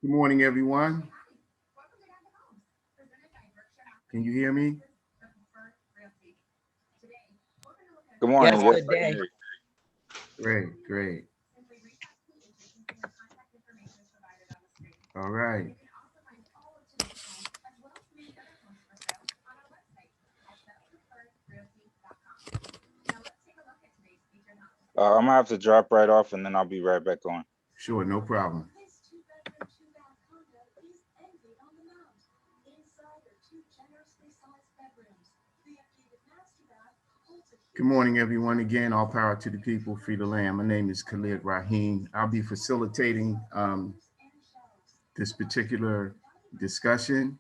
Good morning, everyone. Can you hear me? Good morning. Yes, Yes, good day. Great, great. All right. I'm gonna have to drop right off and then I'll be right back on. Sure, no problem. Good morning, everyone. Again, all power to the people, free the land. My name is Khalid Rahim. I'll be facilitating this particular discussion,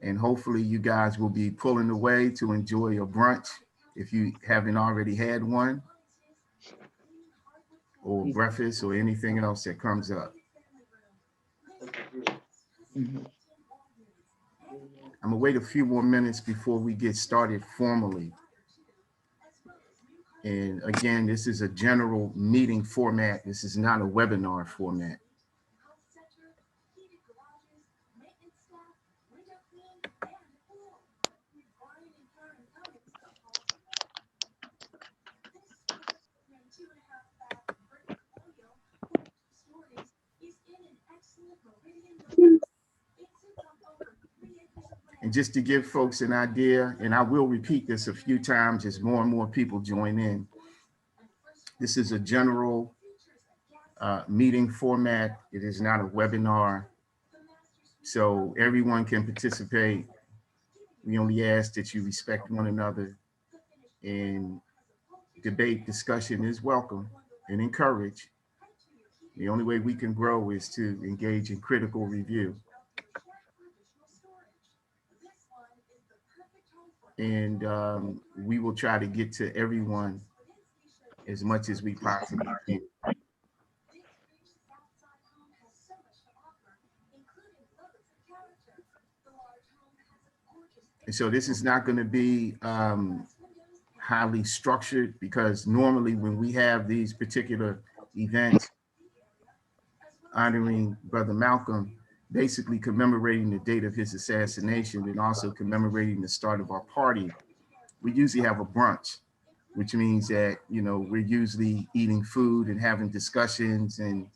and hopefully you guys will be pulling away to enjoy your brunch if you haven't already had one, or breakfast, or anything else that comes up. I'm gonna wait a few more minutes before we get started formally. And again, this is a general meeting format. This is not a webinar format. And just to give folks an idea, and I will repeat this a few times as more and more people join in, this is a general meeting format. It is not a webinar, so everyone can participate. We only ask that you respect one another, and debate, discussion is welcome and encouraged. The only way we can grow is to engage in critical review. And we will try to get to everyone as much as we possibly can. And so this is not going to be highly structured, because normally when we have these particular events honoring Brother Malcolm, basically commemorating the date of his assassination and also commemorating the start of our party, we usually have a brunch, which means that, you know, we're usually eating food and having discussions and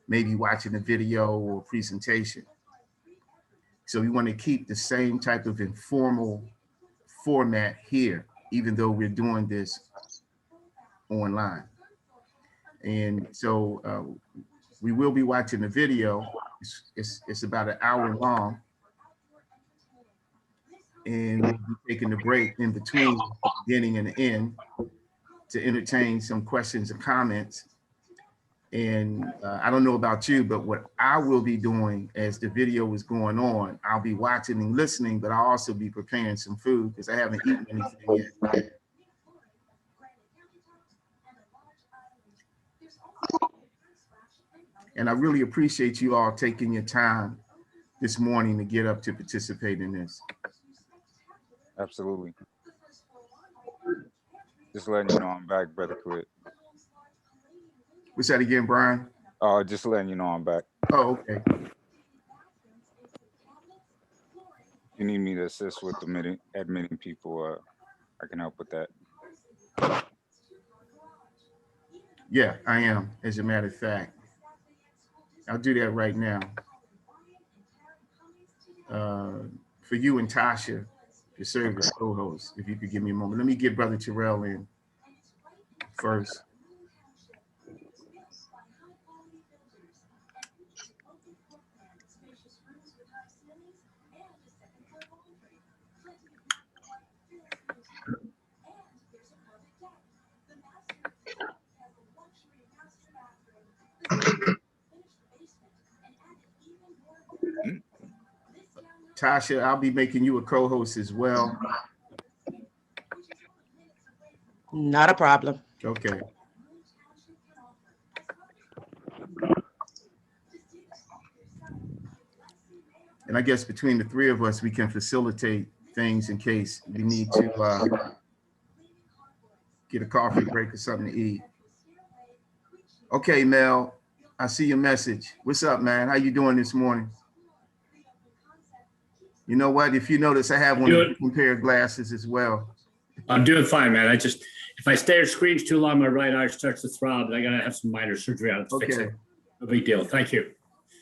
maybe watching a video or presentation. So we want to keep the same type of informal format here, even though we're doing this online. And so we will be watching the video. It's about an hour long. And we'll be taking a break in between the beginning and the end to entertain some questions and comments. And I don't know about you, but what I will be doing as the video is going on, I'll be watching and listening, but I'll also be preparing some food because I haven't eaten anything yet. And I really appreciate you all taking your time this morning to get up to participate in this. Absolutely. Just letting you know I'm back, Brother Khalid. What's that again, Brian? Just letting you know I'm back. Oh, okay. You need me to assist with the admitting people, I can help with that. Yeah, I am, as a matter of fact. I'll do that right now. For you and Tasha to serve as co-host, if you could give me a moment. Let me get Brother Terrell in first. Tasha, I'll be making you a co-host as well. Not a problem. Okay. And I guess between the three of us, we can facilitate things in case we need to get a coffee break or something to eat. Okay, Mel, I see your message. What's up, man? How you doing this morning? You know what? If you notice, I have one of a pair of glasses as well. I'm doing fine, man. If I stare at screens too long, my right eye starts to throb, and I gotta have some minor surgery on it to fix it. No big deal. Thank you.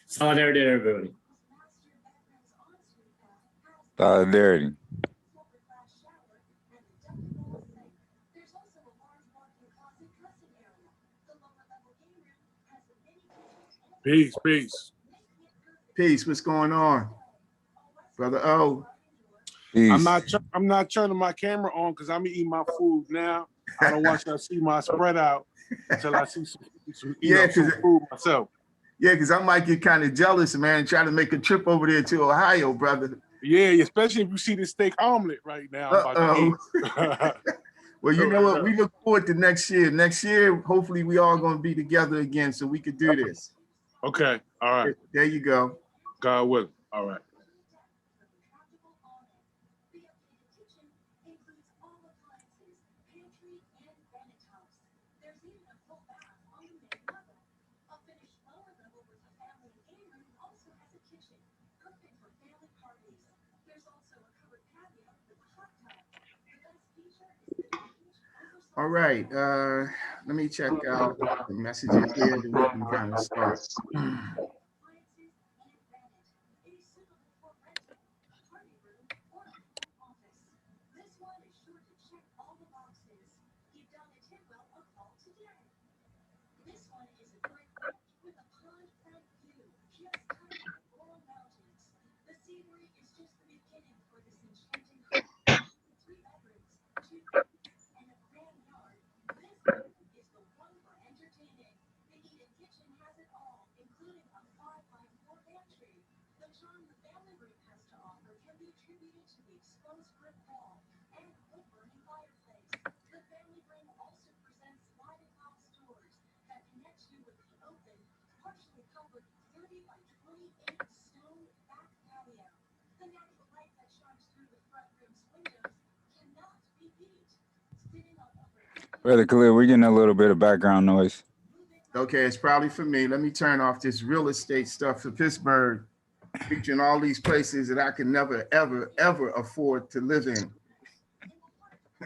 Solidarity to everybody. Solidarity. Peace, peace. Peace. What's going on, Brother O? Peace. I'm not turning my camera on because I'm eating my food now. I don't want y'all to see my spread out until I see some food myself. Yeah, because I might get kind of jealous, man, and try to make a trip over there to Ohio, brother. Yeah, especially if you see the steak omelet right now. I'm about to eat. Well, you know what? We look forward to next year. Next year, hopefully, we all going to be together again so we could do this. Okay. All right. There you go. God willing. All right. All right. Let me check out the messages here, then we can kind of start. Brother Khalil, we're getting a little bit of background noise. Okay, it's probably for me. Let me turn off this real estate stuff for Pittsburgh, featuring all these places that I can never, ever, ever afford to live in.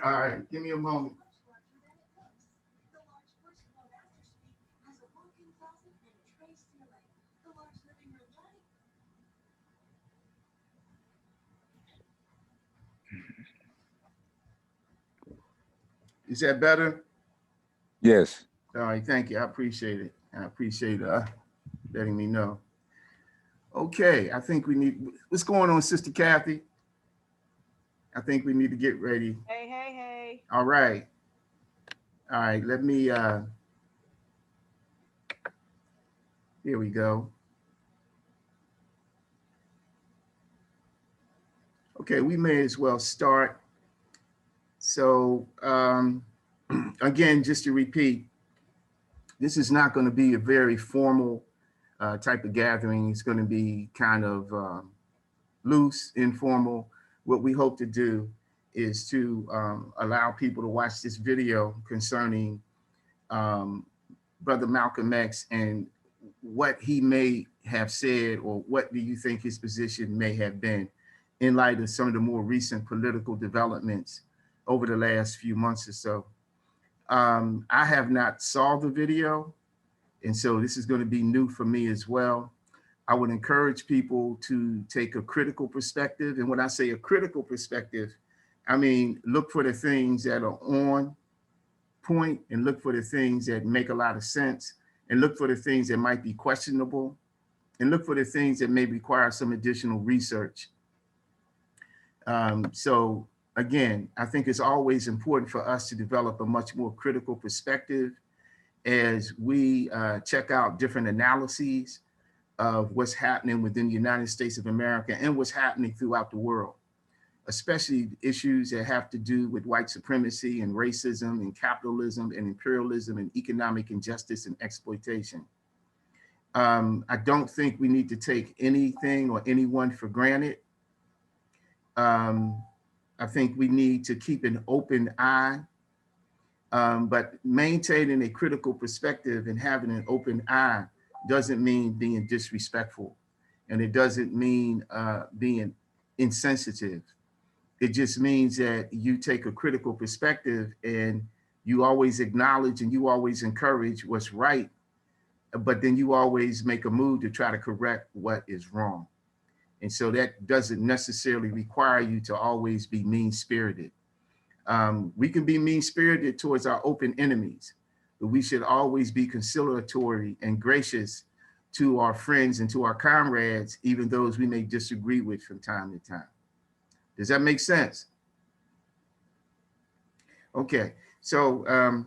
All right, give me a moment. Is that better? Yes. All right, thank you. I appreciate it. I appreciate letting me know. Okay, I think we need, what's going on, Sister Kathy? I think we need to get ready. Hey, hey, hey. All right. All right, let me, here we go. Okay, we may as well start. So again, just to repeat, this is not going to be a very formal type of gathering. It's going to be kind of loose, informal. What we hope to do is to allow people to watch this video concerning Brother Malcolm X and what he may have said, or what do you think his position may have been in light of some of the more recent political developments over the last few months or so. I have not saw the video, and so this is going to be new for me as well. I would encourage people to take a critical perspective. And when I say a critical perspective, I mean, look for the things that are on point and look for the things that make a lot of sense and look for the things that might be questionable and look for the things that may require some additional research. So again, I think it's always important for us to develop a much more critical perspective as we check out different analyses of what's happening within the United States of America and what's happening throughout the world, especially issues that have to do with white supremacy and racism and capitalism and imperialism and economic injustice and exploitation. I don't think we need to take anything or anyone for granted. I think we need to keep an open eye, but maintaining a critical perspective and having an open eye doesn't mean being disrespectful, and it doesn't mean being insensitive. It just means that you take a critical perspective and you always acknowledge and you always encourage what's right, but then you always make a move to try to correct what is wrong. And so that doesn't necessarily require you to always be mean-spirited. We can be mean-spirited towards our open enemies, but we should always be conciliatory and gracious to our friends and to our comrades, even those we may disagree with from time to time. Does that make sense? Okay, so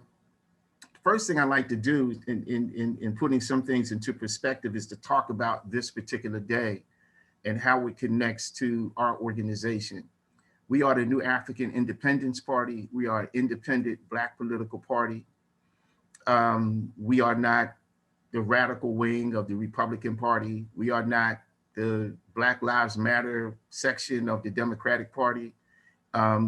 first thing I like to do in putting some things into perspective is to talk about this particular day and how it connects to our organization. We are the New African Independence Party. We are an independent Black political party. We are not the radical wing of the Republican Party. We are not the Black Lives Matter section of the Democratic Party.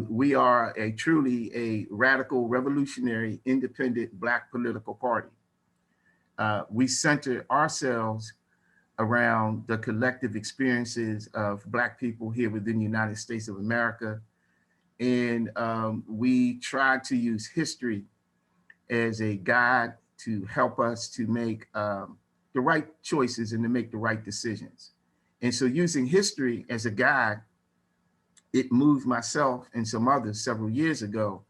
We are truly a radical, revolutionary, independent Black political party. We center ourselves around the collective experiences of Black people here within the United States of America. And we try to use history as a guide to help us to make the right choices and to make the right decisions. And so using history as a guide, it moved myself and some others several years ago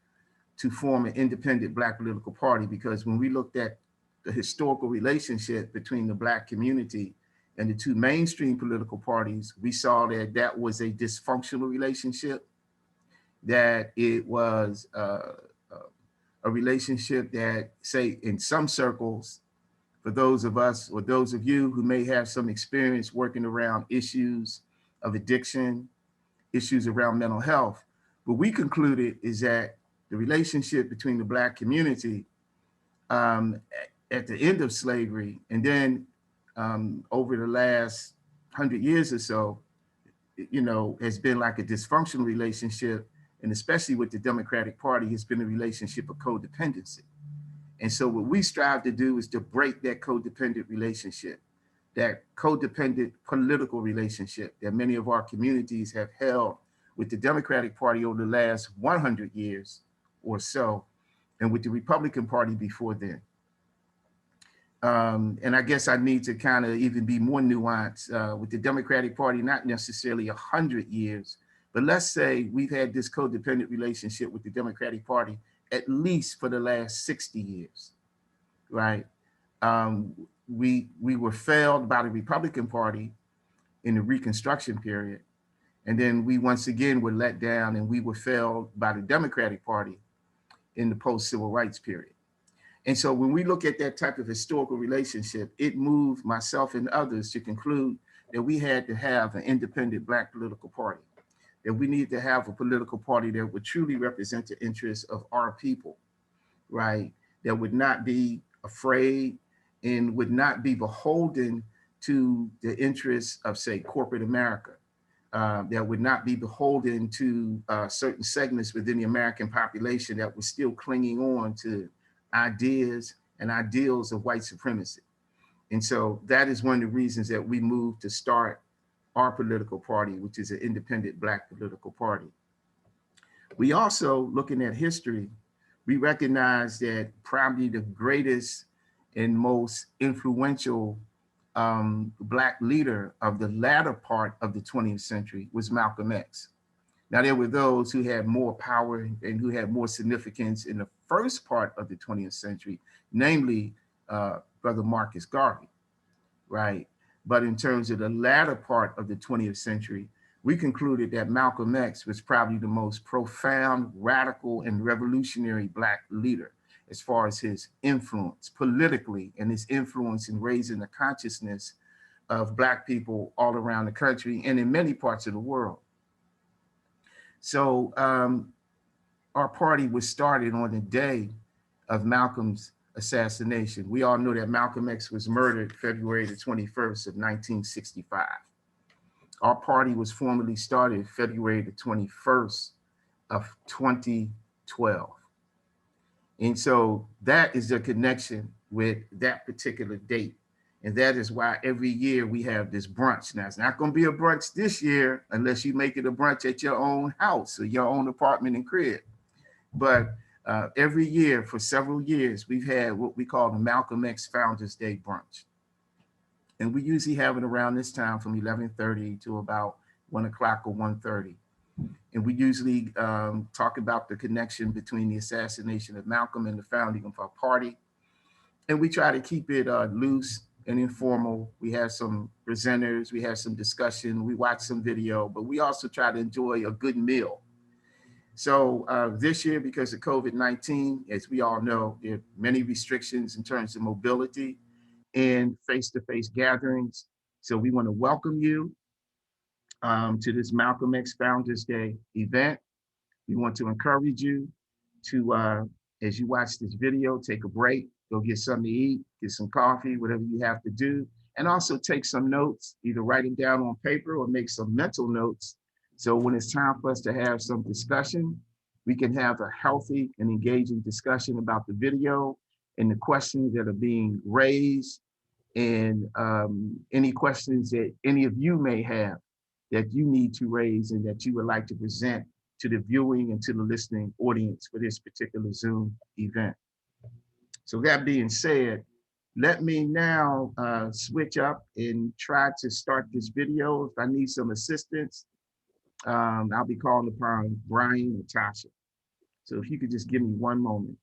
to form an independent Black political party, because when we looked at the historical relationship between the Black community and the two mainstream political parties, we saw that that was a dysfunctional relationship, that it was a relationship that, say, in some circles, for those of us or those of you who may have some experience working around issues of addiction, issues around mental health, what we concluded is that the relationship between the Black community at the end of slavery and then over the last 100 years or so, you know, has been like a dysfunctional relationship, and especially with the Democratic Party, has been a relationship of codependency. And so what we strive to do is to break that codependent relationship, that codependent political relationship that many of our communities have held with the Democratic Party over the last 100 years or so, and with the Republican Party before then. And I guess I need to kind of even be more nuanced with the Democratic Party, not necessarily 100 years, but let's say we've had this codependent relationship with the Democratic Party at least for the last 60 years, right? We were failed by the Republican Party in the Reconstruction period. And then we once again were let down and we were failed by the Democratic Party in the post-civil rights period. And so when we look at that type of historical relationship, it moved myself and others to conclude that we had to have an independent Black political party, that we need to have a political party that would truly represent the interests of our people, right? That would not be afraid and would not be beholden to the interests of, say, corporate America, that would not be beholden to certain segments within the American population that were still clinging on to ideas and ideals of white supremacy. And so that is one of the reasons that we moved to start our political party, which is an independent Black political party. We also, looking at history, we recognize that probably the greatest and most influential Black leader of the latter part of the 20th century was Malcolm X. Now, there were those who had more power and who had more significance in the first part of the 20th century, namely Brother Marcus Garvey, right? But in terms of the latter part of the 20th century, we concluded that Malcolm X was probably the most profound, radical, and revolutionary Black leader as far as his influence politically and his influence in raising the consciousness of Black people all around the country and in many parts of the world. So our party was started on the day of Malcolm's assassination. We all know that Malcolm X was murdered February the 21st of 1965. Our party was formally started February the 21st of 2012. And so that is the connection with that particular date. And that is why every year we have this brunch. Now, it's not going to be a brunch this year unless you make it a brunch at your own house or your own apartment and crib. But every year for several years, we've had what we call the Malcolm X Founders Day brunch. And we usually have it around this time from 11:30 to about 1 o'clock or 1:30. And we usually talk about the connection between the assassination of Malcolm and the founding of our party. And we try to keep it loose and informal. We have some presenters, we have some discussion, we watch some video, but we also try to enjoy a good meal. So this year, because of COVID-19, as we all know, there are many restrictions in terms of mobility and face-to-face gatherings. So we want to welcome you to this Malcolm X Founders Day event. We want to encourage you to, as you watch this video, take a break, go get something to eat, get some coffee, whatever you have to do, and also take some notes, either write them down on paper or make some mental notes. So when it's time for us to have some discussion, we can have a healthy and engaging discussion about the video and the questions that are being raised, and any questions that any of you may have that you need to raise and that you would like to present to the viewing and to the listening audience for this particular Zoom event. So that being said, let me now switch up and try to start this video. If I need some assistance, I'll be calling upon Brian and Tasha. So if you could just give me one moment.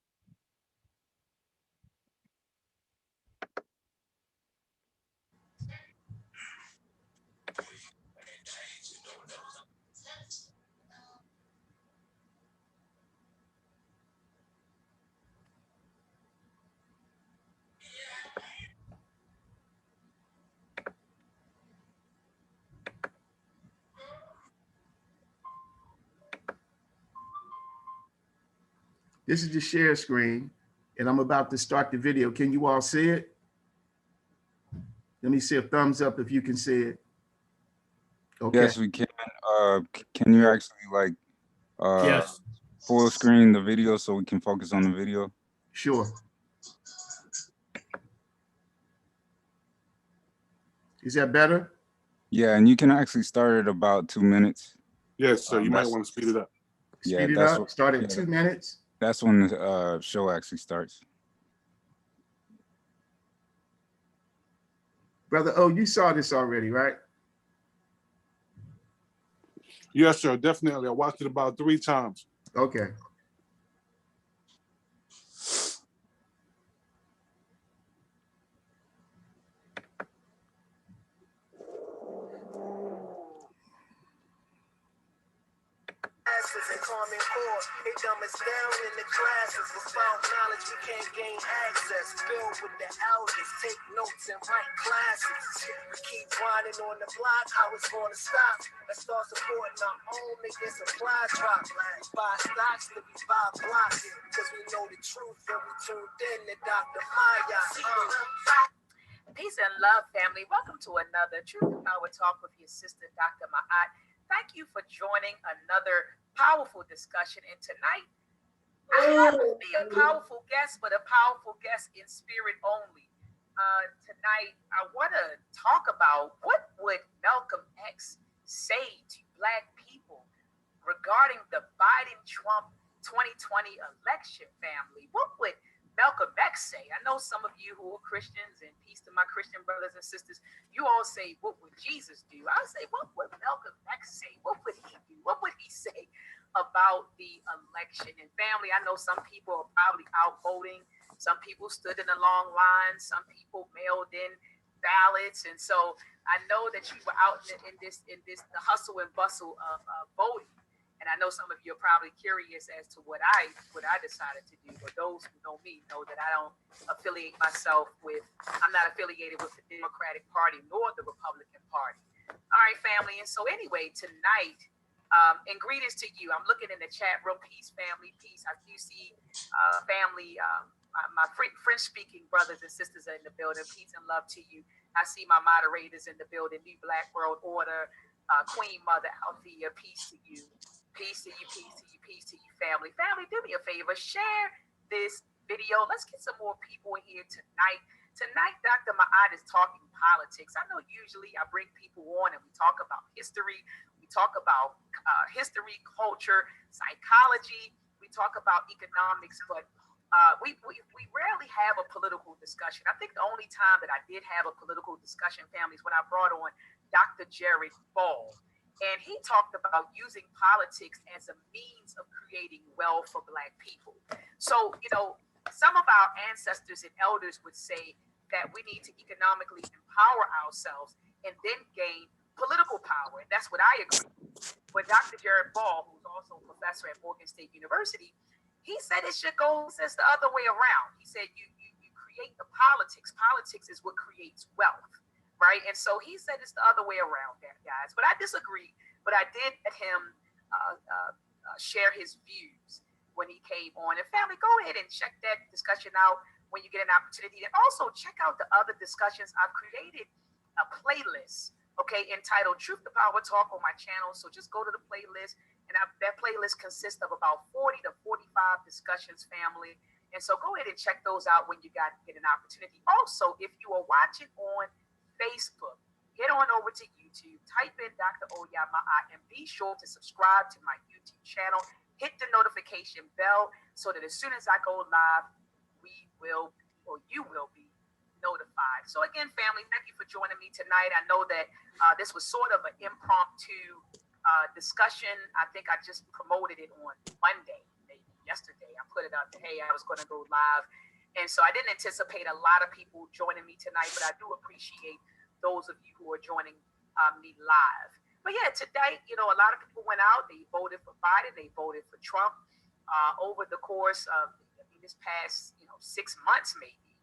This is the share screen, and I'm about to start the video. Can you all see it? Let me see a thumbs up if you can see it. Okay. Yes, we can. Can you actually Yes. full screen the video so we can focus on the video? Sure. Is that better? Yeah, and you can actually start at about 2 minutes. Yes, sir. You might That's- want to speed it up. Yeah, Speed it that's up, what- start at yeah. 2 minutes. That's when the show actually starts. Brother, oh, you saw this already, right? Yes, sir. Definitely. I watched it about 3 times. Okay. And Common Core, they dumb us down in the classes. Without knowledge, we can't gain access. Build with the elders, take notes and write classes. We keep grinding on the block, how it's gonna stop. Let's start supporting our own, make their supply drop. Buy stocks, then we buy blocks. Cause we know the truth, and we tuned in to Dr. Maya. Peace and love, family. Welcome to another Truth and Power Talk with your sister, Dr. Ma'at. Thank you for joining another powerful discussion. And tonight, I have to be a powerful guest, but a powerful guest in spirit only. Tonight, I want to talk about what would Malcolm X say to Black people regarding the Biden-Trump 2020 election, family. What would Malcolm X say? I know some of you who are Christians, and peace to my Christian brothers and sisters, you all say, what would Jesus do? I say, what would Malcolm X say? What would he do? What would he say about the election? And family, I know some people are probably out voting. Some people stood in a long line. Some people mailed in ballots. And so I know that you were out in this the hustle and bustle of voting. And I know some of you are probably curious as to what I decided to do. But those who know me know that I don't affiliate myself with, I'm not affiliated with the Democratic Party nor the Republican Party. All right, family. And so anyway, tonight, and greetings to you. I'm looking in the chat room. Peace, family. Peace. I do see family, my French-speaking brothers and sisters are in the building. Peace and love to you. I see my moderators in the building. New Black World Order, Queen Mother Althea. Peace to you. Peace to you, peace to you, peace to you, family. Family, do me a favor, share this video. Let's get some more people in here tonight. Tonight, Dr. Ma'at is talking politics. I know usually I bring people on and we talk about history. We talk about history, culture, psychology. We talk about economics, but we rarely have a political discussion. I think the only time that I did have a political discussion, family, is when I brought on Dr. Jared Ball. And he talked about using politics as a means of creating wealth for Black people. So, you know, some of our ancestors and elders would say that we need to economically empower ourselves and then gain political power. And that's what I agree with. But Dr. Jared Ball, who's also a professor at Morgan State University, he said it should go just the other way around. He said you create the politics. Politics is what creates wealth. Right. And so he said it's the other way around, guys. But I disagree. But I did let him share his views when he came on. And family, go ahead and check that discussion out when you get an opportunity. And also check out the other discussions. I've created a playlist, okay, entitled Truth to Power Talk on my channel. So just go to the playlist. And that playlist consists of about 40 to 45 discussions, family. And so go ahead and check those out when you get an opportunity. Also, if you are watching on Facebook, head on over to YouTube, type in Dr. Oya Ma'at, and be sure to subscribe to my YouTube channel. Hit the notification bell so that as soon as I go live, you will be notified. So again, family, thank you for joining me tonight. I know that this was sort of an impromptu discussion. I think I just promoted it on Monday, maybe yesterday. I put it up, hey, I was going to go live. And so I didn't anticipate a lot of people joining me tonight, but I do appreciate those of you who are joining me live. But yeah, today, you know, a lot of people went out. They voted for Biden. They voted for Trump. Over the course of this past, 6 months, maybe,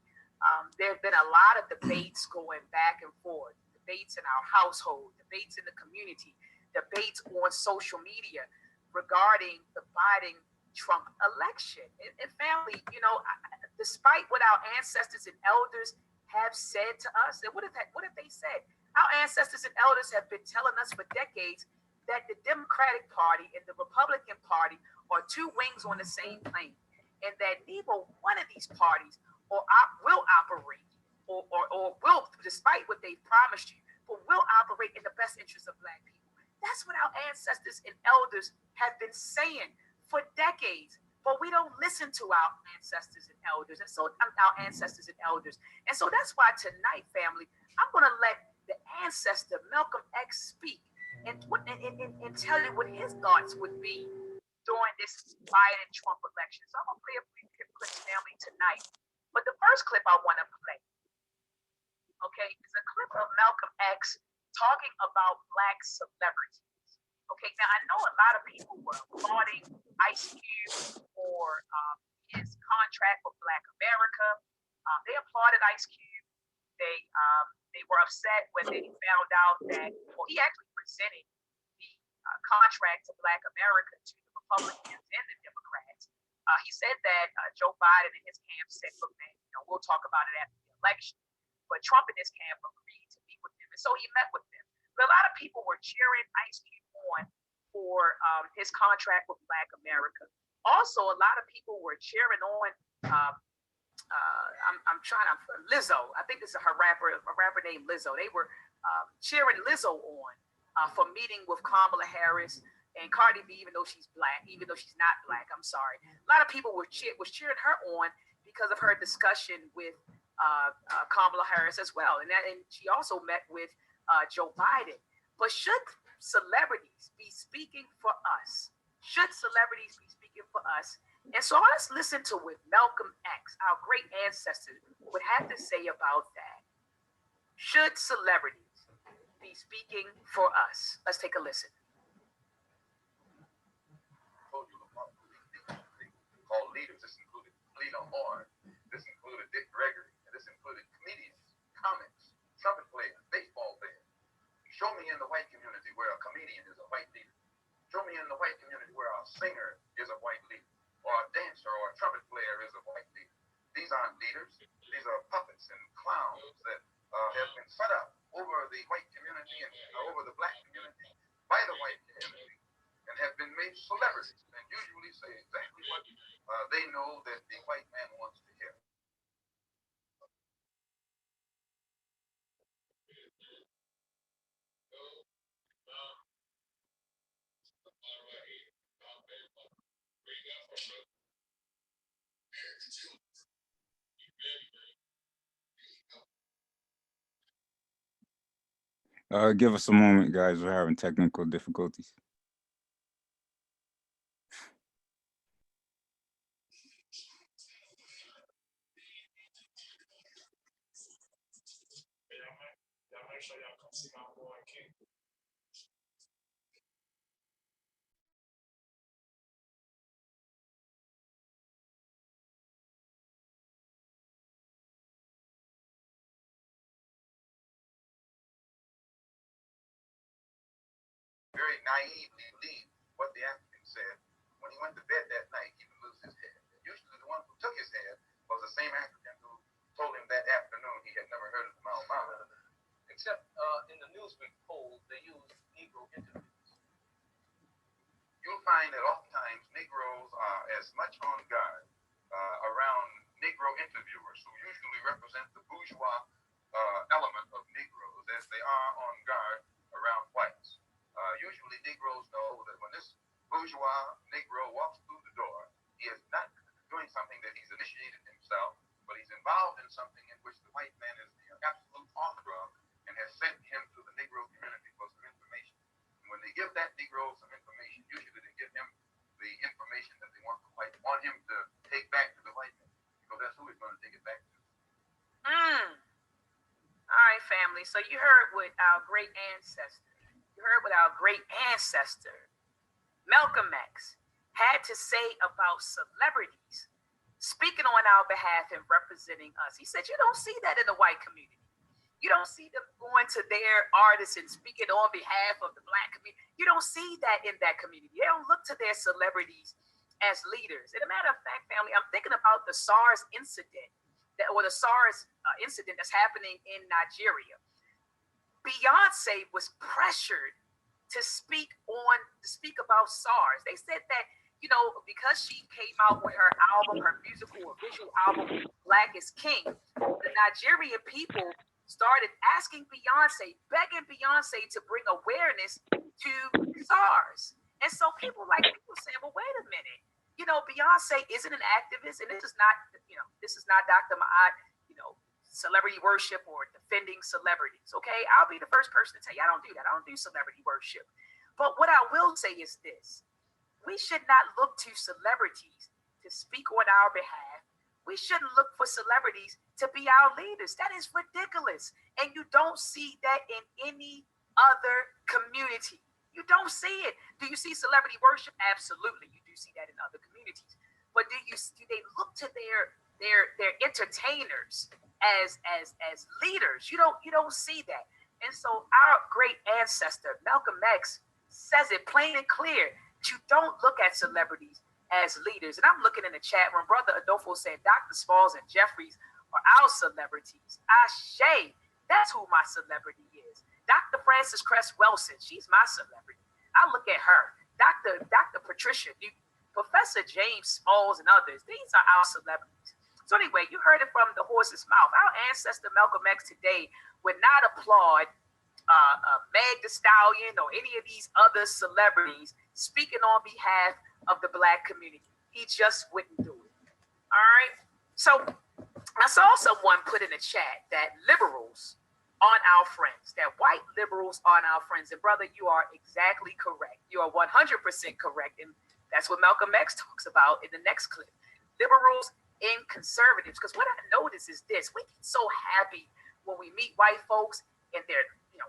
there have been a lot of debates going back and forth. Debates in our household, debates in the community, debates on social media regarding the Biden-Trump election. And family, despite what our ancestors and elders have said to us, and what have they said? Our ancestors and elders have been telling us for decades that the Democratic Party and the Republican Party are two wings on the same plane, and that neither one of these parties will operate or will, despite what they've promised you, but will operate in the best interest of Black people. That's what our ancestors and elders have been saying for decades. But we don't listen to our ancestors and elders. And so And so that's why tonight, family, I'm going to let the ancestor, Malcolm X, speak and tell you what his thoughts would be during this Biden-Trump election. So I'm going to play a few clips, family, tonight. But the first clip I want to play, okay, is a clip of Malcolm X talking about Black celebrities. Okay, now I know a lot of people were applauding Ice Cube for his contract with Black America. They applauded Ice Cube. They were upset when they found out that, well, he actually presented the contract to Black America to the Republicans and the Democrats. He said that Joe Biden and his camp said, look, man, we'll talk about it after the election. But Trump and his camp agreed to meet with them. And so he met with them. But a lot of people were cheering Ice Cube on for his contract with Black America. Also, a lot of people were cheering on Lizzo. I think this is a rapper named Lizzo. They were cheering Lizzo on for meeting with Kamala Harris and Cardi B, even though she's not black. I'm sorry. A lot of people was cheering her on because of her discussion with Kamala Harris as well. And she also met with Joe Biden. But should celebrities be speaking for us? And so let's listen to what Malcolm X, our great ancestor, would have to say about that. Should celebrities be speaking for us? Let's take a listen. no more. This included Dick Gregory, and this included comedians, comics, trumpet players, baseball players. Show me in the white community where a comedian is a white leader. Show me in the white community where a singer is a white leader, or a dancer or a trumpet player is a white leader. These aren't leaders. These are puppets and clowns that have been set up over the white community and over the black community by the white community and have been made celebrities and usually say exactly what they know that the white man wants to hear. Give us a moment, guys. We're having technical difficulties. Very naively believed what the African said. When he went to bed that night, he would lose his head. And usually the one who took his head was the same African who told him that afternoon he had never heard of the Maumau. Except in the Newsweek poll, they used Negro interviews. You'll find that oftentimes Negroes are as much on guard around Negro interviewers who usually represent the bourgeois element of Negroes as they are on guard around whites. Usually Negroes know that when this bourgeois Negro walks through the door, he is not doing something that he's initiated himself, but he's involved in something in which the white man is the absolute author of and has sent him to the Negro community for some information. And when they give that Negro some information, usually they give him the information that they want him to take back to the white man, because that's who he's going to take it back to. All right, family. So you heard what our great ancestor, Malcolm X, had to say about celebrities speaking on our behalf and representing us. He said, you don't see that in the white community. You don't see them going to their artists and speaking on behalf of the black community. You don't see that in that community. They don't look to their celebrities as leaders. And a matter of fact, family, I'm thinking about the SARS incident, the SARS incident that's happening in Nigeria. Beyonce was pressured to speak about SARS. They said that, because she came out with her album, her musical or visual album, Black is King, the Nigerian people started asking Beyonce, begging Beyonce to bring awareness to SARS. And so people saying, well, wait a minute, Beyonce isn't an activist, and this is not Dr. Ma'at, celebrity worship or defending celebrities. Okay, I'll be the first person to tell you I don't do that. I don't do celebrity worship. But what I will say is this: we should not look to celebrities to speak on our behalf. We shouldn't look for celebrities to be our leaders. That is ridiculous. And you don't see that in any other community. You don't see it. Do you see celebrity worship? Absolutely. You do see that in other communities. But do they look to their entertainers as leaders? You don't see that. And so our great ancestor, Malcolm X, says it plain and clear. You don't look at celebrities as leaders. And I'm looking in the chat room. Brother Adolfo said Dr. Smalls and Jeffries are our celebrities. Ashe, that's who my celebrity is. Dr. Frances Cress Wilson, she's my celebrity. I look at her. Dr. Patricia Newton, Professor James Smalls, and others. These are our celebrities. So anyway, you heard it from the horse's mouth. Our ancestor Malcolm X today would not applaud Meg Thee Stallion or any of these other celebrities speaking on behalf of the black community. He just wouldn't do it. All right. So I saw someone put in the chat that liberals aren't our friends, that white liberals aren't our friends. And brother, you are exactly correct. You are 100% correct. And that's what Malcolm X talks about in the next clip. Liberals and conservatives. Because what I notice is this: we get so happy when we meet white folks and they're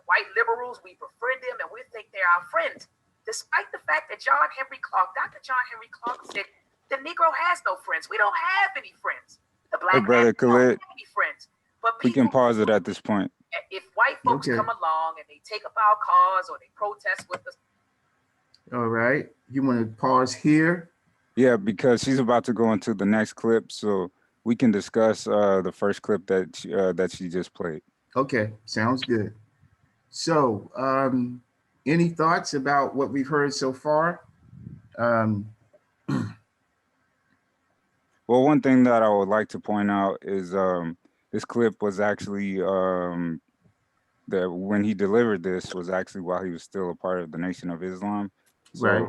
white liberals. We prefer them and we think they're our friends, despite the fact that Dr. John Henry Clark said The Negro has no friends. We don't have any friends. The Hey, Black brother man don't Khalid, have any friends. But we can people, pause it at this point. if white folks Okay. come along and they take up our cause or they protest with us, All right. You want to pause here? Yeah, because she's about to go into the next clip, so we can discuss the first clip that she just played. Okay, sounds good. So, any thoughts about what we've heard so far? Well, one thing that I would like to point out is this clip was actually that when he delivered this was actually while he was still a part of the Nation of Islam. Right.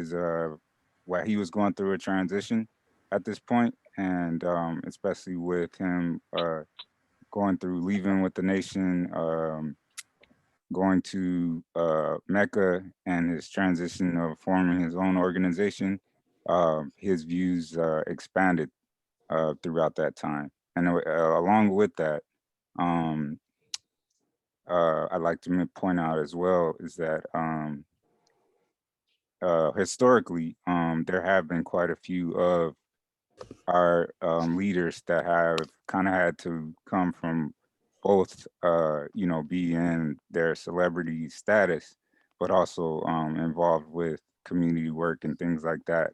So while he was going through a transition at this point, and especially with him going through leaving with the nation, going to Mecca, and his transition of forming his own organization, his views expanded throughout that time. And along with that, I'd like to point out as well is that historically, there have been quite a few of our leaders that have kind of had to come from both, be in their celebrity status, but also involved with community work and things like that.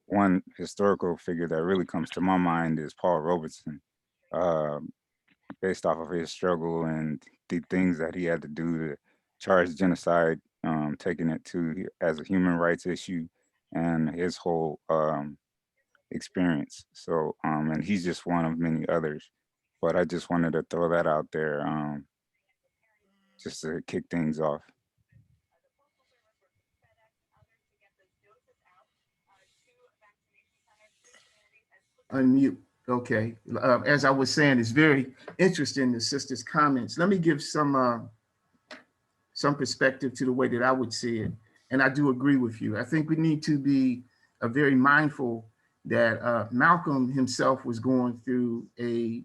One historical figure that really comes to my mind is Paul Robeson, based off of his struggle and the things that he had to do to charge genocide, taking it to as a human rights issue, and his whole experience. So, and he's just one of many others. But I just wanted to throw that out there, just to kick things off. Unmute. Okay. As I was saying, it's very interesting, the sister's comments. Let me give some perspective to the way that I would see it. And I do agree with you. I think we need to be very mindful that Malcolm himself was going through a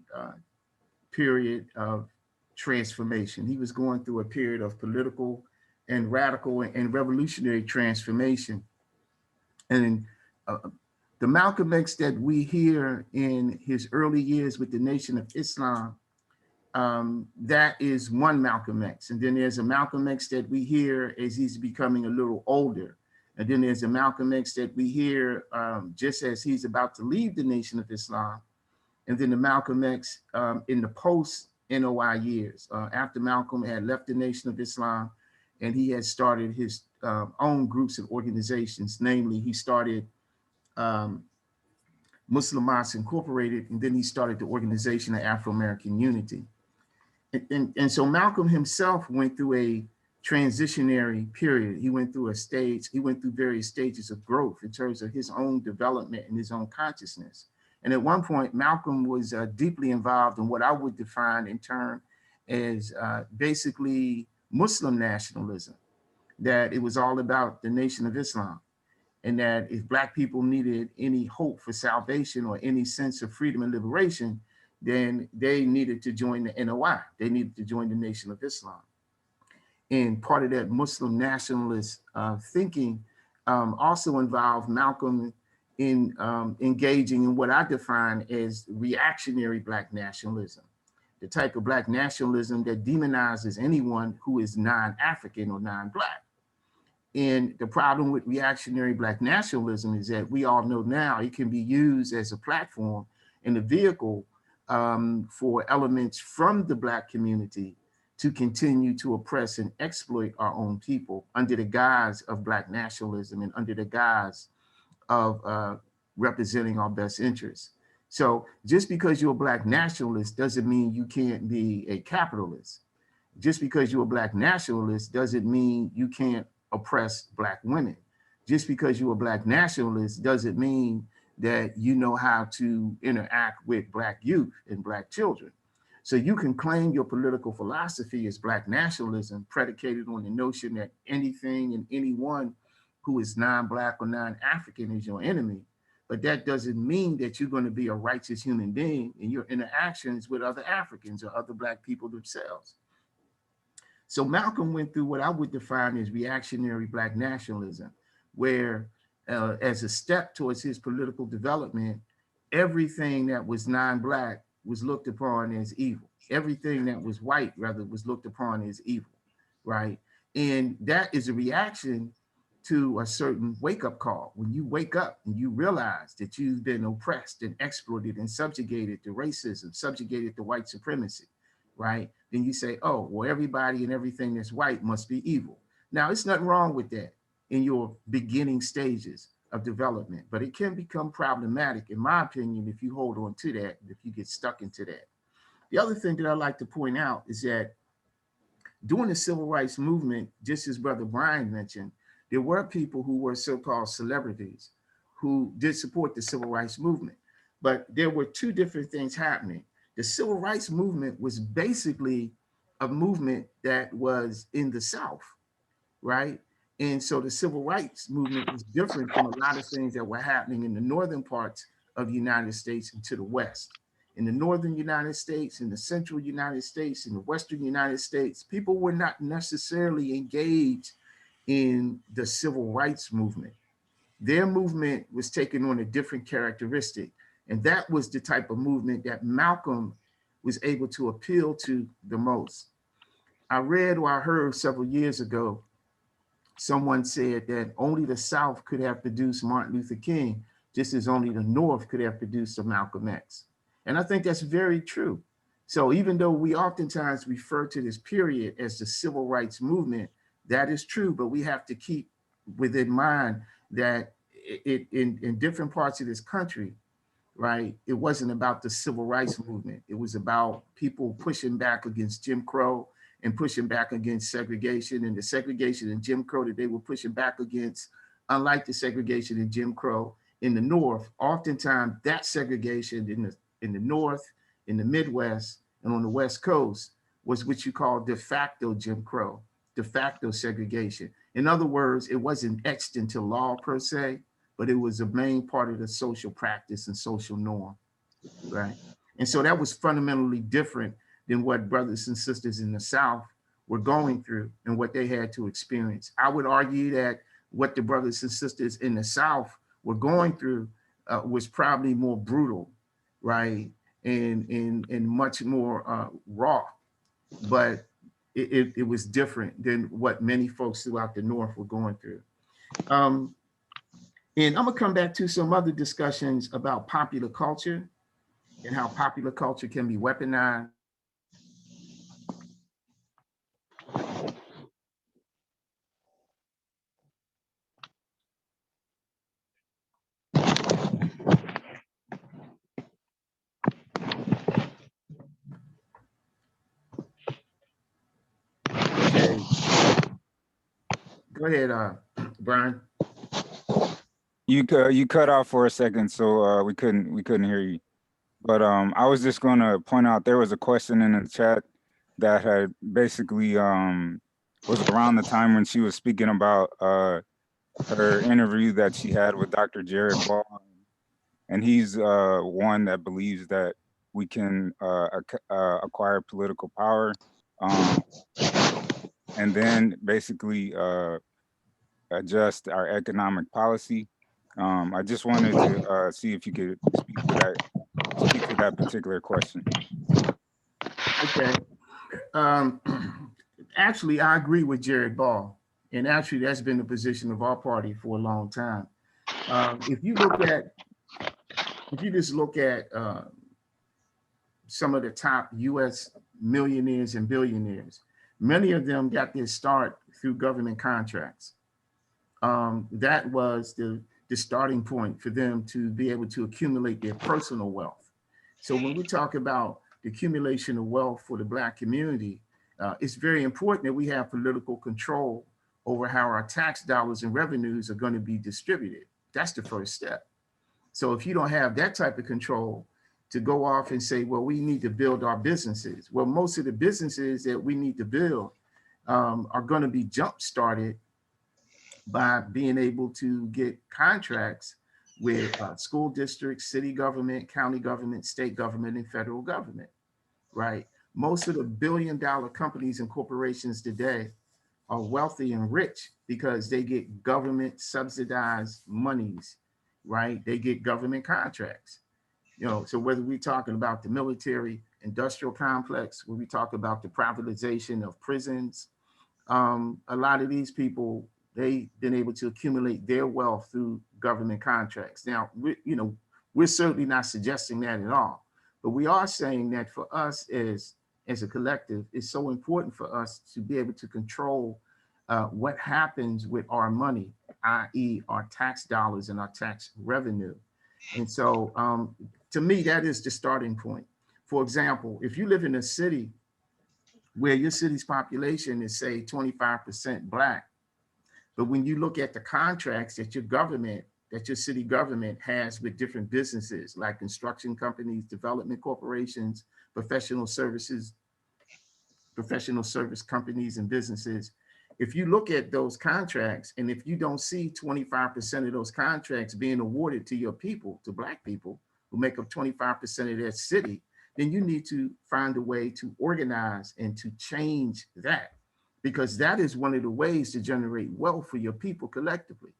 period of transformation. He was going through a period of political and radical and revolutionary transformation. And the Malcolm X that we hear in his early years with the Nation of Islam, that is one Malcolm X. And then there's a Malcolm X that we hear as he's becoming a little older. And then there's a Malcolm X that we hear just as he's about to leave the Nation of Islam. And then the Malcolm X in the post-NOI years, after Malcolm had left the Nation of Islam and he had started his own groups and organizations. Namely, he started Muslim Mosques Incorporated, and then he started the Organization of Afro-American Unity. And so Malcolm himself went through a transitionary period. He went through various stages of growth in terms of his own development and his own consciousness. And at one point, Malcolm was deeply involved in what I would define in terms as basically Muslim nationalism, that it was all about the Nation of Islam. And that if Black people needed any hope for salvation or any sense of freedom and liberation, then they needed to join the NOI. They needed to join the Nation of Islam. And part of that Muslim nationalist thinking also involved Malcolm in engaging in what I define as reactionary Black nationalism, the type of Black nationalism that demonizes anyone who is non-African or non-Black. And the problem with reactionary Black nationalism is that we all know now it can be used as a platform and a vehicle for elements from the Black community to continue to oppress and exploit our own people under the guise of Black nationalism and under the guise of representing our best interests. So just because you're a Black nationalist doesn't mean you can't be a capitalist. Just because you're a Black nationalist doesn't mean you can't oppress Black women. Just because you're a Black nationalist doesn't mean that you know how to interact with Black youth and Black children. So you can claim your political philosophy as Black nationalism predicated on the notion that anything and anyone who is non-Black or non-African is your enemy. But that doesn't mean that you're going to be a righteous human being in your interactions with other Africans or other Black people themselves. So Malcolm went through what I would define as reactionary Black nationalism, where as a step towards his political development, everything that was non-Black was looked upon as evil. Everything that was white, rather, was looked upon as evil, right? And that is a reaction to a certain wake-up call. When you wake up and you realize that you've been oppressed and exploited and subjugated to racism, subjugated to white supremacy, right? Then you say, oh, well, everybody and everything that's white must be evil. Now, it's nothing wrong with that in your beginning stages of development, but it can become problematic, in my opinion, if you hold on to that, if you get stuck into that. The other thing that I like to point out is that during the civil rights movement, just as Brother Brian mentioned, there were people who were so-called celebrities who did support the civil rights movement. But there were two different things happening. The civil rights movement was basically a movement that was in the South, right? And so the civil rights movement was different from a lot of things that were happening in the northern parts of the United States and to the West. In the northern United States, in the central United States, in the western United States, people were not necessarily engaged in the civil rights movement. Their movement was taking on a different characteristic. And that was the type of movement that Malcolm was able to appeal to the most. I read or I heard several years ago, someone said that only the South could have produced Martin Luther King, just as only the North could have produced a Malcolm X. And I think that's very true. So even though we oftentimes refer to this period as the civil rights movement, that is true, but we have to keep within mind that in different parts of this country, right, it wasn't about the civil rights movement. It was about people pushing back against Jim Crow and pushing back against segregation, and the segregation and Jim Crow that they were pushing back against, unlike the segregation in Jim Crow in the North, oftentimes that segregation in the North, in the Midwest, and on the West Coast was what you call de facto Jim Crow, de facto segregation. In other words, it wasn't etched into law per se, but it was a main part of the social practice and social norm, right? And so that was fundamentally different than what brothers and sisters in the South were going through and what they had to experience. I would argue that what the brothers and sisters in the South were going through was probably more brutal, right? And much more raw, but it was different than what many folks throughout the North were going through. And I'm gonna come back to some other discussions about popular culture and how popular culture can be weaponized. Okay. Go ahead, Brian. You cut off for a second, so we couldn't hear you. But I was just going to point out there was a question in the chat that had basically was around the time when she was speaking about her interview that she had with Dr. Jared Ball, and he's one that believes that we can acquire political power, and then basically adjust our economic policy. I just wanted to see if you could speak to that particular question. Okay. Actually, I agree with Jared Ball. And actually, that's been the position of our party for a long time. If you just look at some of the top US millionaires and billionaires, many of them got their start through government contracts. That was the starting point for them to be able to accumulate their personal wealth. So when we talk about the accumulation of wealth for the Black community, it's very important that we have political control over how our tax dollars and revenues are going to be distributed. That's the first step. So if you don't have that type of control to go off and say, well, we need to build our businesses. Well, most of the businesses that we need to build are going to be jump-started by being able to get contracts with school districts, city government, county government, state government, and federal government, right? Most of the billion-dollar companies and corporations today are wealthy and rich because they get government subsidized monies, right? They get government contracts. So whether we're talking about the military industrial complex, when we talk about the privatization of prisons, a lot of these people, they've been able to accumulate their wealth through government contracts. Now, we're certainly not suggesting that at all, but we are saying that for us as a collective, it's so important for us to be able to control what happens with our money, i.e. our tax dollars and our tax revenue. And so to me, that is the starting point. For example, if you live in a city where your city's population is, say, 25% Black, but when you look at the contracts that your city government has with different businesses like construction companies, development corporations, professional service companies and businesses, if you look at those contracts, and if you don't see 25% of those contracts being awarded to your people, to Black people who make up 25% of their city, then you need to find a way to organize and to change that, because that is one of the ways to generate wealth for your people collectively.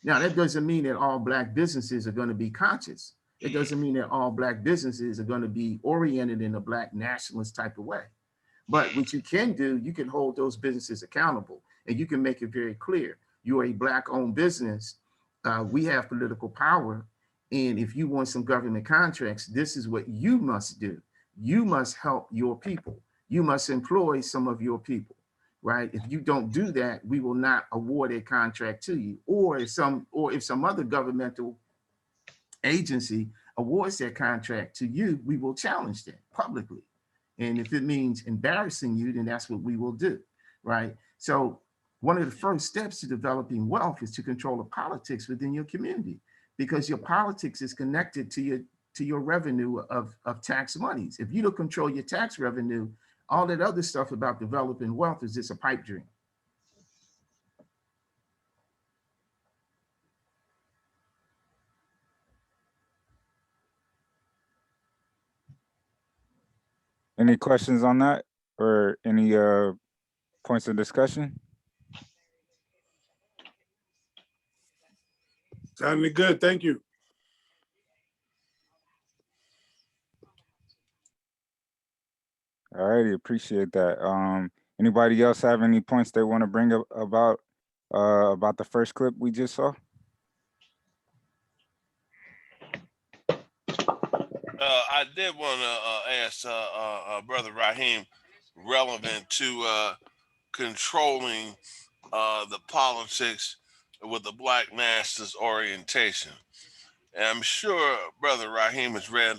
Now, that doesn't mean that all Black businesses are going to be conscious. It doesn't mean that all Black businesses are going to be oriented in a Black nationalist type of way. But what you can do, you can hold those businesses accountable, and you can make it very clear. You're a Black-owned business. We have political power. And if you want some government contracts, this is what you must do. You must help your people. You must employ some of your people, right? If you don't do that, we will not award a contract to you. Or if some other governmental agency awards that contract to you, we will challenge that publicly. And if it means embarrassing you, then that's what we will do, right? So one of the first steps to developing wealth is to control the politics within your community, because your politics is connected to your revenue of tax monies. If you don't control your tax revenue, all that other stuff about developing wealth is just a pipe dream. Any questions on that or any points of discussion? Sounded good. Thank you. All righty, appreciate that. Anybody else have any points they want to bring up about the first clip we just saw? I did want to ask Brother Raheem, relevant to controlling the politics with the Black nationalist orientation. And I'm sure Brother Raheem has read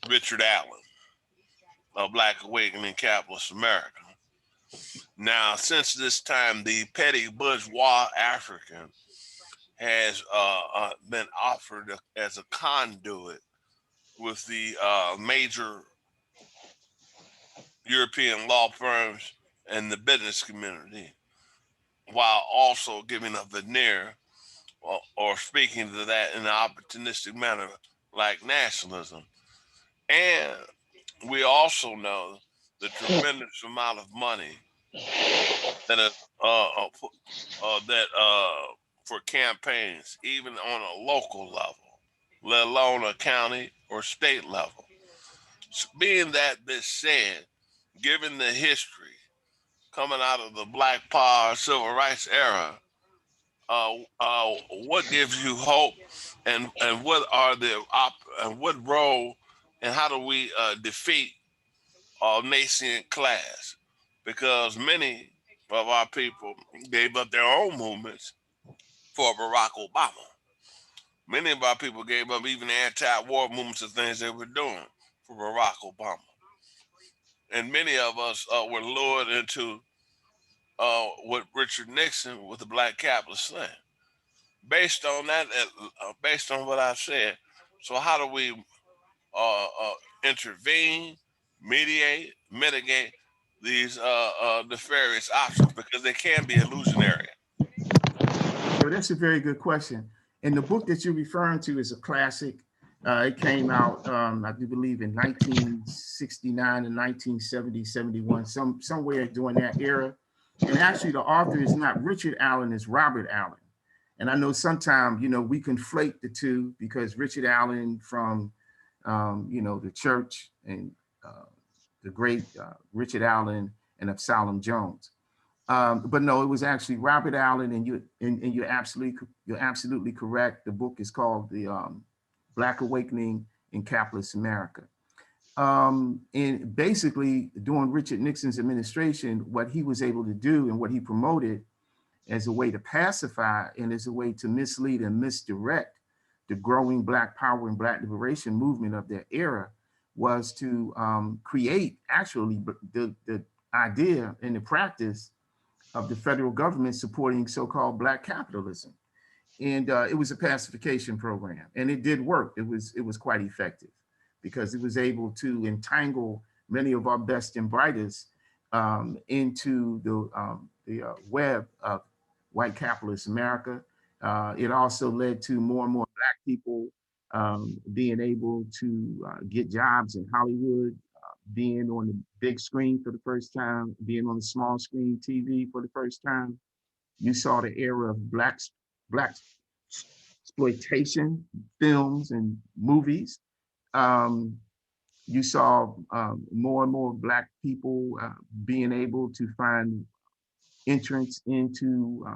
Richard Allen, A Black Awakening in Capitalist America. Now, since this time, the petty bourgeois African has been offered as a conduit with the major European law firms and the business community, while also giving a veneer or speaking to that in an opportunistic manner like nationalism. And we also know the tremendous amount of money that for campaigns, even on a local level, let alone a county or state level. So being that this said, given the history coming out of the Black Power civil rights era, what gives you hope, and what are and what role, and how do we defeat nascent class? Because many of our people gave up their own movements for Barack Obama. Many of our people gave up even the anti-war movements and things they were doing for Barack Obama. And many of us were lured into what Richard Nixon with the Black capitalist thing. Based on that, based on what I've said, so how do we intervene, mediate, mitigate these nefarious options, because they can be illusionary? So that's a very good question. And the book that you're referring to is a classic. It came out, I do believe, in 1969 and 1970, 71, somewhere during that era. And actually the author is not Richard Allen, it's Robert Allen. And I know sometimes, you know, we conflate the two because Richard Allen from, you know, the church and the great Richard Allen and Absalom Jones. But no, it was actually Robert Allen, and you're absolutely correct. The book is called The Black Awakening in Capitalist America. And basically, during Richard Nixon's administration, what he was able to do and what he promoted as a way to pacify and as a way to mislead and misdirect the growing Black power and Black liberation movement of that era was to create actually the idea and the practice of the federal government supporting so-called Black capitalism. And it was a pacification program, and it did work. It was quite effective because it was able to entangle many of our best and brightest into the web of white capitalist America. It also led to more and more Black people being able to get jobs in Hollywood, being on the big screen for the first time, being on the small screen TV for the first time. You saw the era of black exploitation films and movies. You saw more and more Black people being able to find entrance into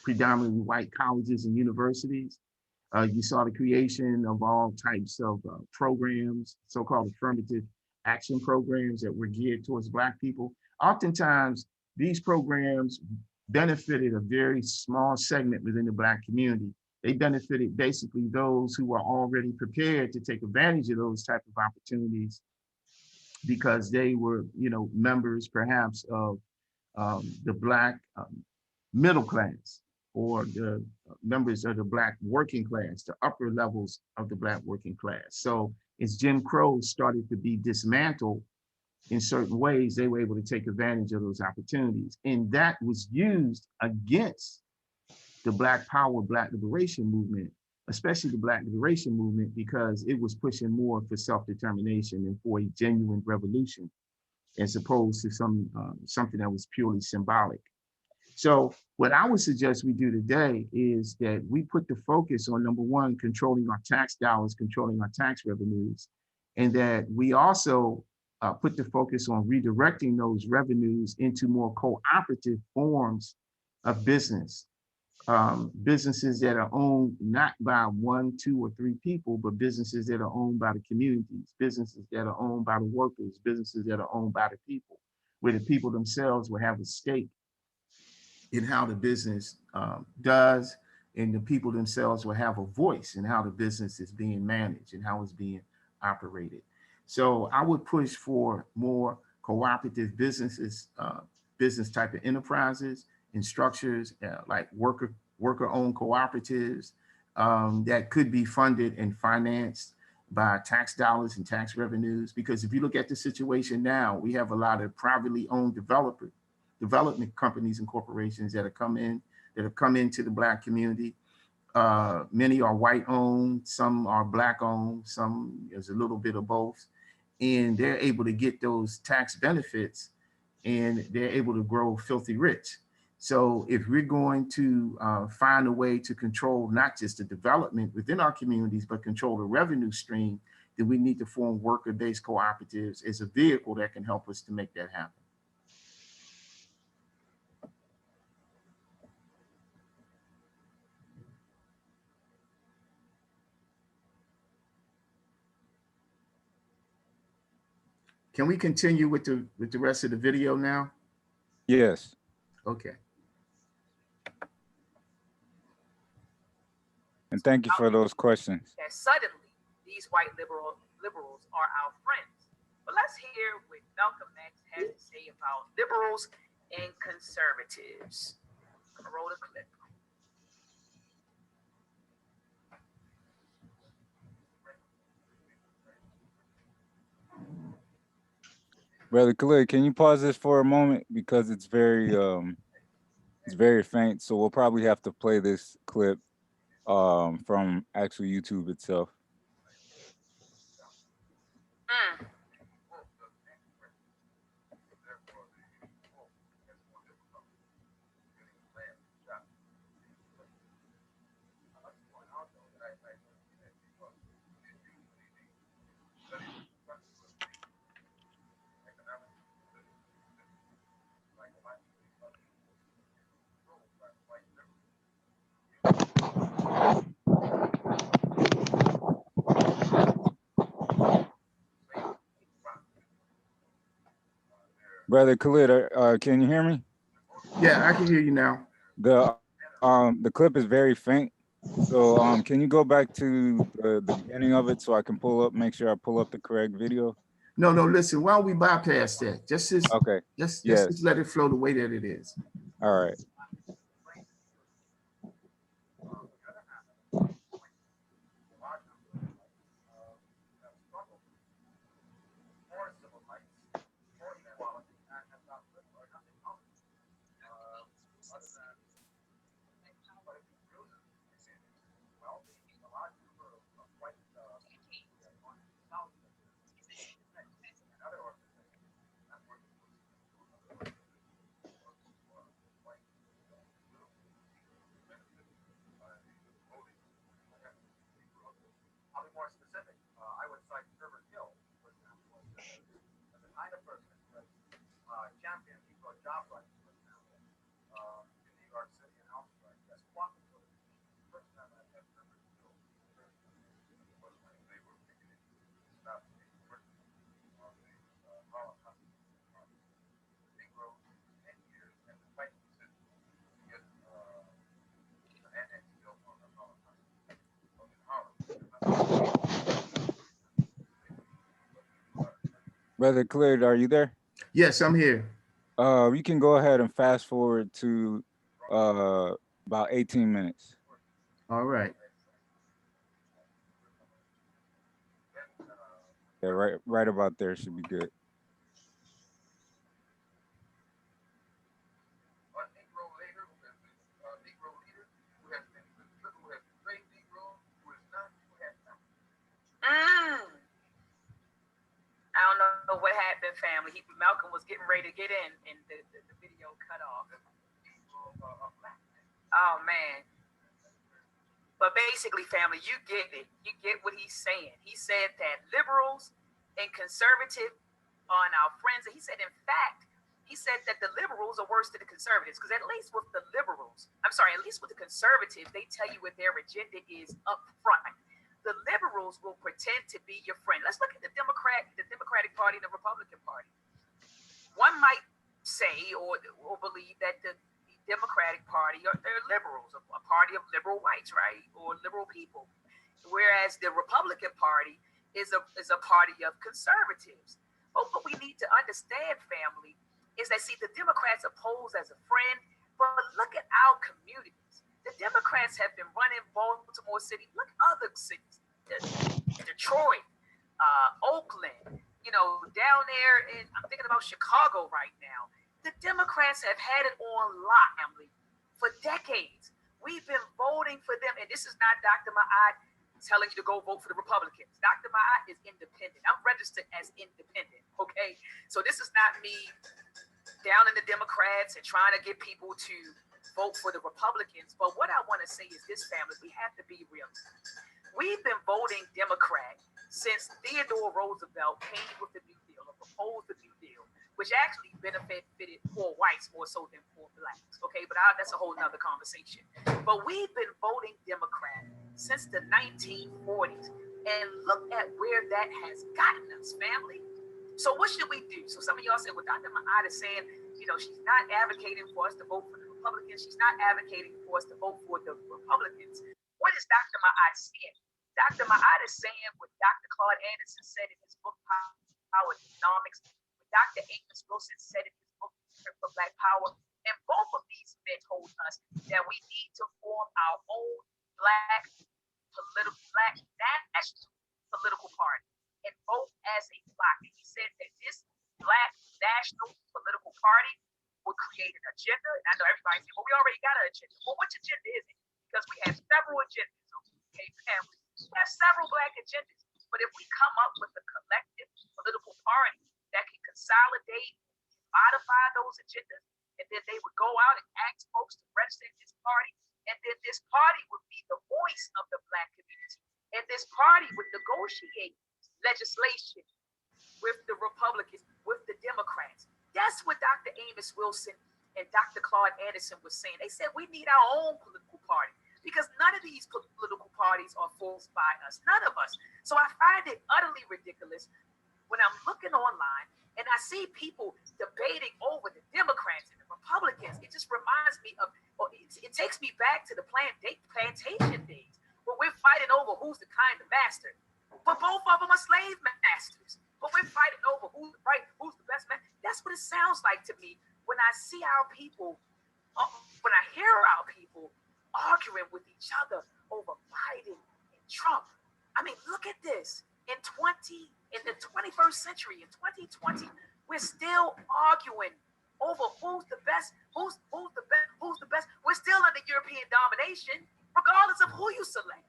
predominantly white colleges and universities. You saw the creation of all types of programs, so-called affirmative action programs that were geared towards Black people. Oftentimes, these programs benefited a very small segment within the Black community. They benefited basically those who were already prepared to take advantage of those type of opportunities because they were, you know, members perhaps of the Black middle class or the members of the Black working class, the upper levels of the Black working class. So as Jim Crow started to be dismantled in certain ways, they were able to take advantage of those opportunities. And that was used against the Black power, Black liberation movement, especially the Black liberation movement, because it was pushing more for self-determination and for a genuine revolution, as opposed to something that was purely symbolic. So what I would suggest we do today is that we put the focus on, number one, controlling our tax dollars, controlling our tax revenues, and that we also put the focus on redirecting those revenues into more cooperative forms of business. Businesses that are owned not by one, two, or three people, but businesses that are owned by the communities, businesses that are owned by the workers, businesses that are owned by the people, where the people themselves will have a stake in how the business does, and the people themselves will have a voice in how the business is being managed and how it's being operated. So I would push for more cooperative businesses, business type of enterprises and structures like worker-owned cooperatives that could be funded and financed by tax dollars and tax revenues. Because if you look at the situation now, we have a lot of privately owned development companies and corporations that have come into the Black community. Many are white owned, some are Black owned, some is a little bit of both. And they're able to get those tax benefits and they're able to grow filthy rich. So if we're going to find a way to control not just the development within our communities, but control the revenue stream, then we need to form worker-based cooperatives as a vehicle that can help us to make that happen. Can we continue with the rest of the video now? Yes. Okay. And thank you for those questions. That suddenly these white liberals are our friends. But let's hear what Malcolm X has to say about liberals and conservatives. I'm gonna roll the clip. Brother Khalid, can you pause this for a moment? Because it's very faint. So we'll probably have to play this clip from actually YouTube itself. Brother Khalid, can you hear me? Yeah, I can hear you now. The clip is very faint. So can you go back to the beginning of it so I can make sure I pull up the correct video? No, listen, why don't we bypass that? Okay. Just let it flow the way that it is. All right. I'll be more specific. I would cite Herbert Hill, for example, as a kind of person that championed Negro job rights, for example, in New York City and elsewhere. That's quantitative. The first time I met Herbert Hill was when they were beginning to stop being working on the Harlem Constitution Party. The Negroes, 10 years, had to fight the system to get an annex built on the Harlem Constitution. In Harlem. Brother Khalid, are you there? Yes, I'm here. You can go ahead and fast forward to about 18 minutes. All right. Yeah, right about there should be good. I don't know what happened, family. Malcolm was getting ready to get in, and the video cut off. Oh man. But basically, family, you get it. You get what he's saying. He said that liberals and conservative are our friends. And he said, in fact, he said that the liberals are worse than the conservatives, because at least with the liberals, at least with the conservatives, they tell you what their agenda is up front. The liberals will pretend to be your friend. Let's look at the Democratic Party and the Republican Party. One might say or believe that the Democratic Party they're liberals, a party of liberal whites, right, or liberal people, whereas the Republican Party is a party of conservatives. But what we need to understand, family, is that, see, the Democrats are posed as a friend, but look at our communities. The Democrats have been running Baltimore City. Look at other cities, Detroit, Oakland, down there I'm thinking about Chicago right now. The Democrats have had it on lock, family, for decades. We've been voting for them, and this is not Dr. Ma'at telling you to go vote for the Republicans. Dr. Ma'at is independent. I'm registered as independent, okay? So this is not me down in the Democrats and trying to get people to vote for the Republicans. But what I want to say is this, family, we have to be real. We've been voting Democrat since Theodore Roosevelt came with the New Deal, or proposed the New Deal, which actually benefited poor whites more so than poor blacks, okay? But that's a whole nother conversation. But we've been voting Democrat since the 1940s, and look at where that has gotten us, family. So what should we do? So some of y'all said, well, Dr. Ma'at is saying, she's not advocating for us to vote for the Republicans. She's not advocating for us to vote for the Republicans. What is Dr. Ma'at saying? Dr. Ma'at is saying what Dr. Claude Anderson said in his book, Power Economics, what Dr. Amos Wilson said in his book, for Black Power. And both of these men told us that we need to form our own black national political party and vote as a bloc. And he said that this black national political party would create an agenda. And I know everybody saying, well, we already got an agenda. Well, which agenda is it? Because we have several agendas, okay, family. We have several black agendas. But if we come up with a collective political party that can consolidate, modify those agendas, and then they would go out and ask folks to register in this party, and then this party would be the voice of the black community. And this party would negotiate legislation with the Republicans, with the Democrats. That's what Dr. Amos Wilson and Dr. Claude Anderson was saying. They said we need our own political party because none of these political parties are forced by us, none of us. So I find it utterly ridiculous when I'm looking online and I see people debating over the Democrats and the Republicans, it just reminds me of, it takes me back to the plantation days where we're fighting over who's the kind of master. But both of them are slave masters. But we're fighting over who's right, who's the best man. That's what it sounds like to me when I see our people, when I hear our people arguing with each other over Biden and Trump. I mean, look at this. In the 21st century, in 2020, we're still arguing over who's the best, who's the best. We're still under European domination, regardless of who you select.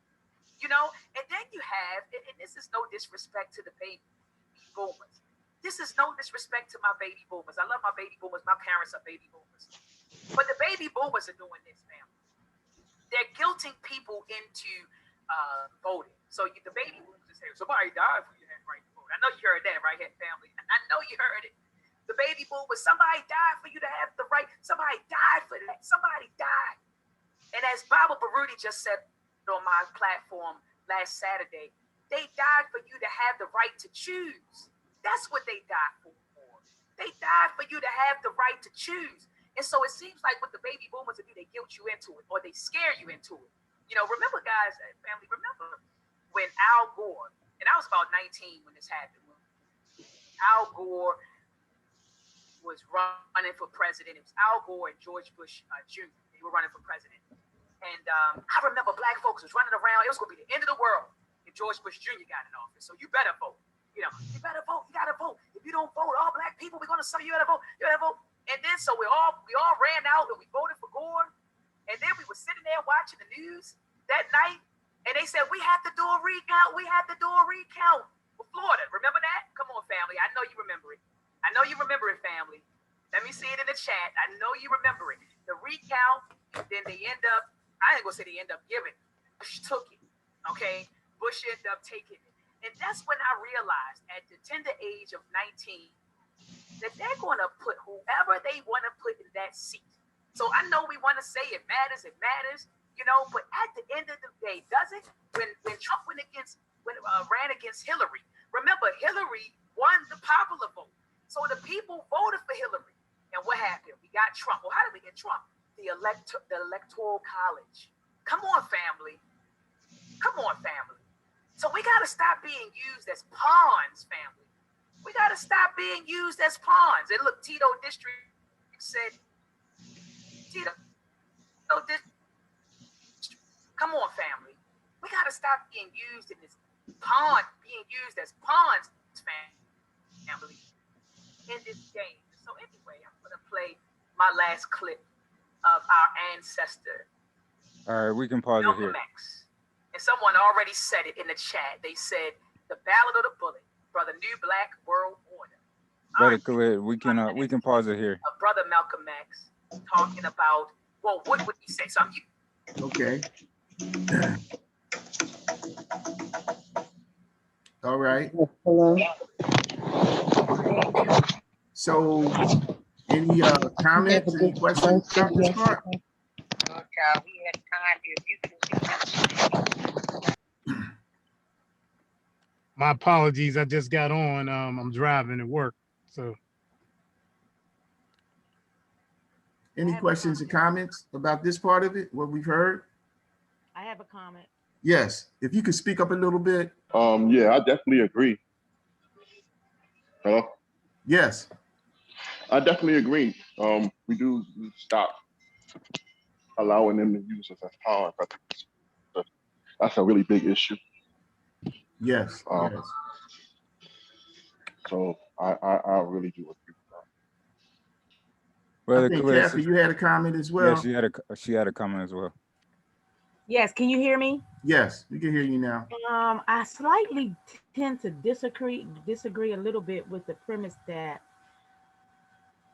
You know, and then you have, and this is no disrespect to the baby boomers. This is no disrespect to my baby boomers. I love my baby boomers. My parents are baby boomers. But the baby boomers are doing this, man. They're guilting people into voting. So the baby boomers are saying, somebody died for you to have the right to vote. I know you heard that, right, family? I know you heard it. The baby boomers, somebody died for you to have the right. Somebody died for that. Somebody died. And as Baba Baruti just said on my platform last Saturday, they died for you to have the right to choose. That's what they died for. They died for you to have the right to choose. And so it seems like what the baby boomers do, they guilt you into it or they scare you into it. You know, remember, guys, family, remember when Al Gore, and I was about 19 when this happened, when Al Gore was running for president. It was Al Gore and George Bush Jr. They were running for president. And I remember black folks was running around. It was going to be the end of the world if George Bush Jr. got in office. So you better vote. You know, you better vote. You got to vote. If you don't vote, all black people, we're going to say you got to vote. You got to vote. And then so we all ran out and we voted for Gore. And then we were sitting there watching the news that night. And they said, we have to do a recount. We have to do a recount for Florida. Remember that? Come on, family. I know you remember it. I know you remember it, family. Let me see it in the chat. I know you remember it. The recount, then they end up, I ain't gonna say they end up giving. Bush took it, okay? Bush ended up taking it. And that's when I realized at the tender age of 19 that they're gonna put whoever they wanna put in that seat. So I know we wanna say it matters, you know, but at the end of the day, does it? When Trump ran against Hillary, remember Hillary won the popular vote. So the people voted for Hillary. And what happened? We got Trump. Well, how did we get Trump? The electoral college. Come on, family. Come on, family. So we got to stop being used as pawns, family. We got to stop being used as pawns. And look, Tito District said, come on, family. We got to stop being used in this being used as pawns, family, in this game. So anyway, I'm going to play my last clip of our ancestor. All right, we can pause it here. X. And someone already said it in the chat. They said, the Ballad of the Bullet, Brother New Black World Order. Brother Khalid, we can pause it here. Brother Malcolm X talking about, well, what would he say? So Okay. All right. Hello. So any comments, any questions about this part? My apologies. I just got on. I'm driving to work. So Any questions or comments about this part of it, what we've heard? I have a comment. Yes, if you could speak up a little bit. Yeah, I definitely agree. Hello? Yes. I definitely agree. We do stop allowing them to use us as power. That's a really big issue. Yes. Yes. So I really do agree with that. Brother I think Khalid, Kathy, you had a comment as well. yeah, she had a comment as well. Yes, can you hear me? Yes, we can hear you now. I slightly tend to disagree a little bit with the premise that,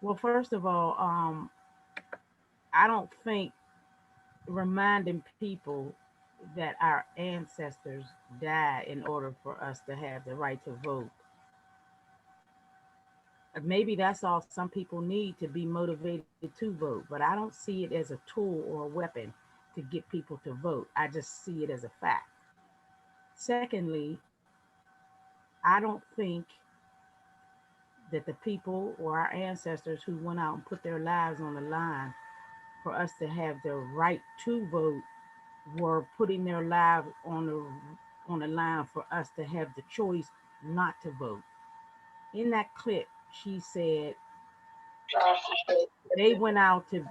well, first of all, I don't think reminding people that our ancestors died in order for us to have the right to vote. Maybe that's all some people need to be motivated to vote, but I don't see it as a tool or a weapon to get people to vote. I just see it as a fact. Secondly, I don't think that the people or our ancestors who went out and put their lives on the line for us to have the right to vote were putting their lives on the line for us to have the choice not to vote. In that clip, she said they went out to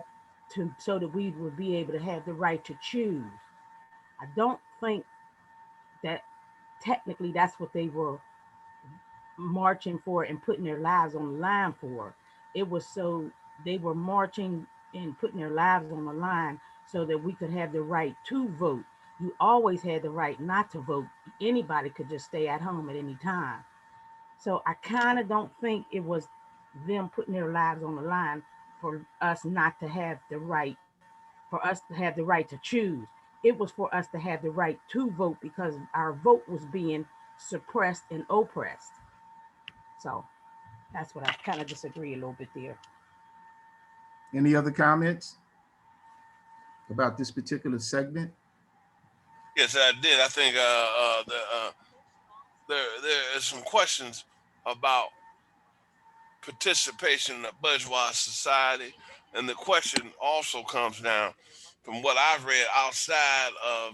so that we would be able to have the right to choose. I don't think that technically that's what they were marching for and putting their lives on the line for. It was so they were marching and putting their lives on the line so that we could have the right to vote. You always had the right not to vote. Anybody could just stay at home at any time. So I kind of don't think it was them putting their lives on the line for us not to have the right, for us to have the right to choose. It was for us to have the right to vote because our vote was being suppressed and oppressed. So that's what I kind of disagree a little bit there. Any other comments about this particular segment? Yes, I did. I think there is some questions about participation in a bourgeois society, and the question also comes down from what I've read outside of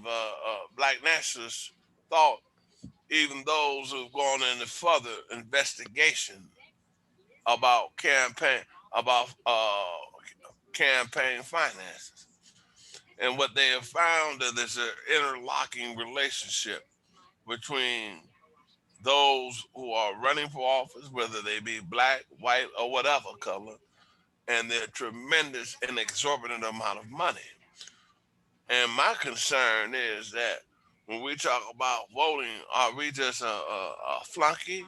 Black nationalist thought. Even those who've gone into further investigation about campaign finances, and what they have found is there's an interlocking relationship between those who are running for office, whether they be black, white, or whatever color, and their tremendous and exorbitant amount of money. And my concern is that when we talk about voting, are we just a flunky?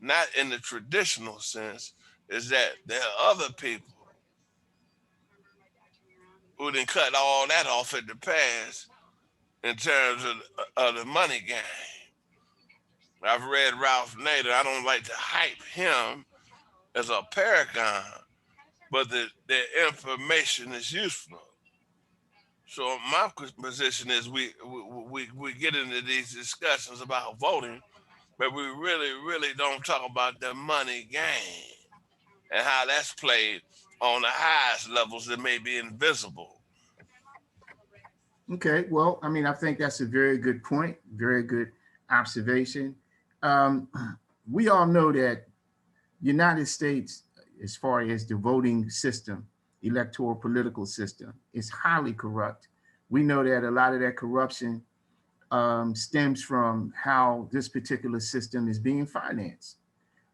Not in the traditional sense, is that there are other people who didn't cut all that off at the pass in terms of the money game. I've read Ralph Nader. I don't like to hype him as a paragon, but the information is useful. So my position is we get into these discussions about voting, but we really don't talk about the money game and how that's played on the highest levels that may be invisible. Okay, well, I mean, I think that's a very good point, very good observation. We all know that United States, as far as the voting system, electoral political system, is highly corrupt. We know that a lot of that corruption stems from how this particular system is being financed.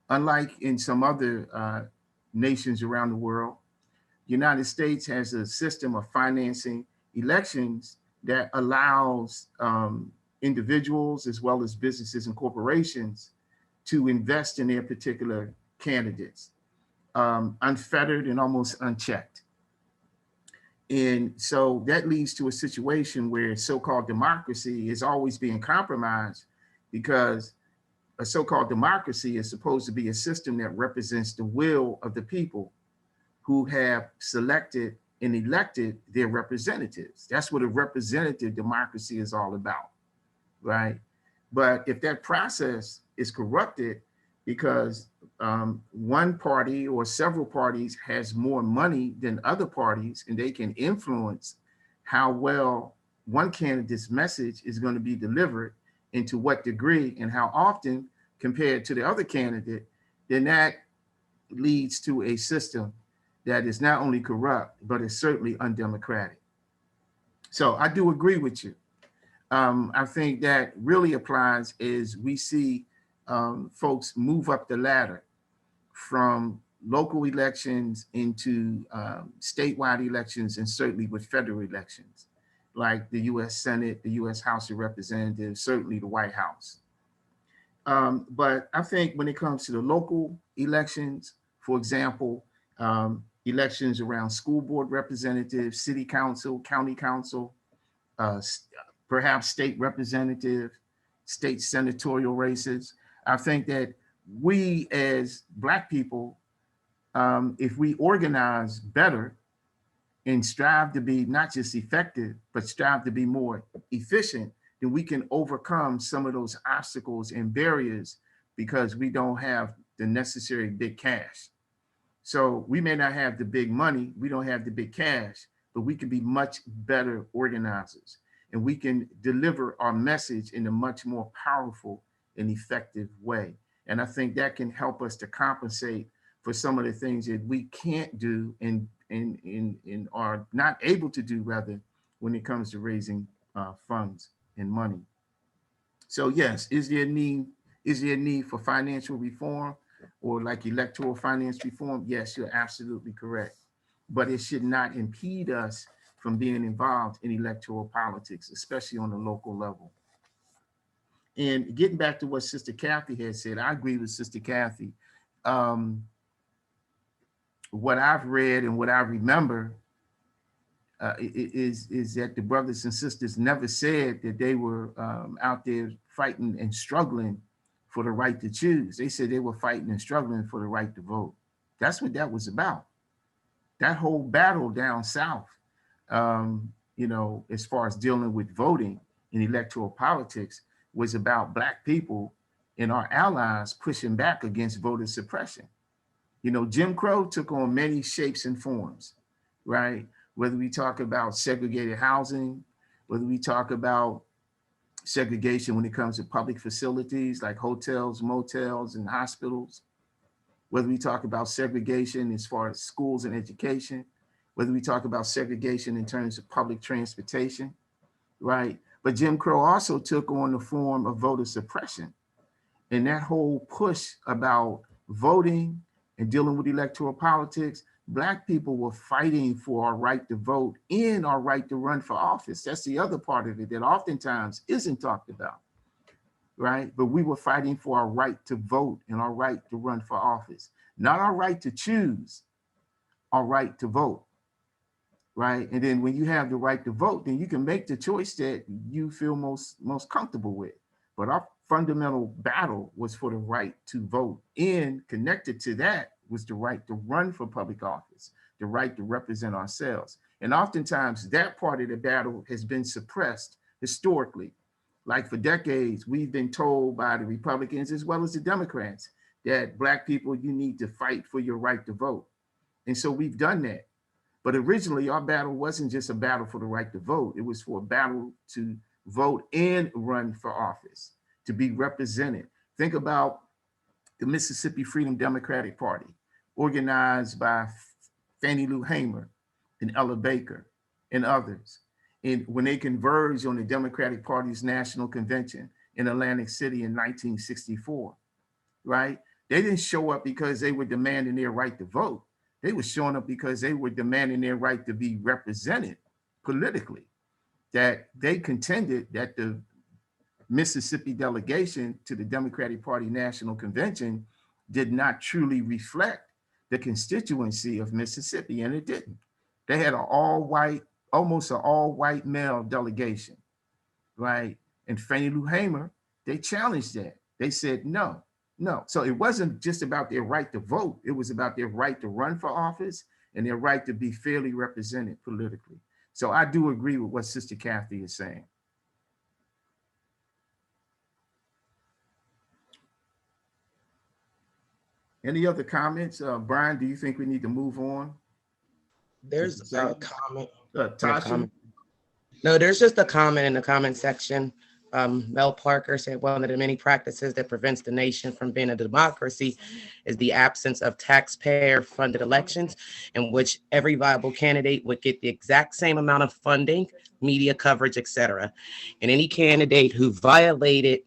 Unlike in some other nations around the world, the United States has a system of financing elections that allows individuals as well as businesses and corporations to invest in their particular candidates, unfettered and almost unchecked. And so that leads to a situation where so-called democracy is always being compromised, because a so-called democracy is supposed to be a system that represents the will of the people who have selected and elected their representatives. That's what a representative democracy is all about, right? But if that process is corrupted because one party or several parties has more money than other parties, and they can influence how well one candidate's message is going to be delivered and to what degree and how often compared to the other candidate, then that leads to a system that is not only corrupt, but is certainly undemocratic. So I do agree with you. I think that really applies as we see folks move up the ladder from local elections into statewide elections, and certainly with federal elections, like the US Senate, the US House of Representatives, certainly the White House. But I think when it comes to the local elections, for example, elections around school board representatives, city council, county council, perhaps state representative, state senatorial races, I think that we as Black people, if we organize better and strive to be not just effective, but strive to be more efficient, then we can overcome some of those obstacles and barriers, because we don't have the necessary big cash. So we may not have the big money, we don't have the big cash, but we can be much better organizers, and we can deliver our message in a much more powerful and effective way. And I think that can help us to compensate for some of the things that we can't do and are not able to do, rather, when it comes to raising funds and money. So yes, is there a need? Is there a need for financial reform or like electoral finance reform? Yes, you're absolutely correct. But it should not impede us from being involved in electoral politics, especially on the local level. And getting back to what Sister Kathy had said, I agree with Sister Kathy. What I've read and what I remember is that the brothers and sisters never said that they were out there fighting and struggling for the right to choose. They said they were fighting and struggling for the right to vote. That's what that was about. That whole battle down south, as far as dealing with voting in electoral politics, was about Black people and our allies pushing back against voter suppression. Jim Crow took on many shapes and forms, right? Whether we talk about segregated housing, whether we talk about segregation when it comes to public facilities like hotels, motels, and hospitals, whether we talk about segregation as far as schools and education, whether we talk about segregation in terms of public transportation, right? But Jim Crow also took on the form of voter suppression. And that whole push about voting and dealing with electoral politics, Black people were fighting for our right to vote and our right to run for office. That's the other part of it that oftentimes isn't talked about, right? But we were fighting for our right to vote and our right to run for office, not our right to choose, our right to vote, right? And then when you have the right to vote, then you can make the choice that you feel most comfortable with. But our fundamental battle was for the right to vote, and connected to that was the right to run for public office, the right to represent ourselves. And oftentimes that part of the battle has been suppressed historically. Like for decades, we've been told by the Republicans as well as the Democrats that Black people, you need to fight for your right to vote. And so we've done that. But originally our battle wasn't just a battle for the right to vote. It was for a battle to vote and run for office, to be represented. Think about the Mississippi Freedom Democratic Party, organized by Fannie Lou Hamer and Ella Baker and others. And when they converged on the Democratic Party's national convention in Atlantic City in 1964, right? They didn't show up because they were demanding their right to vote. They were showing up because they were demanding their right to be represented politically. That they contended that the Mississippi delegation to the Democratic Party National Convention did not truly reflect the constituency of Mississippi, and it didn't. They had an all-white, almost an all-white male delegation, right? And Fannie Lou Hamer, they challenged that. They said no. So it wasn't just about their right to vote. It was about their right to run for office and their right to be fairly represented politically. So I do agree with what Sister Kathy is saying. Any other comments? Brian, do you think we need to move on? There's a comment. Tasha? No, there's just a comment in the comment section. Mel Parker said one of the many practices that prevents the nation from being a democracy is the absence of taxpayer-funded elections in which every viable candidate would get the exact same amount of funding, media coverage, etc. And any candidate who violated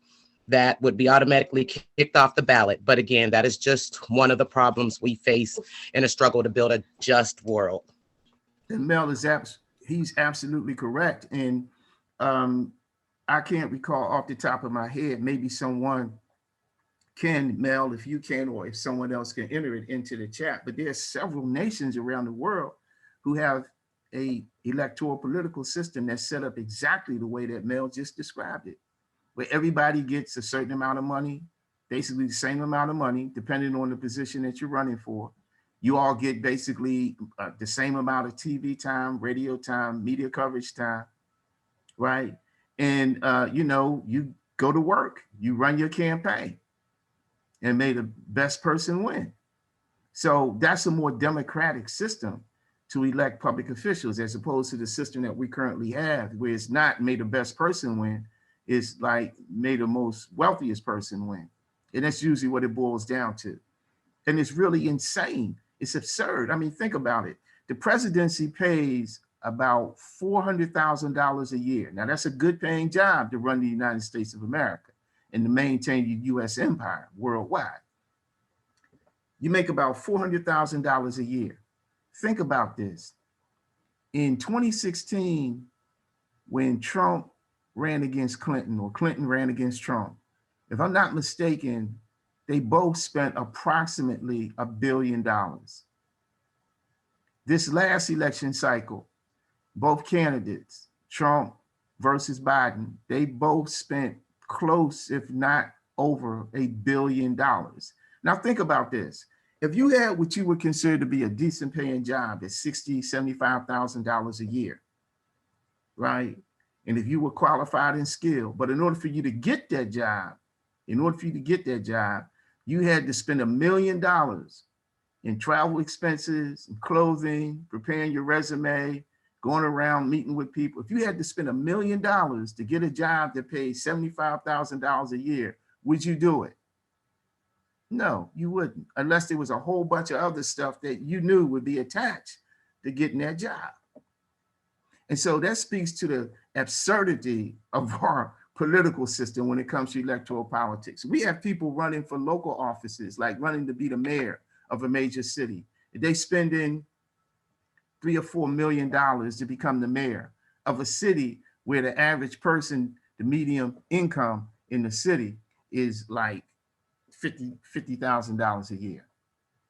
that would be automatically kicked off the ballot. But again, that is just one of the problems we face in a struggle to build a just world. And Mel is he's absolutely correct. And I can't recall off the top of my head, maybe someone can, Mel, if you can, or if someone else can enter it into the chat, but there are several nations around the world who have a electoral political system that's set up exactly the way that Mel just described it, where everybody gets a certain amount of money, basically the same amount of money, depending on the position that you're running for. You all get basically the same amount of TV time, radio time, media coverage time, right? And, you go to work, you run your campaign. and may the best person win. So that's a more democratic system to elect public officials, as opposed to the system that we currently have, where it's not may the best person win, it's like may the most wealthiest person win. And that's usually what it boils down to. And it's really insane. It's absurd. I mean, think about it. The presidency pays about $400,000 a year. Now, that's a good paying job to run the United States of America and to maintain your US empire worldwide. You make about $400,000 a year. Think about this. In 2016, when Trump ran against Clinton or Clinton ran against Trump, if I'm not mistaken, they both spent approximately $1 billion. This last election cycle, both candidates, Trump versus Biden, they both spent close, if not over, $1 billion. Now think about this. If you had what you would consider to be a decent paying job at $60,000, $75,000 a year, right? And if you were qualified and skilled, but in order for you to get that job, you had to spend $1 million in travel expenses, and clothing, preparing your resume, going around meeting with people. If you had to spend $1 million to get a job that paid $75,000 a year, would you do it? No, you wouldn't, unless there was a whole bunch of other stuff that you knew would be attached to getting that job. And so that speaks to the absurdity of our political system when it comes to electoral politics. We have people running for local offices, like running to be the mayor of a major city. They spending $3 or $4 million to become the mayor of a city where the average person, the median income in the city is like $50,000 a year,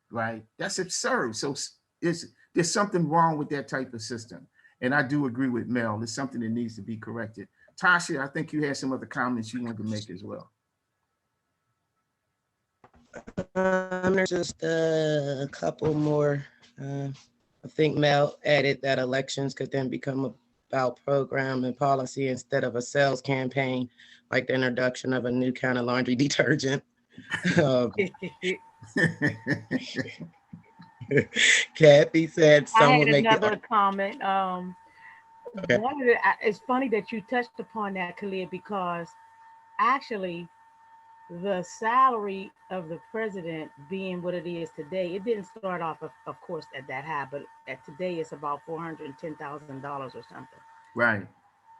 right? That's absurd. So there's something wrong with that type of system. And I do agree with Mel, it's something that needs to be corrected. Tasha, I think you had some other comments you wanted to make as well. There's just a couple more. I think Mel added that elections could then become about program and policy instead of a sales campaign, like the introduction of a new kind of laundry detergent. Kathy said I some had would make another comment. Okay. It's funny that you touched upon that, Khalid, because actually the salary of the president being what it is today, it didn't start off, of course, at that high, but at today it's about $410,000 or something. Right.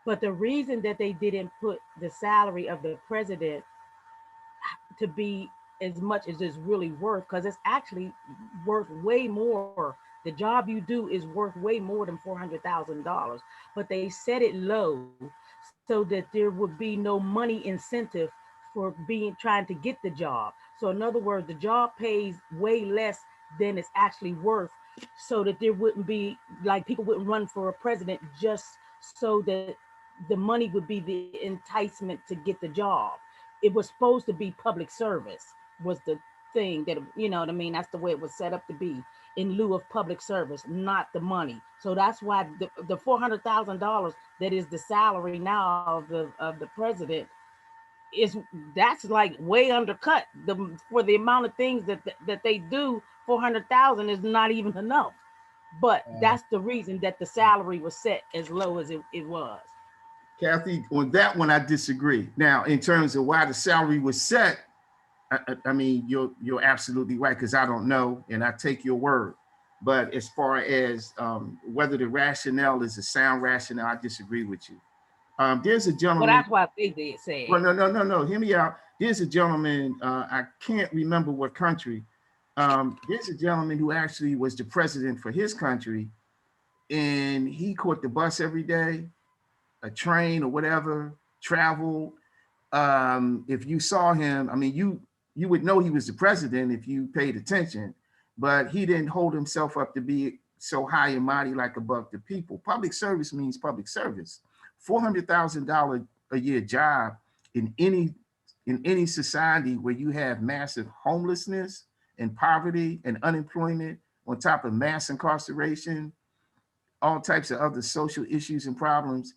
But the reason that they didn't put the salary of the president to be as much as it's really worth, because it's actually worth way more. The job you do is worth way more than $400,000, but they set it low so that there would be no money incentive for trying to get the job. So in other words, the job pays way less than it's actually worth, so that there wouldn't be, like, people wouldn't run for a president just so that the money would be the enticement to get the job. It was supposed to be public service was the thing that, you know what I mean? That's the way it was set up to be, in lieu of public service, not the money. So that's why the $400,000 that is the salary now of the president that's like way undercut. For the amount of things that they do, 400,000 is not even enough. But that's the reason that the salary was set as low as it was. Kathy, on that one, I disagree. Now, in terms of why the salary was set, I mean, you're absolutely right, because I don't know, and I take your word. But as far as whether the rationale is a sound rationale, I disagree with you. There's a gentleman. Well, that's what they did say. Well, no. Hear me out. There's a gentleman, I can't remember what country. There's a gentleman who actually was the president for his country, and he caught the bus every day, a train or whatever, traveled. If you saw him, I mean, you would know he was the president if you paid attention, but he didn't hold himself up to be so high and mighty like above the people. Public service means public service. $400,000 a year job in any society where you have massive homelessness and poverty and unemployment, on top of mass incarceration, all types of other social issues and problems,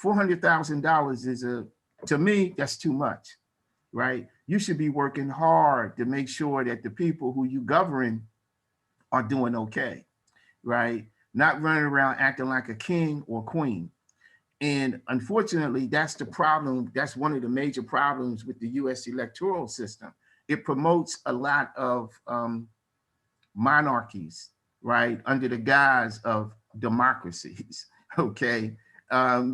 $400,000 is to me, that's too much, right? you should be working hard to make sure that the people who you govern are doing okay, right? Not running around acting like a king or queen. And unfortunately, that's the problem. That's one of the major problems with the US electoral system. It promotes a lot of monarchies, right, under the guise of democracies, okay?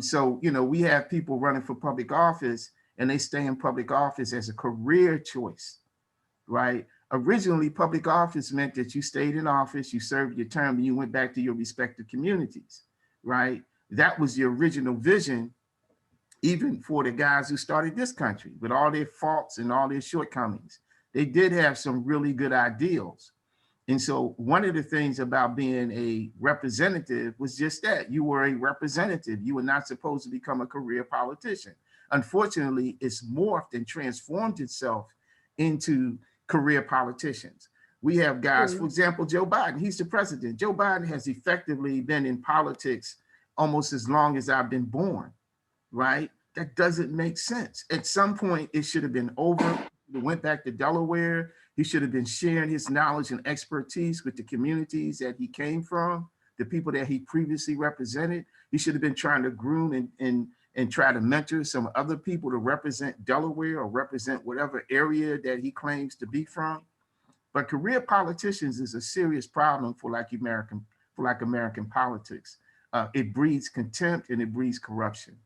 So, you know, we have people running for public office and they stay in public office as a career choice, right? Originally, public office meant that you stayed in office, you served your term, and you went back to your respective communities, right? That was the original vision, even for the guys who started this country, with all their faults and all their shortcomings. They did have some really good ideals. And so one of the things about being a representative was just that you were a representative. You were not supposed to become a career politician. Unfortunately, it's morphed and transformed itself into career politicians. We have guys, for example, Joe Biden, he's the president. Joe Biden has effectively been in politics almost as long as I've been born, right? That doesn't make sense. At some point, it should have been over. We went back to Delaware. He should have been sharing his knowledge and expertise with the communities that he came from, the people that he previously represented. He should have been trying to groom and try to mentor some other people to represent Delaware or represent whatever area that he claims to be from. But career politicians is a serious problem for American politics. It breeds contempt and it breeds corruption.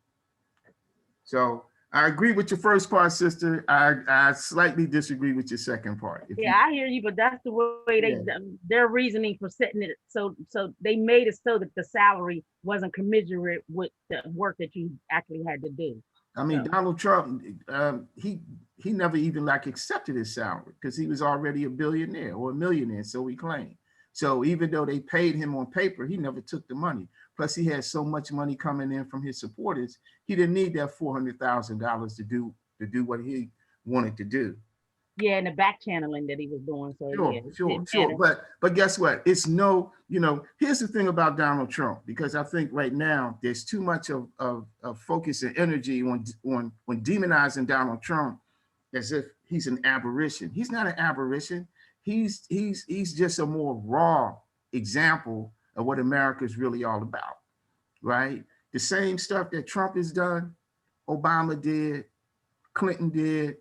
So I agree with your first part, sister. I slightly disagree with your second part. I hear you, but that's the way their reasoning for setting it. So they made it so that the salary wasn't commensurate with the work that you actually had to do. I mean, Donald Trump, he never even accepted his salary because he was already a billionaire or a millionaire, so he claimed. So even though they paid him on paper, he never took the money. Plus, he had so much money coming in from his supporters, he didn't need that $400,000 to do what he wanted to do. Yeah, and the back channeling that he was doing. So sure. But guess what? It's here's the thing about Donald Trump, because I think right now there's too much of focus and energy on demonizing Donald Trump as if he's an aberration. He's not an aberration. He's just a more raw example of what America is really all about, right? The same stuff that Trump has done, Obama did, Clinton did,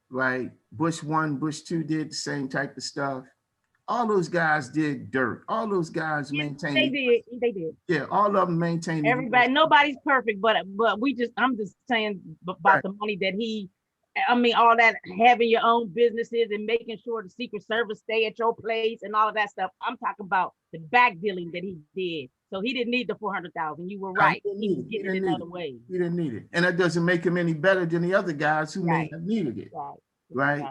right? Bush 1, Bush 2 did the same type of stuff. All those guys did dirt. All those guys maintained. They did. Yeah, all of them maintained. Everybody, nobody's perfect, but I'm just saying about the money that all that having your own businesses and making sure the Secret Service stay at your place and all of that stuff. I'm talking about the back dealing that he did. So he didn't need the 400,000. You were right. He was getting it another way. He didn't need it, and that doesn't make him any better than the other guys who may have needed it. Right.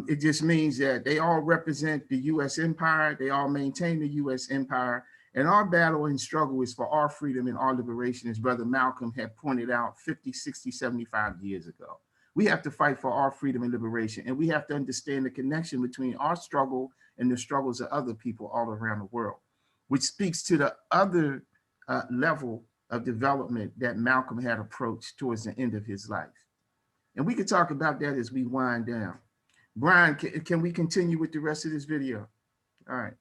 It just means that they all represent the U.S. empire. They all maintain the U.S. empire. And our battle and struggle is for our freedom and our liberation, as Brother Malcolm had pointed out 50, 60, 75 years ago. We have to fight for our freedom and liberation. And we have to understand the connection between our struggle and the struggles of other people all around the world, which speaks to the other level of development that Malcolm had approached towards the end of his life. And we could talk about that as we wind down. Brian, can we continue with the rest of this video? All right.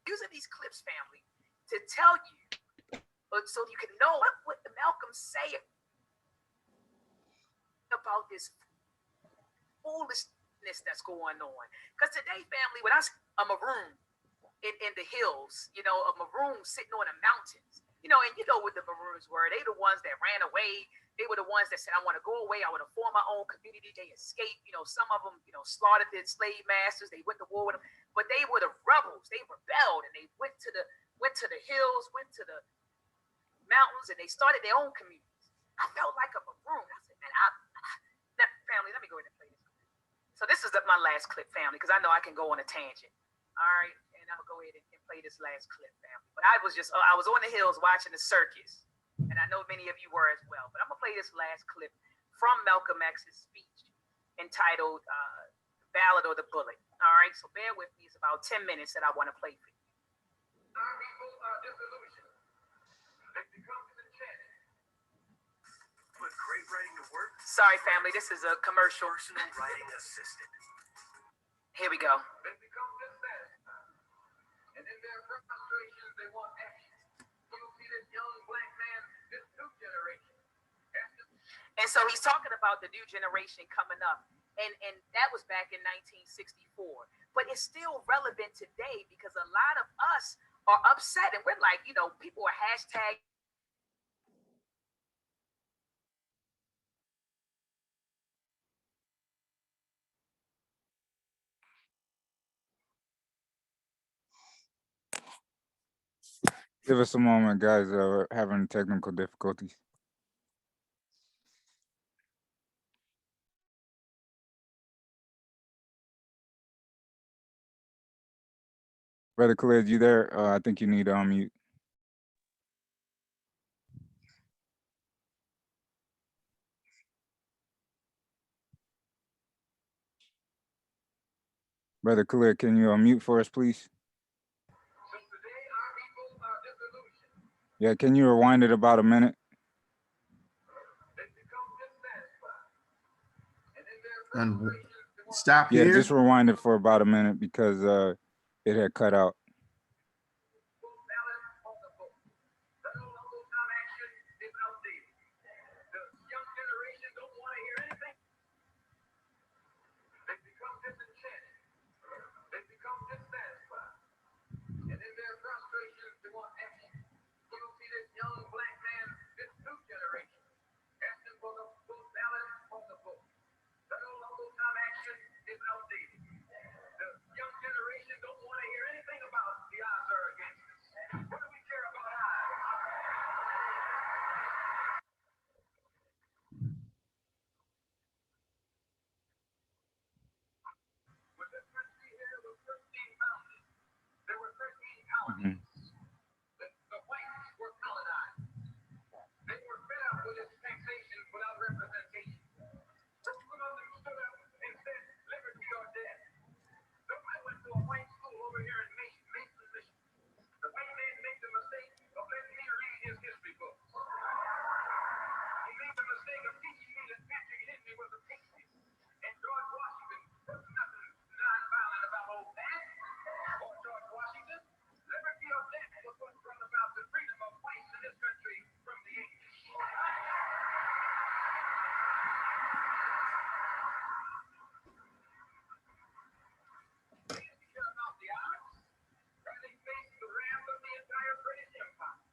Using these clips, family, to tell you, so you can know what Malcolm say about this foolishness that's going on. Because today, family, when I see a maroon in the hills, a maroon sitting on the mountains, and what the maroons were. They the ones that ran away. They were the ones that said, I want to go away. I want to form my own community. They escaped. Some of them, slaughtered their slave masters. They went to war with them. But they were the rebels. They rebelled and they went to the hills, went to the mountains, and they started their own communities. I felt like a maroon. I said, man, family, let me go ahead and play this. So this is my last clip, family, because I know I can go on a tangent. All right. And I'll go ahead and play this last clip, family. But I was on the hills watching the circus. And I know many of you were as well. But I'm going to play this last clip from Malcolm X's speech entitled Ballad or the Bullet. All right, so bear with me. It's about 10 minutes that I want to play for you. Our people are disillusioned. They become enchanted. But great writing to work, Sorry, family, this is a commercial. Personal writing assistant. Here we go. They become dissatisfied. And in their frustration, they want action. You'll see this young black man, this new generation. And so he's talking about the new generation coming up. And that was back in 1964. But it's still relevant today because a lot of us are upset and we're like, you know, people are hashtag. Give us a moment, guys. We're having technical difficulties. Brother Khalid, you there? I think you need to unmute. Brother Khalid, can you unmute for us, please? Yeah, can you rewind it about a minute? And stop Yeah, here. just rewind it for about a minute because it had cut out. Mm-hmm. The whites were colonized. They were fed up with this taxation without representation. Some of them stood up and said, liberty or death. So I went to a white school over here in Mason, Michigan. The white man made the mistake of letting me read his history book. He made the mistake of teaching me that Patrick Henry was a patriot. And George Washington was nothing nonviolent about old that. Or George Washington. Liberty or death was what brought about the freedom of whites in this country from the English. They didn't care about the odds. They faced the wrath of the entire British Empire.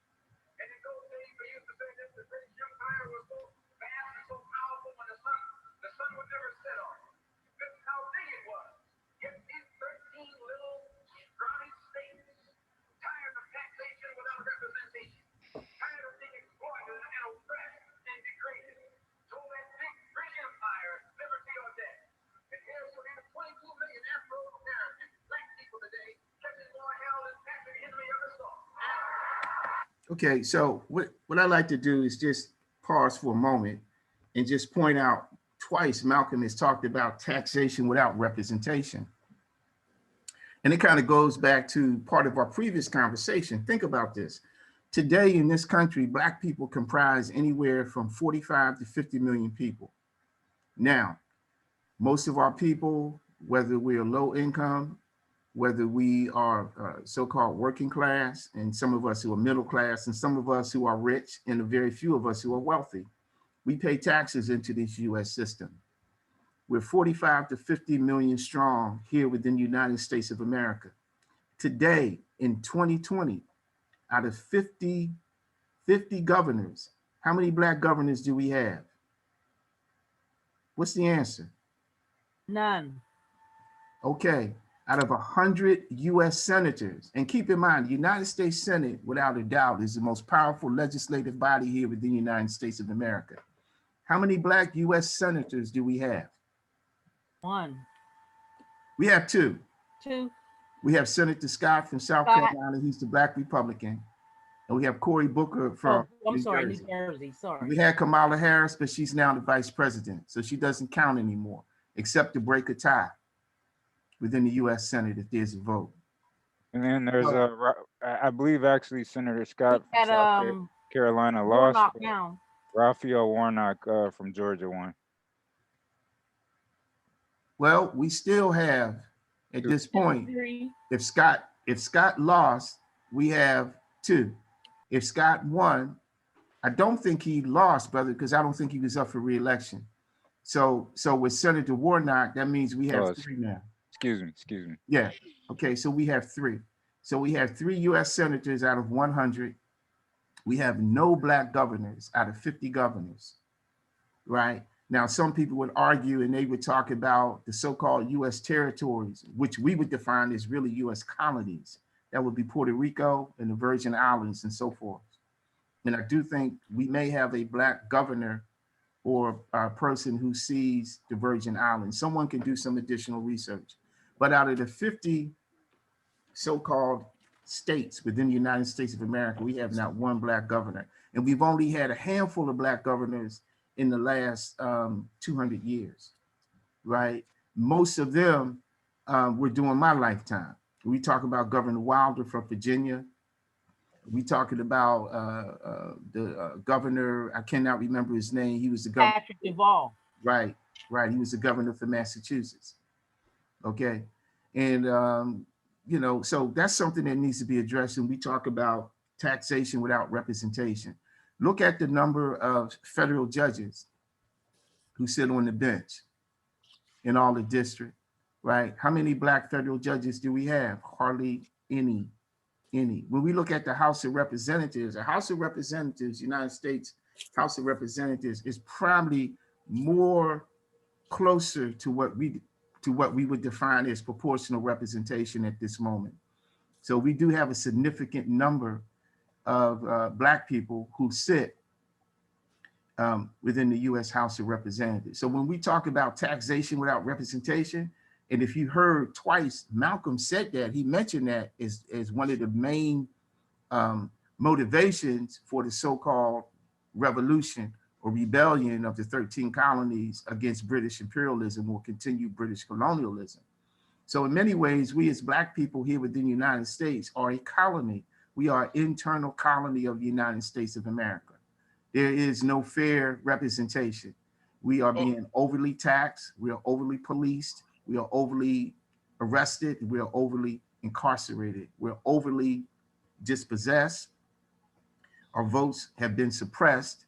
And in those days, they used to say that the British Empire was so vast and so powerful when the sun would never set on it. This is how big it was. Yet these 13 little scrawny states, tired of taxation without representation, tired of being exploited and oppressed and degraded, told that big British Empire, liberty or death. And here's we have 22 million Afro-American black people today catching more hell than Patrick Henry ever saw. Okay, so what I like to do is just pause for a moment and just point out twice Malcolm has talked about taxation without representation. And it kind of goes back to part of our previous conversation. Think about this. Today in this country, Black people comprise anywhere from 45 to 50 million people. Now, most of our people, whether we are low income, whether we are so-called working class, and some of us who are middle class, and some of us who are rich, and a very few of us who are wealthy, we pay taxes into this US system. We're 45 to 50 million strong here within the United States of America. Today, in 2020, out of 50 governors, how many Black governors do we have? What's the answer? None. Okay, out of 100 US senators, and keep in mind, the United States Senate, without a doubt, is the most powerful legislative body here within the United States of America. How many Black US senators do we have? One. We have two. Two. We have Senator Scott from South Carolina, he's the Black Republican. And we have Cory Booker from New Jersey. We had Kamala Harris, but she's now the vice president, so she doesn't count anymore, except to break a tie within the US Senate if there's a vote. And then there's I believe actually Senator Scott from South Carolina lost. Raphael Warnock from Georgia won. Well, we still have at this point, if Scott lost, we have 2. If Scott won, I don't think he lost, brother, because I don't think he was up for re-election. So with Senator Warnock, that means we have 3 now. Excuse me. Yeah. Okay. So we have 3. So we have 3 U.S. senators out of 100. We have no black governors out of 50 governors, right? Now, some people would argue and they would talk about the so-called U.S. territories, which we would define as really U.S. colonies. That would be Puerto Rico and the Virgin Islands and so forth. And I do think we may have a black governor or a person who sees the Virgin Islands. Someone can do some additional research. But out of the 50 so-called states within the United States of America, we have not one black governor. And we've only had a handful of black governors in the last 200 years, right? Most of them were during my lifetime. We talk about Governor Wilder from Virginia. We talking about the governor, I cannot remember his name. He was the governor. Patrick Duvall. Right. He was the governor for Massachusetts. Okay. And, you know, so that's something that needs to be addressed. And we talk about taxation without representation. Look at the number of federal judges who sit on the bench in all the districts, right? How many black federal judges do we have? Hardly any. When we look at the House of Representatives, the House of Representatives, United States House of Representatives is probably more closer to what we would define as proportional representation at this moment. So we do have a significant number of black people who sit within the U.S. House of Representatives. So when we talk about taxation without representation, and if you heard twice, Malcolm said that, he mentioned that as one of the main motivations for the so-called revolution or rebellion of the 13 colonies against British imperialism or continued British colonialism. So in many ways, we as black people here within the United States are a colony. We are an internal colony of the United States of America. There is no fair representation. We are being overly taxed. We are overly policed. We are overly arrested. We are overly incarcerated. We're overly dispossessed. Our votes have been suppressed.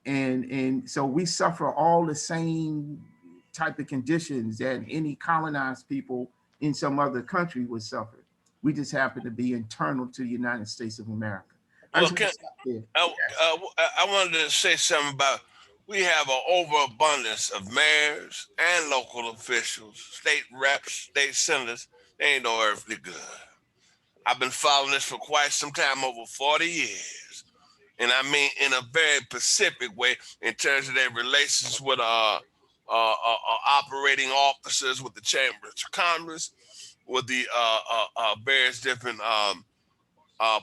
And so we suffer all the same type of conditions that any colonized people in some other country would suffer. We just happen to be internal to the United States of America. I wanted to say something about, we have an overabundance of mayors and local officials, state reps, state senators. They ain't no earthly good. I've been following this for quite some time, over 40 years. And I mean, in a very specific way, in terms of their relations with operating officers, with the chambers of Congress, with the various different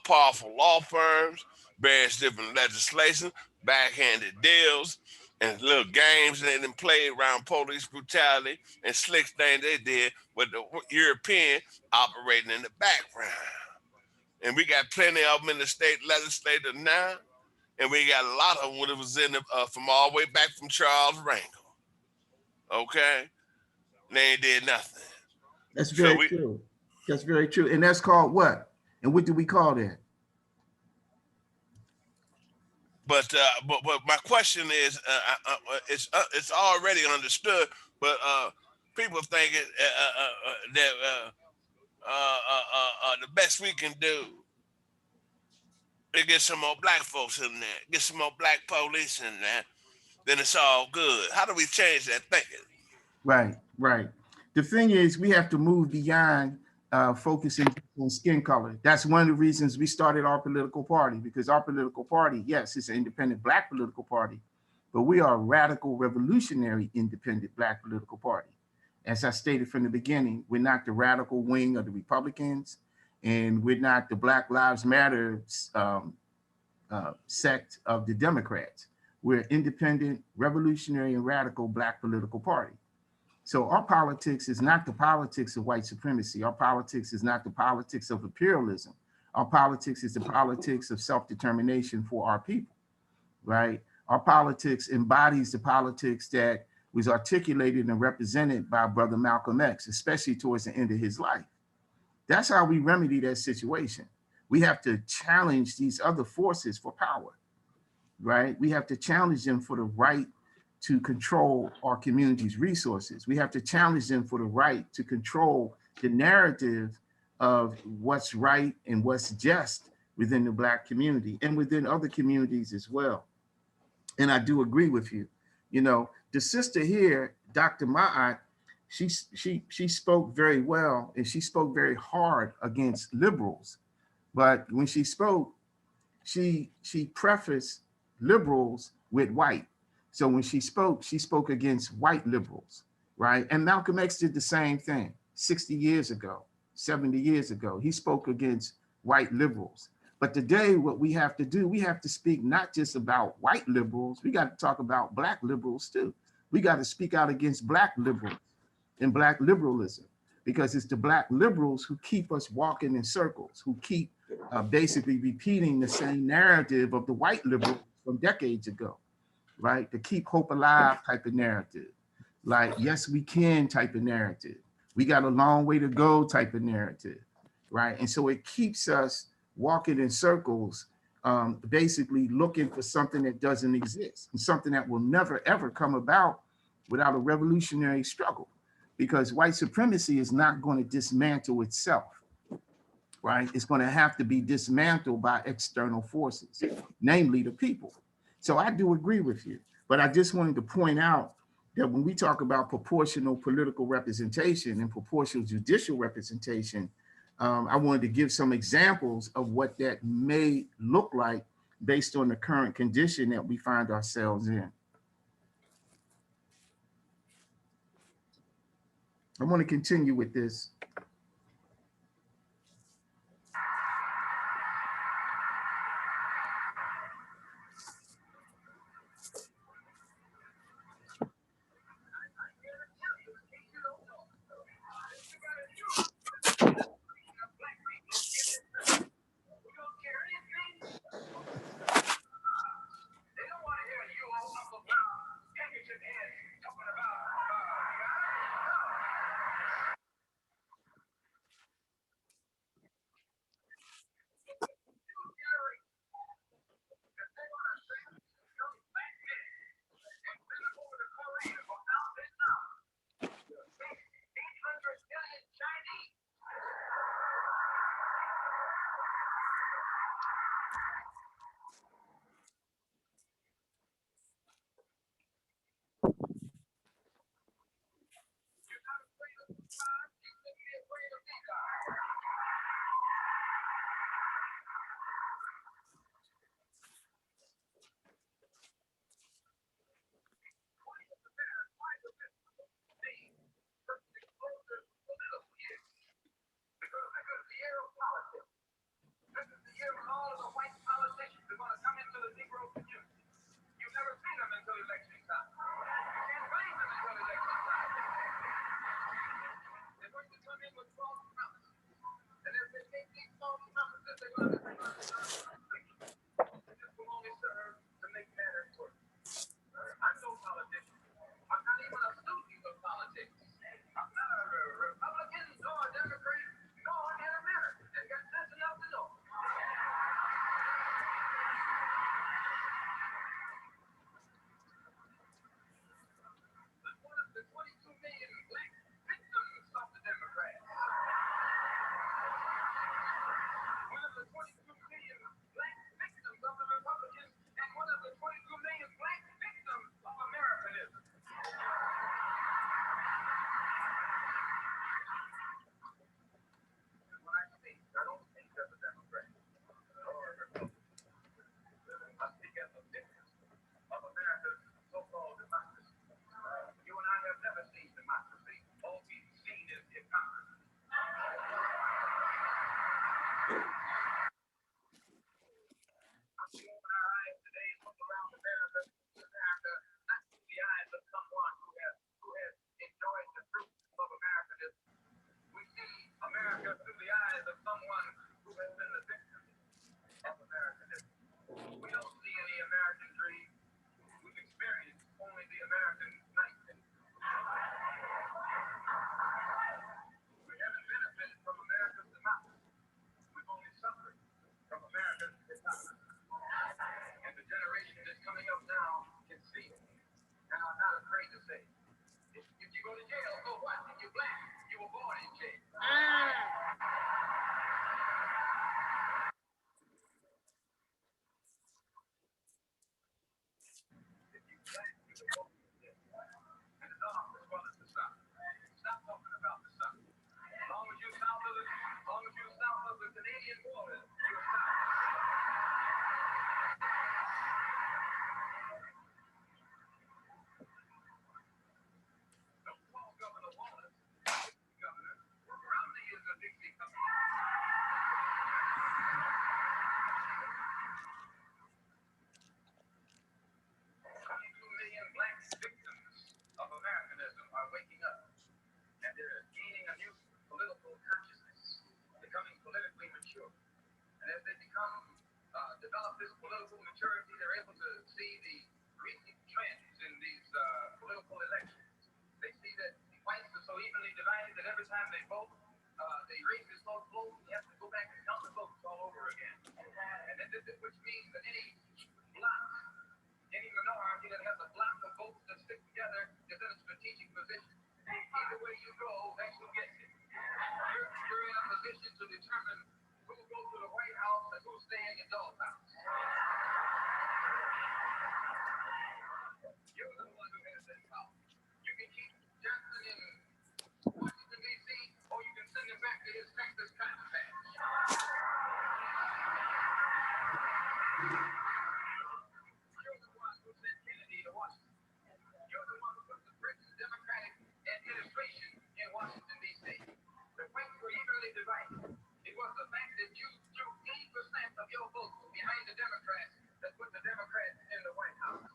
powerful law firms, various different legislation, backhanded deals, and little games they didn't play around police brutality and slick things they did with the European operating in the background. And we got plenty of them in the state legislature now, and we got a lot of them when it was in the, from all the way back from Charles Wrangel. Okay? They ain't did nothing. That's very true. That's very true. And that's called what? And what do we call that? But my question is, it's already understood, but people think that the best we can do is get some more black folks in there, get some more black police in there, then it's all good. How do we change that thinking? Right. The thing is, we have to move beyond focusing on skin color. That's one of the reasons we started our political party, because our political party, yes, it's an independent black political party, but we are a radical, revolutionary, independent black political party. As I stated from the beginning, we're not the radical wing of the Republicans, and we're not the Black Lives Matter sect of the Democrats. We're an independent, revolutionary, and radical black political party. So our politics is not the politics of white supremacy. Our politics is not the politics of imperialism. Our politics is the politics of self-determination for our people, right? Our politics embodies the politics that was articulated and represented by Brother Malcolm X, especially towards the end of his life. That's how we remedy that situation. We have to challenge these other forces for power, right? We have to challenge them for the right to control our community's resources. We have to challenge them for the right to control the narrative of what's right and what's just within the Black community and within other communities as well. And I do agree with you. You know, the sister here, Dr. Ma'at, she spoke very well, and she spoke very hard against liberals. But when she spoke, she prefaced liberals with white. So when she spoke against white liberals, right? And Malcolm X did the same thing 60 years ago, 70 years ago. He spoke against white liberals. But today, what we have to do, we have to speak not just about white liberals, we got to talk about Black liberals too. We got to speak out against Black liberals and Black liberalism, because it's the Black liberals who keep us walking in circles, who keep basically repeating the same narrative of the white liberals from decades ago, right? The keep hope alive type of narrative, like yes we can type of narrative, we got a long way to go type of narrative, right? And so it keeps us walking in circles, basically looking for something that doesn't exist and something that will never ever come about without a revolutionary struggle, because white supremacy is not going to dismantle itself, right? It's going to have to be dismantled by external forces, namely the people. So I do agree with you, but I just wanted to point out that when we talk about proportional political representation and proportional judicial representation, I wanted to give some examples of what that may look like based on the current condition that we find ourselves in. I want to continue with this. go to jail. So what? You're black. You were born in jail. Stop talking about the South. As long as you're south of the Canadian border, you're south. Don't call Governor Wallace governor. Romney is a Dixie company. 22 million black victims of Americanism are waking up, and they're gaining a new political consciousness, becoming politically mature. And as they develop this political maturity, they're able to see the recent trends in these political elections. They see that the whites are so evenly divided that every time they vote, the race is so close, you have to go back and count the votes all over again. And which means that any block, any minority that has a block of votes that stick together is in a strategic position. Either way you go, that's who gets it. You're in a position to determine who will go to the White House and who's staying in doghouse. You're the one who has that power. You can keep Johnson in Washington, D.C., or you can send him back to his Texas cotton patch. You're the one who sent Kennedy to Washington. You're the one who put the British Democratic administration in Washington, D.C. The whites were evenly divided. It was the fact that you threw 80% of your votes behind the Democrats that put the Democrats in the White House.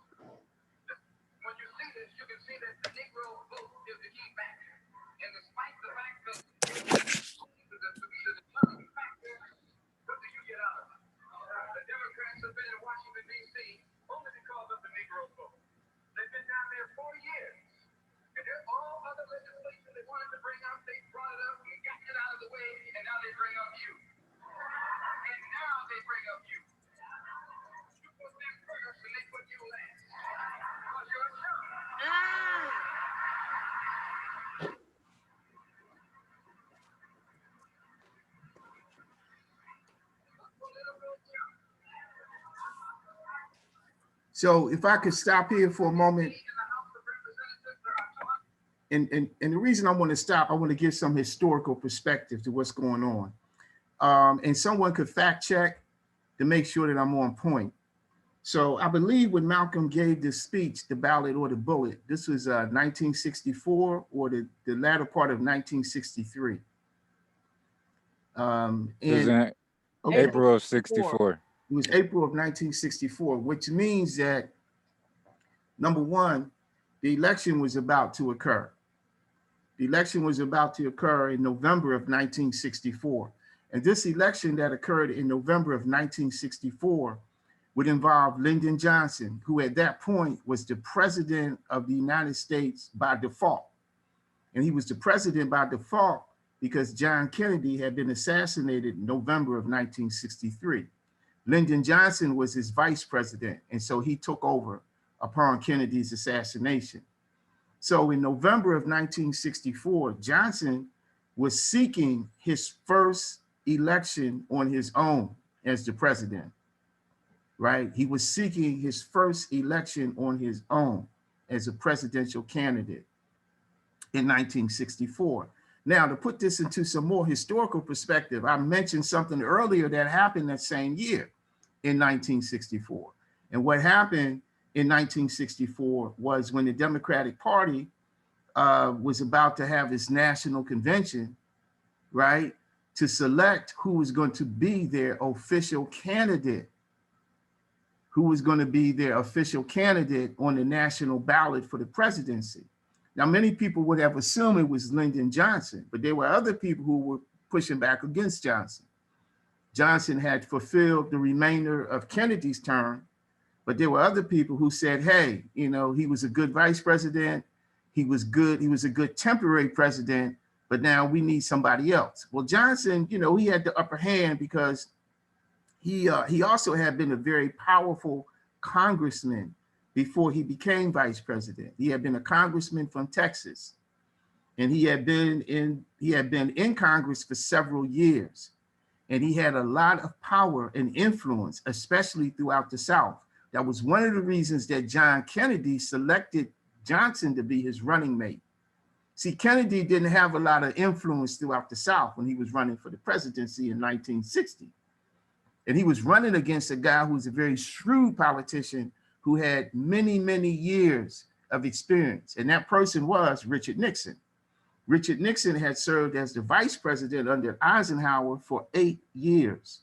When you see this, you can see that the Negro vote is the key factor. And despite the fact that the determining factor, what do you get out of it? The Democrats have been in Washington, D.C. only because of the Negro vote. They've been down there 40 years. And there's all other legislation they wanted to bring up, they brought it up and got it out of the way, and now they bring up you. And now they bring up you. You put them first and they put you last. Because you're a chump. So if I could stop here for a moment. And the reason I want to stop, I want to give some historical perspective to what's going on. And someone could fact check to make sure that I'm on point. So I believe when Malcolm gave this speech, the ballot or the bullet, this was 1964 or the latter part of 1963. It was in April of 64. It was April of 1964, which means that, number one, the election was about to occur. The election was about to occur in November of 1964. And this election that occurred in November of 1964 would involve Lyndon Johnson, who at that point was the president of the United States by default. And he was the president by default because John Kennedy had been assassinated in November of 1963. Lyndon Johnson was his vice president, and so he took over upon Kennedy's assassination. So in November of 1964, Johnson was seeking his first election on his own as the president, right? He was seeking his first election on his own as a presidential candidate in 1964. Now, to put this into some more historical perspective, I mentioned something earlier that happened that same year in 1964. And what happened in 1964 was when the Democratic Party was about to have its national convention, right, to select who was going to be their official candidate, on the national ballot for the presidency. Now, many people would have assumed it was Lyndon Johnson, but there were other people who were pushing back against Johnson. Johnson had fulfilled the remainder of Kennedy's term, but there were other people who said, hey, you know, he was a good vice president. He was good. He was a good temporary president, but now we need somebody else. Well, Johnson, you know, he had the upper hand because he also had been a very powerful congressman before he became vice president. He had been a congressman from Texas, and he had been in Congress for several years, and he had a lot of power and influence, especially throughout the South. That was one of the reasons that John Kennedy selected Johnson to be his running mate. See, Kennedy didn't have a lot of influence throughout the South when he was running for the presidency in 1960. And he was running against a guy who was a very shrewd politician who had many, many years of experience. And that person was Richard Nixon. Richard Nixon had served as the vice president under Eisenhower for 8 years.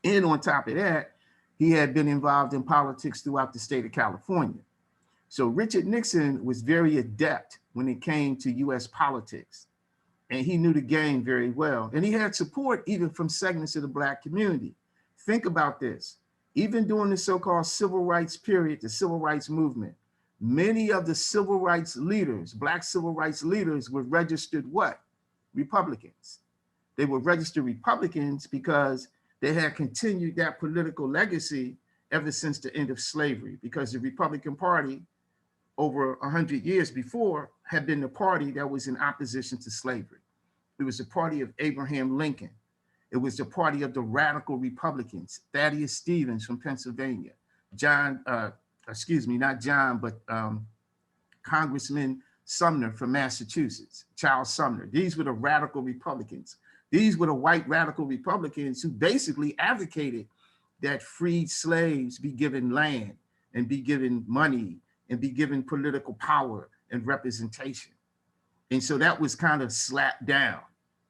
And on top of that, he had been involved in politics throughout the state of California. So Richard Nixon was very adept when it came to US politics. And he knew the game very well. And he had support even from segments of the Black community. Think about this. Even during the so-called civil rights period, the civil rights movement, many of the civil rights leaders, Black civil rights leaders, were registered what? Republicans. They were registered Republicans because they had continued that political legacy ever since the end of slavery, because the Republican Party over 100 years before had been the party that was in opposition to slavery. It was the party of Abraham Lincoln. It was the party of the radical Republicans, Thaddeus Stevens from Pennsylvania, Congressman Sumner from Massachusetts, Charles Sumner. These were the radical Republicans. These were the white radical Republicans who basically advocated that freed slaves be given land and be given money and be given political power and representation. And so that was kind of slapped down,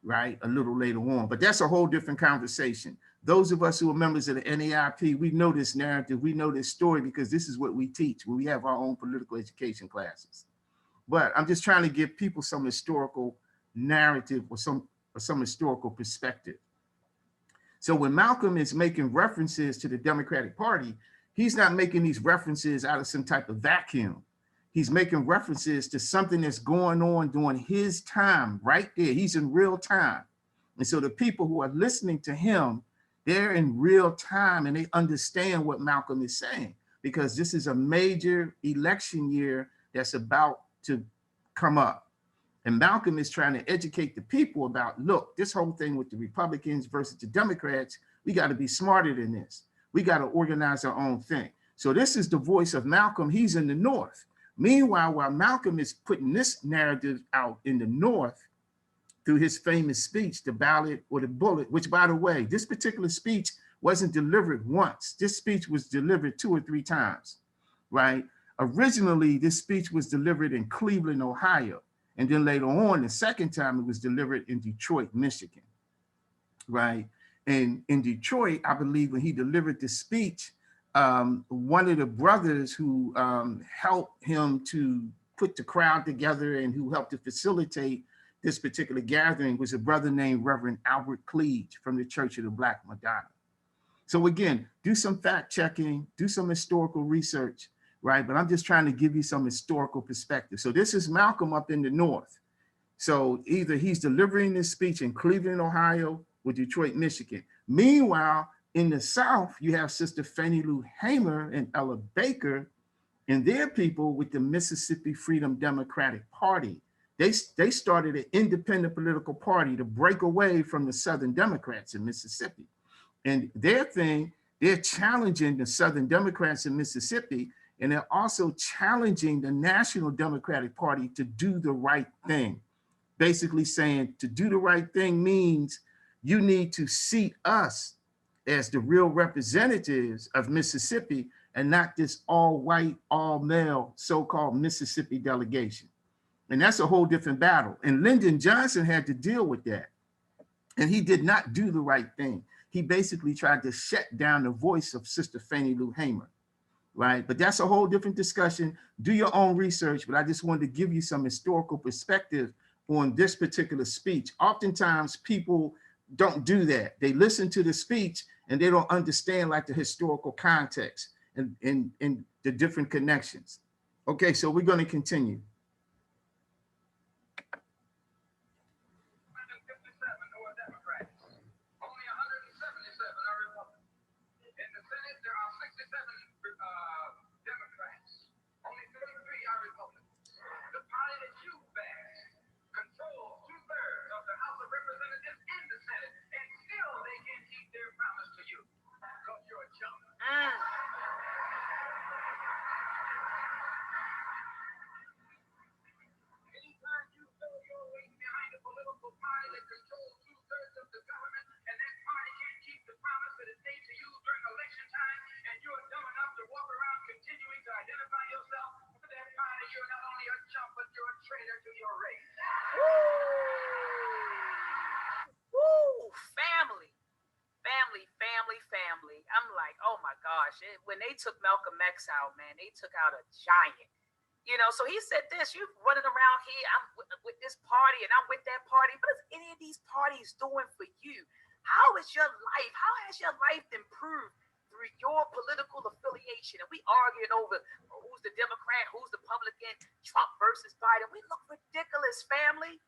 right, a little later on. But that's a whole different conversation. Those of us who are members of the NAIP, we know this narrative, we know this story, because this is what we teach when we have our own political education classes. But I'm just trying to give people some historical narrative or some historical perspective. So when Malcolm is making references to the Democratic Party, he's not making these references out of some type of vacuum. He's making references to something that's going on during his time right there. He's in real time. And so the people who are listening to him, they're in real time and they understand what Malcolm is saying, because this is a major election year that's about to come up. And Malcolm is trying to educate the people about, look, this whole thing with the Republicans versus the Democrats, we got to be smarter than this. We got to organize our own thing. So this is the voice of Malcolm. He's in the North. Meanwhile, while Malcolm is putting this narrative out in the North through his famous speech, The Ballot or the Bullet, which, by the way, this particular speech wasn't delivered once. This speech was delivered 2 or 3 times, right? Originally, this speech was delivered in Cleveland, Ohio. And then later on, the second time, it was delivered in Detroit, Michigan, right? And in Detroit, I believe when he delivered the speech, one of the brothers who helped him to put the crowd together and who helped to facilitate this particular gathering was a brother named Reverend Albert Cleage from the Church of the Black Madonna. So again, do some fact checking, do some historical research, right? But I'm just trying to give you some historical perspective. So this is Malcolm up in the North. So either he's delivering this speech in Cleveland, Ohio, or Detroit, Michigan. Meanwhile, in the South, you have Sister Fannie Lou Hamer and Ella Baker and their people with the Mississippi Freedom Democratic Party. They started an independent political party to break away from the Southern Democrats in Mississippi. And their thing, they're challenging the Southern Democrats in Mississippi, and they're also challenging the National Democratic Party to do the right thing. Basically saying to do the right thing means you need to seat us as the real representatives of Mississippi and not this all white, all male so-called Mississippi delegation. And that's a whole different battle. And Lyndon Johnson had to deal with that. And he did not do the right thing. He basically tried to shut down the voice of Sister Fannie Lou Hamer, right? But that's a whole different discussion. Do your own research, but I just wanted to give you some historical perspective on this particular speech. Oftentimes people don't do that. They listen to the speech and they don't understand like the historical context and the different connections. Okay, so we're going to continue. when they took Malcolm X out, man, they took out a giant. You know, so he said this, you running around here, I'm with this party and I'm with that party. What is any of these parties doing for you? How is your life? How has your life improved through your political affiliation? And we arguing over who's the Democrat, who's the Republican, Trump versus Biden. We look ridiculous, family.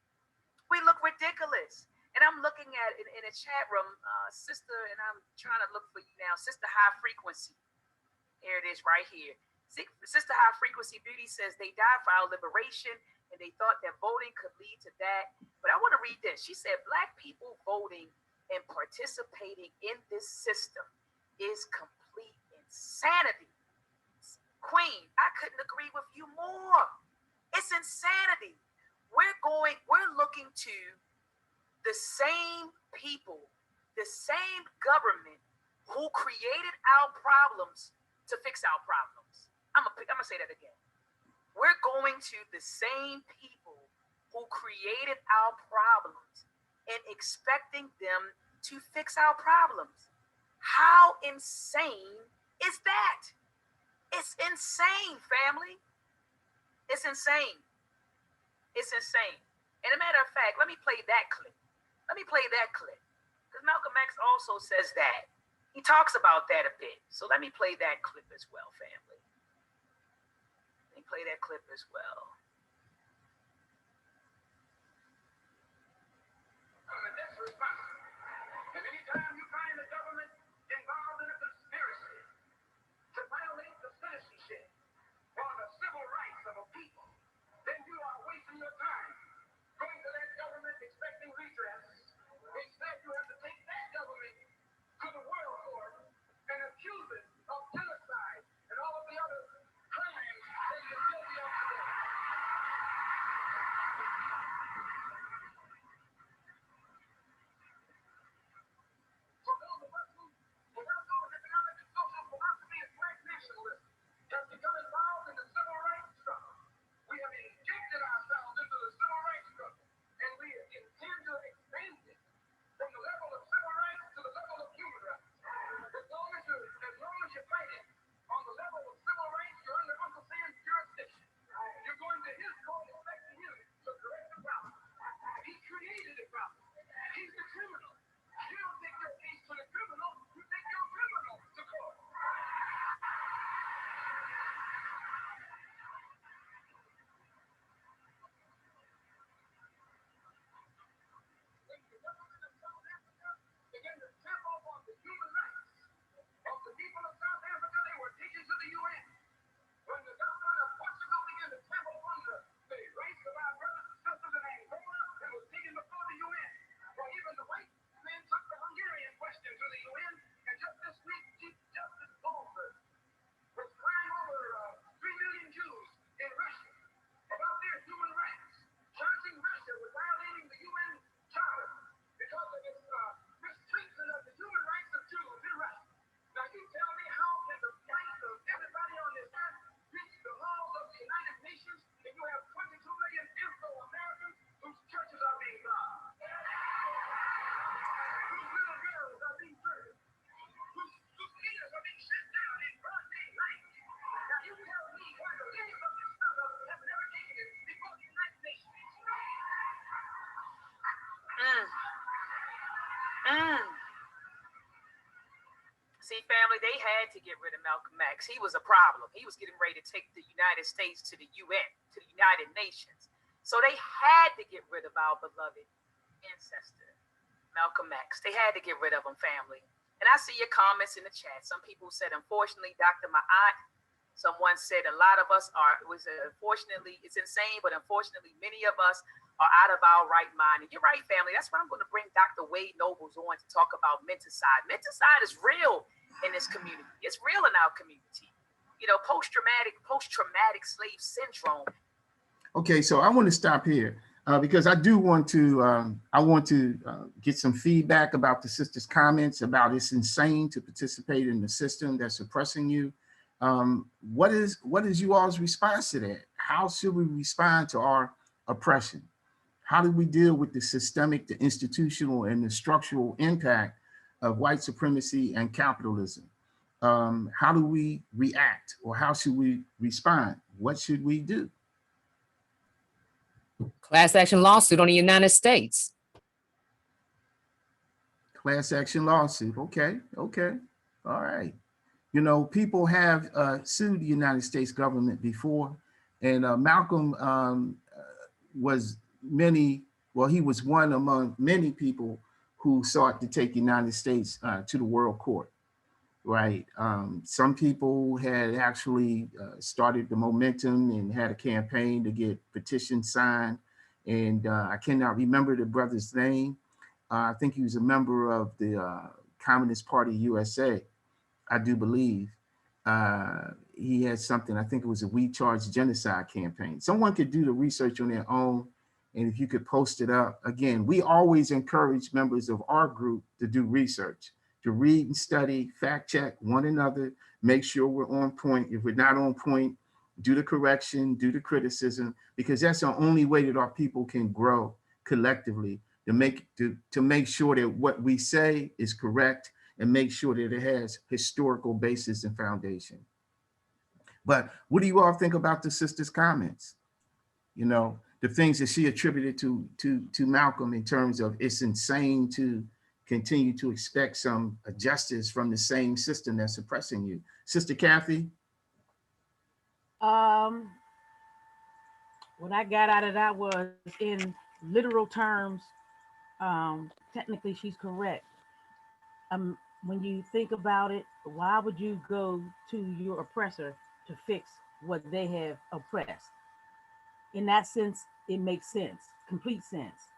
We look ridiculous. And I'm looking at it in a chat room, sister, and I'm trying to look for you now, Sister High Frequency. Here it is right here. Sister High Frequency Beauty says they died for our liberation and they thought that voting could lead to that. But I want to read this. She said, Black people voting and participating in this system is complete insanity. Queen, I couldn't agree with you more. It's insanity. We're looking to the same people, the same government who created our problems to fix our problems. I'm gonna say that again. We're going to the same people who created our problems and expecting them to fix our problems. How insane is that? It's insane, family. It's insane. It's insane. And a matter of fact, let me play that clip. Because Malcolm X also says that. He talks about that a bit. So let me play that clip as well, family. Let me play that clip as well. And anytime you find the government involved in a conspiracy to violate the citizenship or the civil rights of a people, then you are wasting your time going to that government expecting redress. Instead, you have to take that government to the world court and accuse it of genocide and all of the other crimes that you're guilty of today. So those of us who know economic and social philosophy and Black nationalism have become involved in the civil rights struggle. We have injected ourselves into the civil rights struggle, and we intend to expand it from the level of civil rights to the level of human rights. As long as you're fighting on the level of civil rights, you're under Uncle Sam's jurisdiction. You're going to his court expecting him to correct the problem. He created the problem. He's the criminal. You don't take your case to the criminal, you take your criminal to court. When the government of South Africa began to trample on the human rights of the people of South Africa, they were taken to the UN. When the government of Portugal began to trample on the rights of our brothers and sisters in Angola, it was taken before the UN. Or even the white man took the Hungarian question to the UN, and just this week, Chief Justice Goldberg was crying over 3 million Jews in Russia about their human rights, charging Russia with violating the UN Charter because of its mistreatment of the human rights of Jews in Russia. Now you tell me, how can the rights of everybody on this earth reach the halls of the United Nations if you have 22 million Afro-Americans whose churches are being robbed, whose little girls are being murdered, whose leaders are being shut down in broad daylight? Now you tell me why the leaders of this struggle have never taken it before the United Nations. See, family, they had to get rid of Malcolm X. He was a problem. He was getting ready to take the United States to the UN, to the United Nations. So they had to get rid of our beloved ancestor, Malcolm X. They had to get rid of him, family. And I see your comments in the chat. Some people said, unfortunately, Dr. Ma'at. Someone said a lot of us unfortunately, it's insane, but unfortunately, many of us are out of our right mind. And you're right, family. That's why I'm going to bring Dr. Wade Nobles on to talk about menticide. Menticide is real in this community. It's real in our community. You know, post-traumatic slave syndrome. Okay, so I want to stop here because I do want to, get some feedback about the sister's comments about it's insane to participate in the system that's oppressing you. What is you all's response to that? How should we respond to our oppression? How do we deal with the systemic, the institutional, and the structural impact of white supremacy and capitalism? how do we react, or how should we respond? What should we do? Class action lawsuit on the United States. Class action lawsuit. Okay, okay, all right. You know, people have sued the United States government before, and Malcolm was he was one among many people who sought to take the United States to the World Court, right? Some people had actually started the momentum and had a campaign to get petitions signed, and I cannot remember the brother's name. I think he was a member of the Communist Party USA, I do believe. He had something, I think it was a We Charge Genocide campaign. Someone could do the research on their own, and if you could post it up. Again, we always encourage members of our group to do research, to read and study, fact check one another, make sure we're on point. If we're not on point, do the correction, do the criticism, because that's the only way that our people can grow collectively, to make sure that what we say is correct, and make sure that it has historical basis and foundation. But what do you all think about the sister's comments? You know, the things that she attributed to Malcolm in terms of it's insane to continue to expect some justice from the same system that's oppressing you. Sister Kathy? What I got out of that was, in literal terms, technically she's correct. When you think about it, why would you go to your oppressor to fix what they have oppressed? In that sense, it makes sense, complete sense.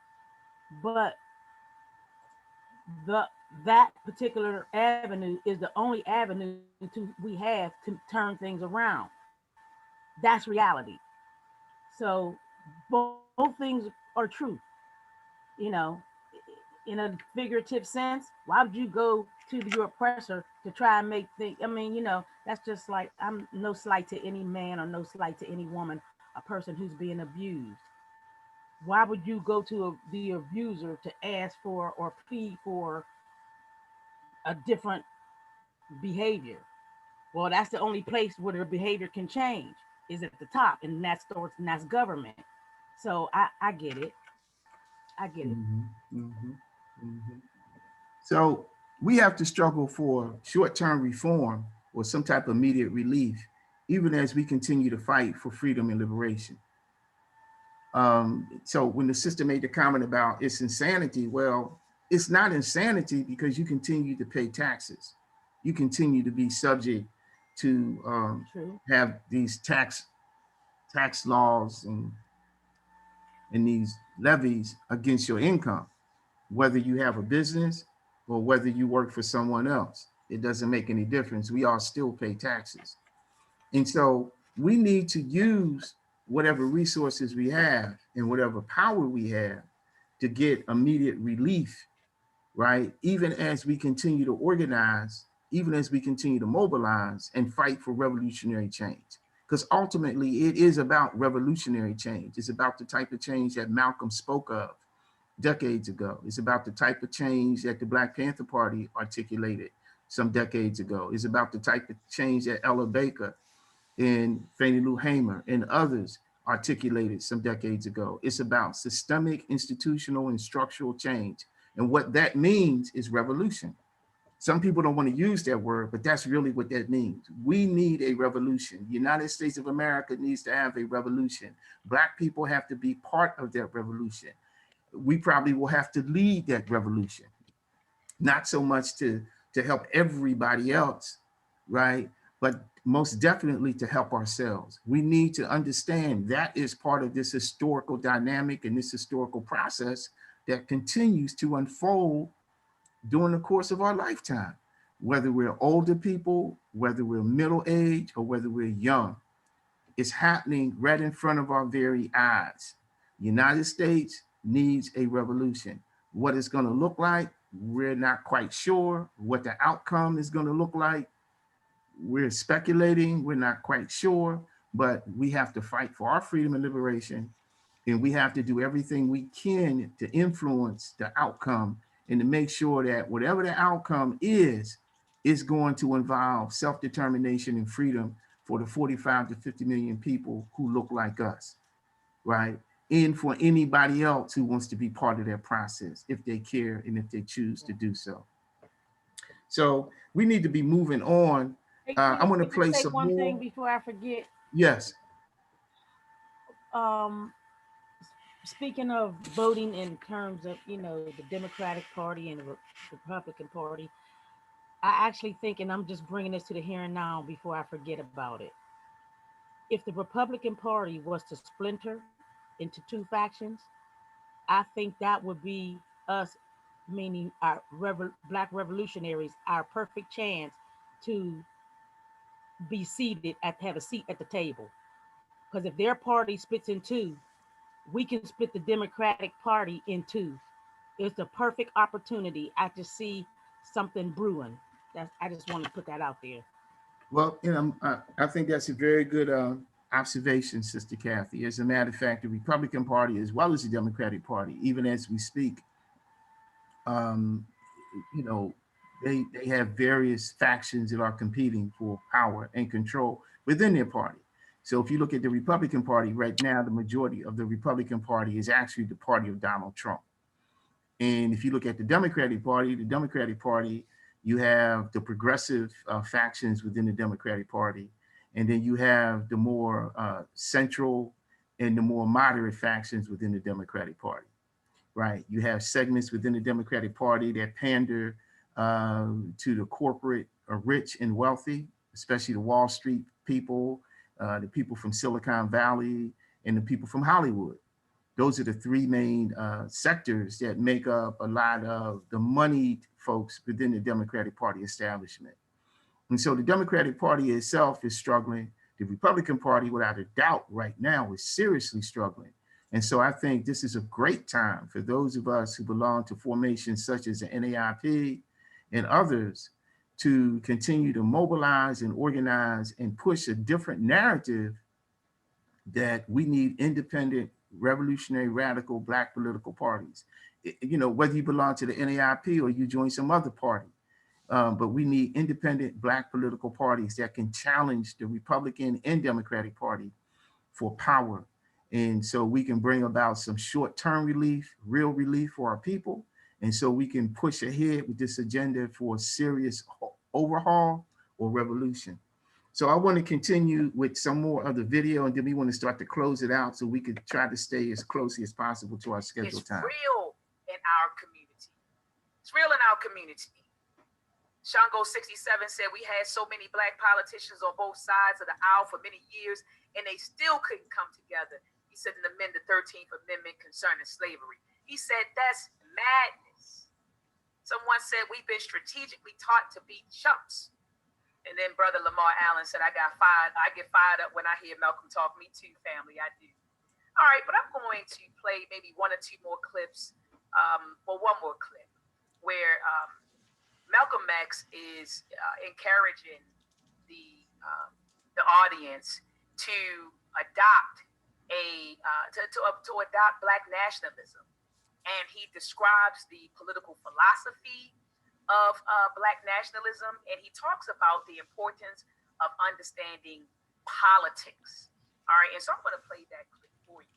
But that particular avenue is the only avenue we have to turn things around. That's reality. So both things are true. You know, in a figurative sense, why would you go to your oppressor to try and make things? I mean, you know, that's just like, I'm no slight to any man or no slight to any woman, a person who's being abused. Why would you go to the abuser to ask for or plead for a different behavior? Well, that's the only place where the behavior can change, is at the top, and that's starts, and that's government. So I get it. I get it. So we have to struggle for short-term reform or some type of immediate relief, even as we continue to fight for freedom and liberation. So when the sister made the comment about it's insanity, well, it's not insanity because you continue to pay taxes. You continue to be subject to have these tax laws and these levies against your income, whether you have a business or whether you work for someone else. It doesn't make any difference. We all still pay taxes. And so we need to use whatever resources we have and whatever power we have to get immediate relief, right? Even as we continue to organize, even as we continue to mobilize and fight for revolutionary change. Because ultimately it is about revolutionary change. It's about the type of change that Malcolm spoke of decades ago. It's about the type of change that the Black Panther Party articulated some decades ago. It's about the type of change that Ella Baker and Fannie Lou Hamer and others articulated some decades ago. It's about systemic, institutional, and structural change. And what that means is revolution. Some people don't want to use that word, but that's really what that means. We need a revolution. The United States of America needs to have a revolution. Black people have to be part of that revolution. We probably will have to lead that revolution, not so much to help everybody else, right? But most definitely to help ourselves. We need to understand that is part of this historical dynamic and this historical process that continues to unfold during the course of our lifetime, whether we're older people, whether we're middle age, or whether we're young. It's happening right in front of our very eyes. The United States needs a revolution. What it's going to look like, we're not quite sure. What the outcome is going to look like, we're speculating, we're not quite sure, but we have to fight for our freedom and liberation, and we have to do everything we can to influence the outcome and to make sure that whatever the outcome is, is going to involve self-determination and freedom for the 45 to 50 million people who look like us, right? And for anybody else who wants to be part of that process, if they care and if they choose to do so. So we need to be moving on. I'm going to play say some one more. thing before I forget. Yes. Speaking of voting in terms of, you know, the Democratic Party and the Republican Party, I actually think, and I'm just bringing this to the here and now before I forget about it. If the Republican Party was to splinter into two factions, I think that would be us, meaning our Black revolutionaries, our perfect chance to be seated have a seat at the table. Because if their party splits in two, we can split the Democratic Party in two. It's a perfect opportunity. I just see something brewing. I just want to put that out there. Well, you know, I think that's a very good observation, Sister Kathy. As a matter of fact, the Republican Party, as well as the Democratic Party, even as we speak, you know, they have various factions that are competing for power and control within their party. So if you look at the Republican Party right now, the majority of the Republican Party is actually the party of Donald Trump. And if you look at the Democratic Party, you have the progressive factions within the Democratic Party. And then you have the more central and the more moderate factions within the Democratic Party, right? You have segments within the Democratic Party that pander to the corporate rich and wealthy, especially the Wall Street people, the people from Silicon Valley, and the people from Hollywood. Those are the three main sectors that make up a lot of the moneyed folks within the Democratic Party establishment. And so the Democratic Party itself is struggling. The Republican Party, without a doubt, right now is seriously struggling. And so I think this is a great time for those of us who belong to formations such as the NAIP and others to continue to mobilize and organize and push a different narrative that we need independent, revolutionary, radical Black political parties. You know, whether you belong to the NAIP or you join some other party, but we need independent Black political parties that can challenge the Republican and Democratic Party for power. And so we can bring about some short-term relief, real relief for our people. And so we can push ahead with this agenda for a serious overhaul or revolution. So I want to continue with some more of the video, and then we want to start to close it out so we could try to stay as closely as possible to our scheduled time. It's real in our community. It's real in our community. Shango 67 said we had so many Black politicians on both sides of the aisle for many years, and they still couldn't come together. He said and amend the 13th Amendment concerning slavery. He said that's madness. Someone said we've been strategically taught to be chumps. And then Brother Lamar Allen said, I get fired up when I hear Malcolm talk. Me too, family, I do. All right, but I'm going to play maybe one or two more clips, or one more clip, where Malcolm X is encouraging the audience to adopt to adopt Black nationalism, and he describes the political philosophy of Black nationalism, and he talks about the importance of understanding politics. All right, and so I'm going to play that clip for you.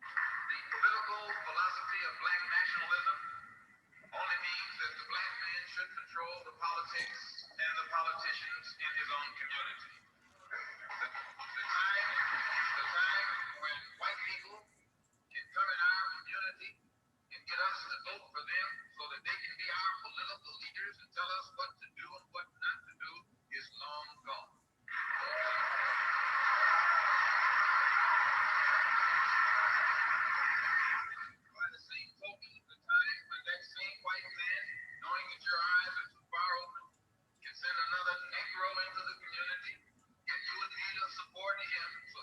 The political philosophy of Black nationalism only means that the Black man should control the politics and the politicians in his own community. The time when white people can come in our community and get us to vote for them so that they can be our political leaders and tell us what to do and what not to do is long gone. By the same token, the time when that same white man, knowing that your eyes are too far open, can send another Negro into the community, get you a deed of support to him so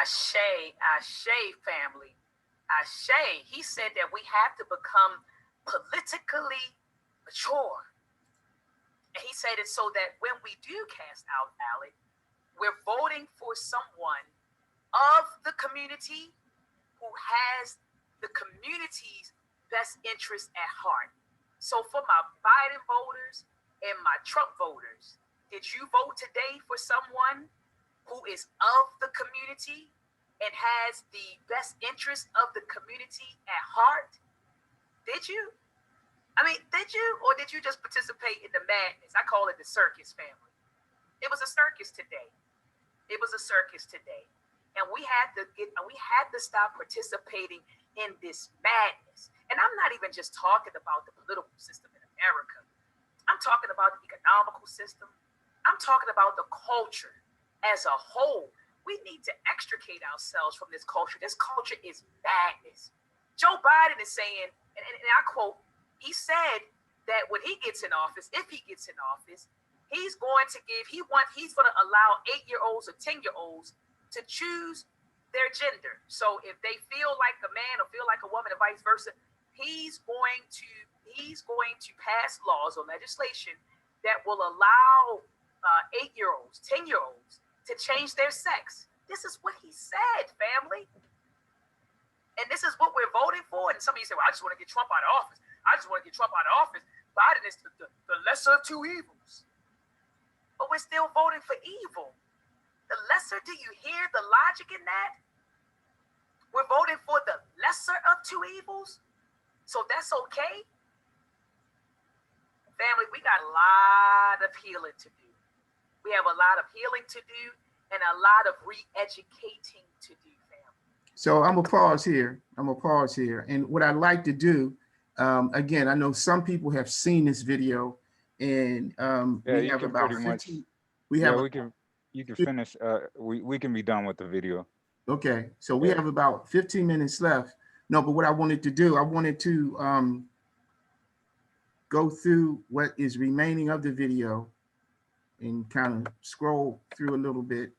Ashe family. Ashe, he said that we have to become politically mature. And he said it so that when we do cast our ballot, we're voting for someone of the community who has the community's best interest at heart. So for my Biden voters and my Trump voters, did you vote today for someone who is of the community and has the best interest of the community at heart? Did you? I mean, did you? Or did you just participate in the madness? I call it the circus, family. It was a circus today. It was a circus today. And we had to stop participating in this madness. And I'm not even just talking about the political system in America. I'm talking about the economical system. I'm talking about the culture as a whole. We need to extricate ourselves from this culture. This culture is madness. Joe Biden is saying, and I quote, he said that when he gets in office, if he gets in office, he's going to allow 8-year-olds or 10-year-olds to choose their gender. So if they feel like a man or feel like a woman and vice versa, he's going to pass laws or legislation that will allow 8-year-olds, 10-year-olds to change their sex. This is what he said, family. And this is what we're voting for. And some of you say, well, I just want to get Trump out of office. I just want to get Trump out of office. Biden is the lesser of two evils. But we're still voting for evil. The lesser, do you hear the logic in that? We're voting for the lesser of two evils. So that's okay. Family, we got a lot of healing to do. We have a lot of healing to do and a lot of re-educating to do, family. So I'm gonna pause here. And what I'd like to do, again, I know some people have seen this video, and we have about 15. You can finish. We can be done with the video. Okay, so we have about 15 minutes left. No, but what I wanted to do, I wanted to go through what is remaining of the video and kind of scroll through a little bit.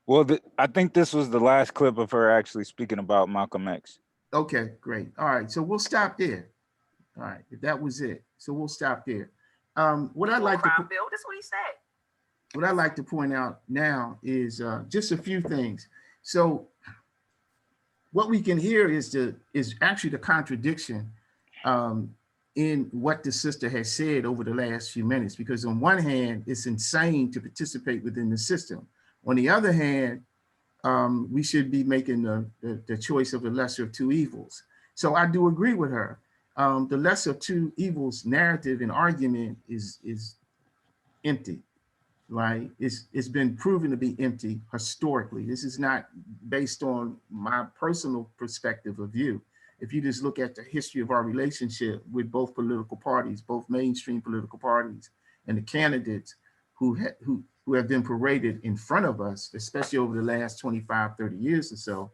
Well, I think this was the last clip of her actually speaking about Malcolm X. Okay, great. All right, so we'll stop there. All right, if that was it, so we'll stop there. What I'd like to Bill, that's what he said. What I'd like to point out now is just a few things. So what we can hear is actually the contradiction in what the sister has said over the last few minutes, because on one hand, it's insane to participate within the system. On the other hand, we should be making the choice of the lesser of two evils. So I do agree with her. The lesser of two evils narrative and argument is empty, right? It's been proven to be empty historically. This is not based on my personal perspective of view. If you just look at the history of our relationship with both political parties, both mainstream political parties, and the candidates who have been paraded in front of us, especially over the last 25, 30 years or so,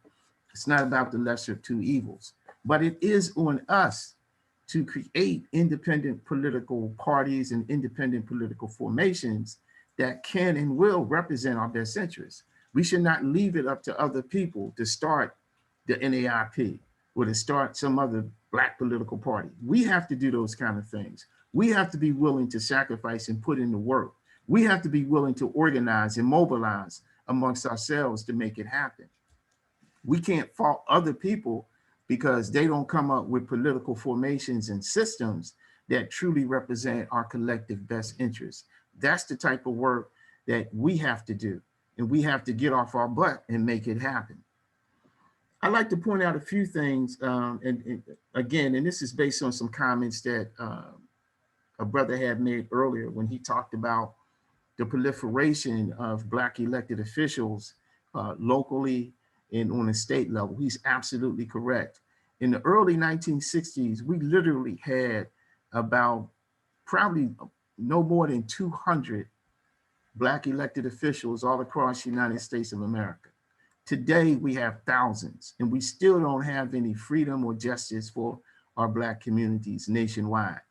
it's not about the lesser of two evils, but it is on us to create independent political parties and independent political formations that can and will represent our best interests. We should not leave it up to other people to start the NAIP or to start some other Black political party. We have to do those kind of things. We have to be willing to sacrifice and put in the work. We have to be willing to organize and mobilize amongst ourselves to make it happen. We can't fault other people because they don't come up with political formations and systems that truly represent our collective best interests. That's the type of work that we have to do, and we have to get off our butt and make it happen. I'd like to point out a few things, and again, and this is based on some comments that a brother had made earlier when he talked about the proliferation of Black elected officials locally and on a state level. He's absolutely correct. In the early 1960s, we literally had about probably no more than 200 Black elected officials all across the United States of America. Today, we have thousands, and we still don't have any freedom or justice for our Black communities nationwide.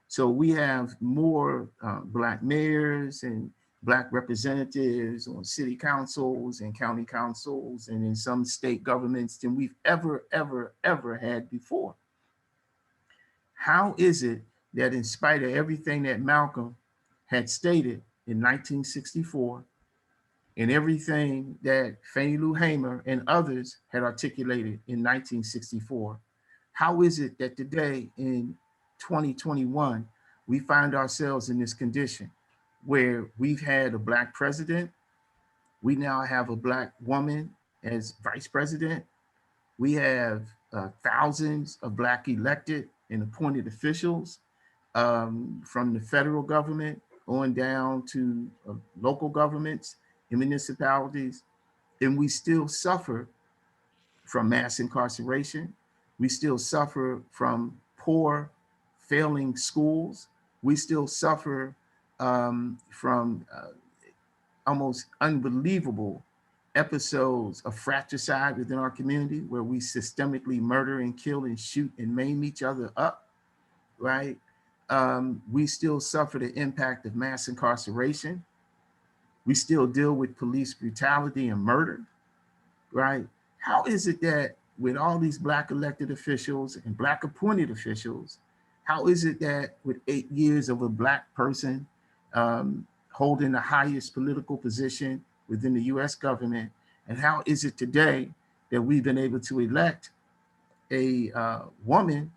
So we have more Black mayors and Black representatives on city councils and county councils and in some state governments than we've ever had before. How is it that in spite of everything that Malcolm had stated in 1964 and everything that Fannie Lou Hamer and others had articulated in 1964, how is it that today in 2021, we find ourselves in this condition where we've had a Black president, we now have a Black woman as vice president, we have thousands of Black elected and appointed officials from the federal government on down to local governments and municipalities, and we still suffer from mass incarceration. We still suffer from poor, failing schools. We still suffer from almost unbelievable episodes of fratricide within our community where we systemically murder and kill and shoot and maim each other up, right? We still suffer the impact of mass incarceration. We still deal with police brutality and murder, right? How is it that with all these Black elected officials and Black appointed officials, how is it that with 8 years of a Black person holding the highest political position within the US government, and how is it today that we've been able to elect a woman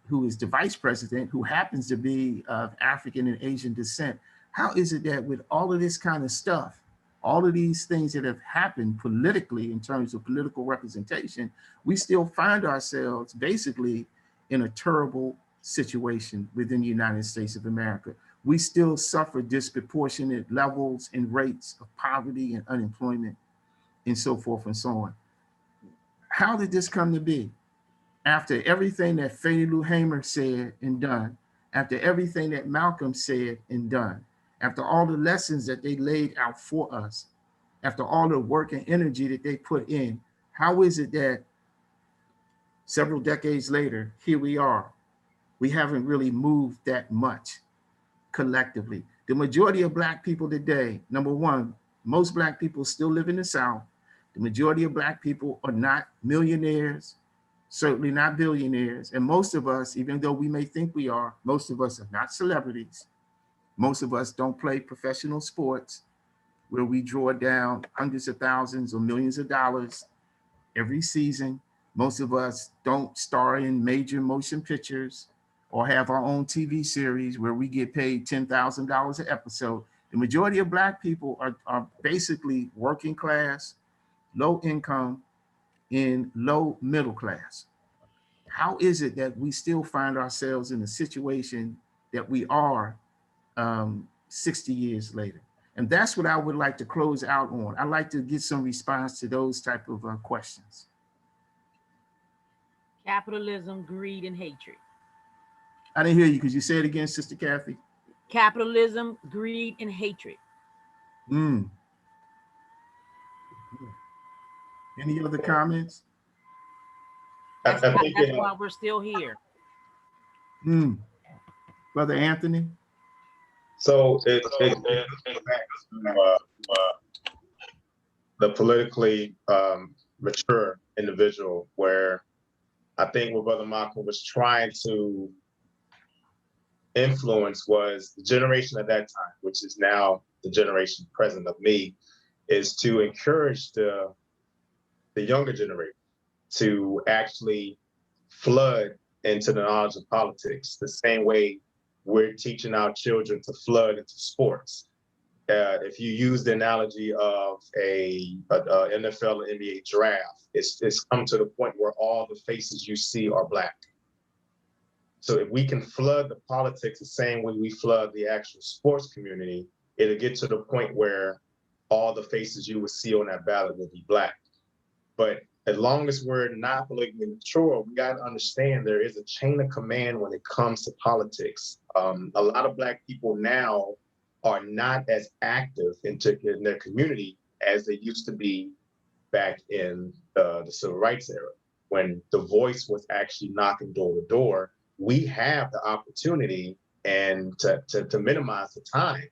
who is the vice president, who happens to be of African and Asian descent? How is it that with all of this kind of stuff, all of these things that have happened politically in terms of political representation, we still find ourselves basically in a terrible situation within the United States of America? We still suffer disproportionate levels and rates of poverty and unemployment and so forth and so on. How did this come to be? After everything that Fannie Lou Hamer said and done, after everything that Malcolm said and done, after all the lessons that they laid out for us, after all the work and energy that they put in, how is it that several decades later, here we are, we haven't really moved that much collectively? The majority of Black people today, number one, most Black people still live in the South. The majority of Black people are not millionaires, certainly not billionaires. And most of us, even though we may think we are, most of us are not celebrities. Most of us don't play professional sports where we draw down hundreds of thousands or millions of dollars every season. Most of us don't star in major motion pictures or have our own TV series where we get paid $10,000 an episode. The majority of Black people are basically working class, low income, and low middle class. How is it that we still find ourselves in the situation that we are 60 years later? And that's what I would like to close out on. I'd like to get some response to those type of questions. Capitalism, greed, and hatred. I didn't hear you. Could you say it again, Sister Kathy? Capitalism, greed, and hatred. Any other comments? That's why we're still here. Brother Anthony? So it the politically mature individual, where I think what Brother Malcolm was trying to influence was the generation at that time, which is now the generation present of me, is to encourage the younger generation to actually flood into the knowledge of politics the same way we're teaching our children to flood into sports. If you use the analogy of a NFL or NBA draft, it's come to the point where all the faces you see are Black. So if we can flood the politics the same way we flood the actual sports community, it'll get to the point where all the faces you would see on that ballot will be Black. But as long as we're not politically mature, we got to understand there is a chain of command when it comes to politics. A lot of Black people now are not as active in their community as they used to be back in the civil rights era, when the voice was actually knocking door to door. We have the opportunity and to minimize the time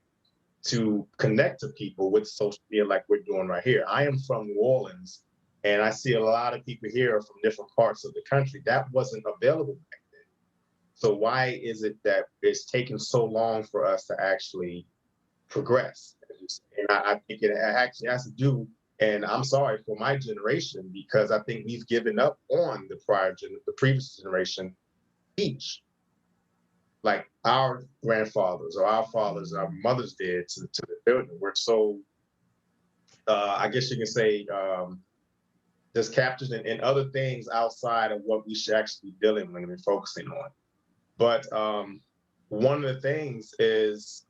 to connect to people with social media like we're doing right here. I am from New Orleans, and I see a lot of people here from different parts of the country. That wasn't available back then. So why is it that it's taken so long for us to actually progress? And I think it actually has to do, and I'm sorry for my generation, because I think we've given up on the previous generation teach, like our grandfathers or our fathers, our mothers did to the children. We're so, I guess you can say, just captured in other things outside of what we should actually be dealing with and focusing on. But one of the things is,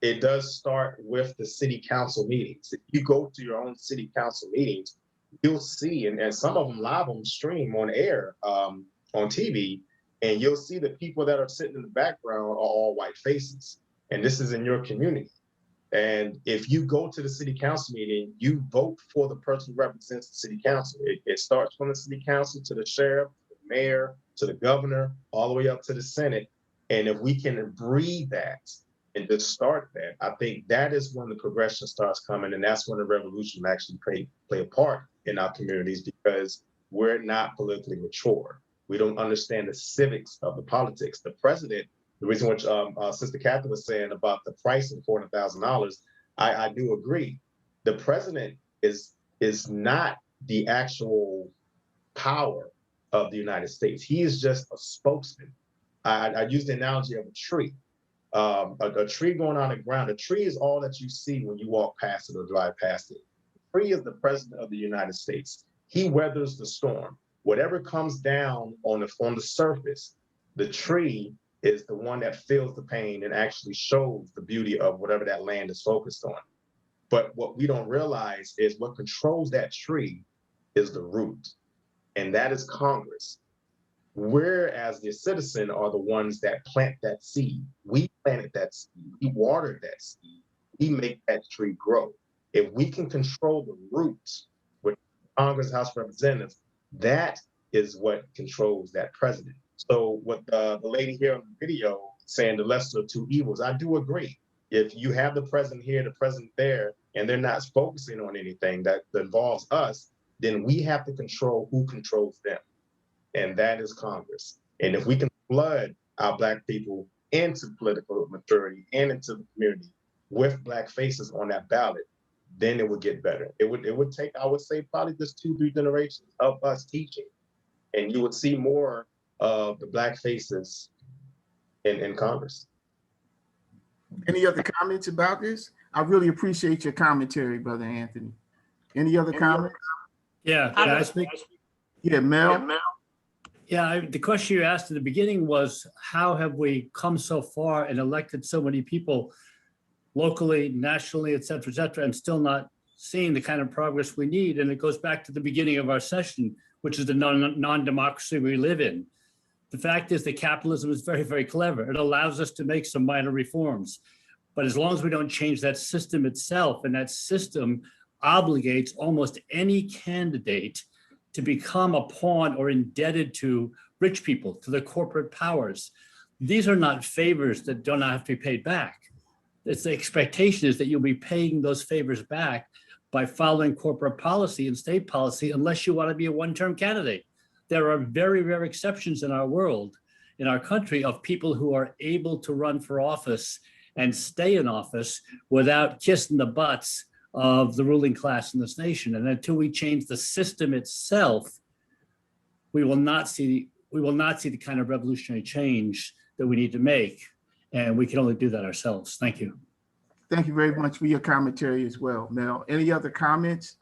it does start with the city council meetings. If you go to your own city council meetings, you'll see, and some of them live on stream on air, on TV, and you'll see the people that are sitting in the background are all white faces. And this is in your community. And if you go to the city council meeting, you vote for the person who represents the city council. It starts from the city council to the sheriff, the mayor, to the governor, all the way up to the Senate. And if we can breed that and just start that, I think that is when the progression starts coming. And that's when the revolution actually play a part in our communities, because we're not politically mature. We don't understand the civics of the politics. The president, the reason which Sister Catherine was saying about the price of $400,000, I do agree. The president is not the actual power of the United States. He is just a spokesman. I use the analogy of a tree. A tree going on the ground. A tree is all that you see when you walk past it or drive past it. The tree is the president of the United States. He weathers the storm. Whatever comes down on the surface, the tree is the one that feels the pain and actually shows the beauty of whatever that land is focused on. But what we don't realize is what controls that tree is the root, and that is Congress. Whereas the citizen are the ones that plant that seed. We planted that seed, we watered that seed, we make that tree grow. If we can control the roots with Congress, House of Representatives, that is what controls that president. So what the lady here on the video saying the lesser of two evils, I do agree. If you have the president here, the president there, and they're not focusing on anything that involves us, then we have to control who controls them. And that is Congress. And if we can flood our Black people into political maturity and into the community with Black faces on that ballot, then it would get better. It would take, I would say, probably just 2-3 generations of us teaching. And you would see more of the Black faces in Congress. Any other comments about this? I really appreciate your commentary, Brother Anthony. Any other comments? Yeah, can I speak? Yeah, Mel. Yeah, the question you asked at the beginning was, how have we come so far and elected so many people locally, nationally, et cetera, and still not seeing the kind of progress we need? And it goes back to the beginning of our session, which is the non-democracy we live in. The fact is that capitalism is very, very clever. It allows us to make some minor reforms. But as long as we don't change that system itself, and that system obligates almost any candidate to become a pawn or indebted to rich people, to the corporate powers. These are not favors that don't have to be paid back. It's the expectation is that you'll be paying those favors back by following corporate policy and state policy, unless you want to be a one-term candidate. There are very rare exceptions in our world, in our country, of people who are able to run for office and stay in office without kissing the butts of the ruling class in this nation. And until we change the system itself, we will not see the kind of revolutionary change that we need to make. And we can only do that ourselves. Thank you. Thank you very much for your commentary as well, Mel. Any other comments?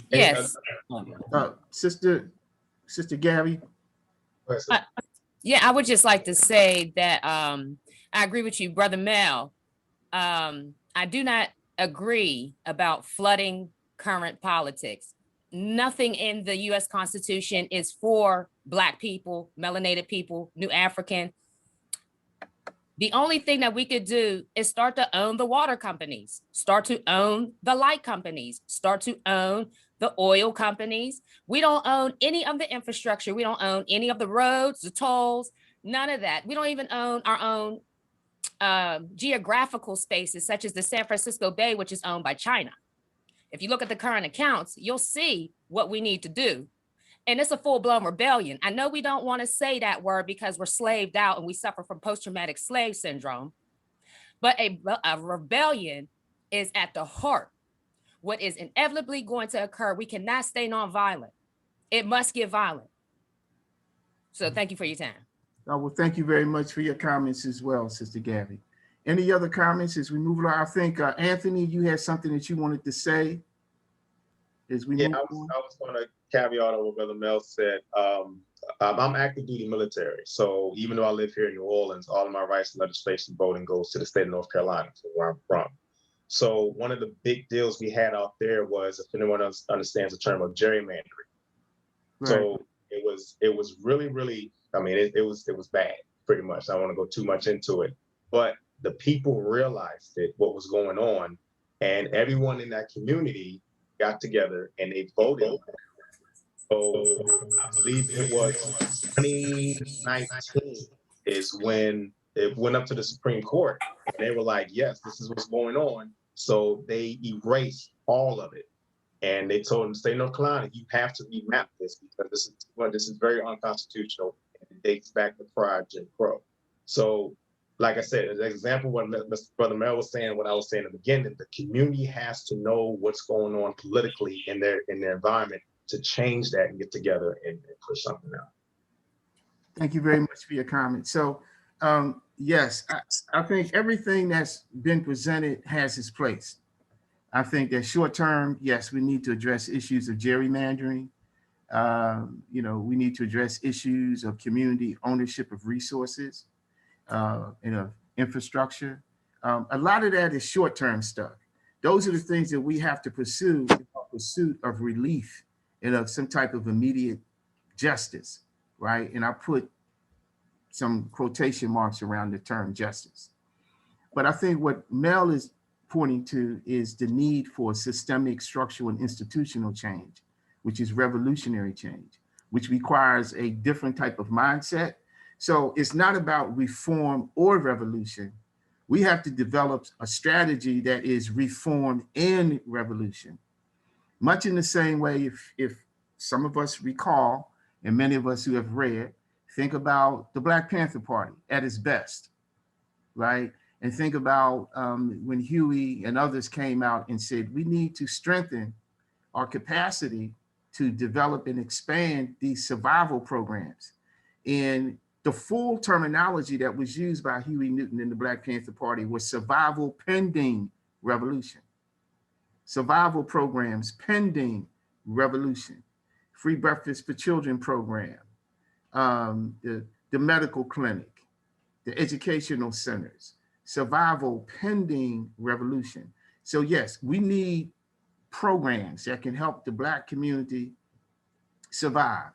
Yes. Sister Gabby? Yeah, I would just like to say that I agree with you, Brother Mel. I do not agree about flooding current politics. Nothing in the US Constitution is for Black people, melanated people, New African. The only thing that we could do is start to own the water companies, start to own the light companies, start to own the oil companies. We don't own any of the infrastructure. We don't own any of the roads, the tolls, none of that. We don't even own our own geographical spaces such as the San Francisco Bay, which is owned by China. If you look at the current accounts, you'll see what we need to do. And it's a full-blown rebellion. I know we don't want to say that word because we're slaved out and we suffer from post-traumatic slave syndrome, but a rebellion is at the heart. What is inevitably going to occur, we cannot stay nonviolent. It must get violent. So thank you for your time. Well, thank you very much for your comments as well, Sister Gabby. Any other comments as we move along? I think, Anthony, you had something that you wanted to say as we move on. I was going to caveat on what Brother Mel said. I'm active duty military. So even though I live here in New Orleans, all of my rights and legislation voting goes to the state of North Carolina, where I'm from. So one of the big deals we had out there was, if anyone else understands the term of gerrymandering. Right. So it was really, really, I mean, it was bad, pretty much. I don't want to go too much into it, but the people realized what was going on, and everyone in that community got together and they voted. So I believe it was 2019 is when it went up to the Supreme Court, and they were like, yes, this is what's going on. So they erased all of it. And they told them, state of North Carolina, you have to remap this because this is very unconstitutional, and it dates back to prior Jim Crow. So, like I said, as an example, what Brother Mel was saying, what I was saying in the beginning, the community has to know what's going on politically in their environment to change that and get together and push something out. Thank you very much for your comment. So, yes, I think everything that's been presented has its place. I think that short term, yes, we need to address issues of gerrymandering. We need to address issues of community ownership of resources, and of infrastructure. A lot of that is short term stuff. Those are the things that we have to pursue in pursuit of relief and of some type of immediate justice, right? And I put some quotation marks around the term justice. But I think what Mel is pointing to is the need for systemic, structural, and institutional change, which is revolutionary change, which requires a different type of mindset. So it's not about reform or revolution. We have to develop a strategy that is reform and revolution. Much in the same way, if some of us recall, and many of us who have read, think about the Black Panther Party at its best, right? And think about when Huey and others came out and said, we need to strengthen our capacity to develop and expand these survival programs. And the full terminology that was used by Huey Newton in the Black Panther Party was survival pending revolution. Survival programs pending revolution. Free breakfast for children program, the medical clinic, the educational centers, survival pending revolution. So yes, we need programs that can help the Black community survive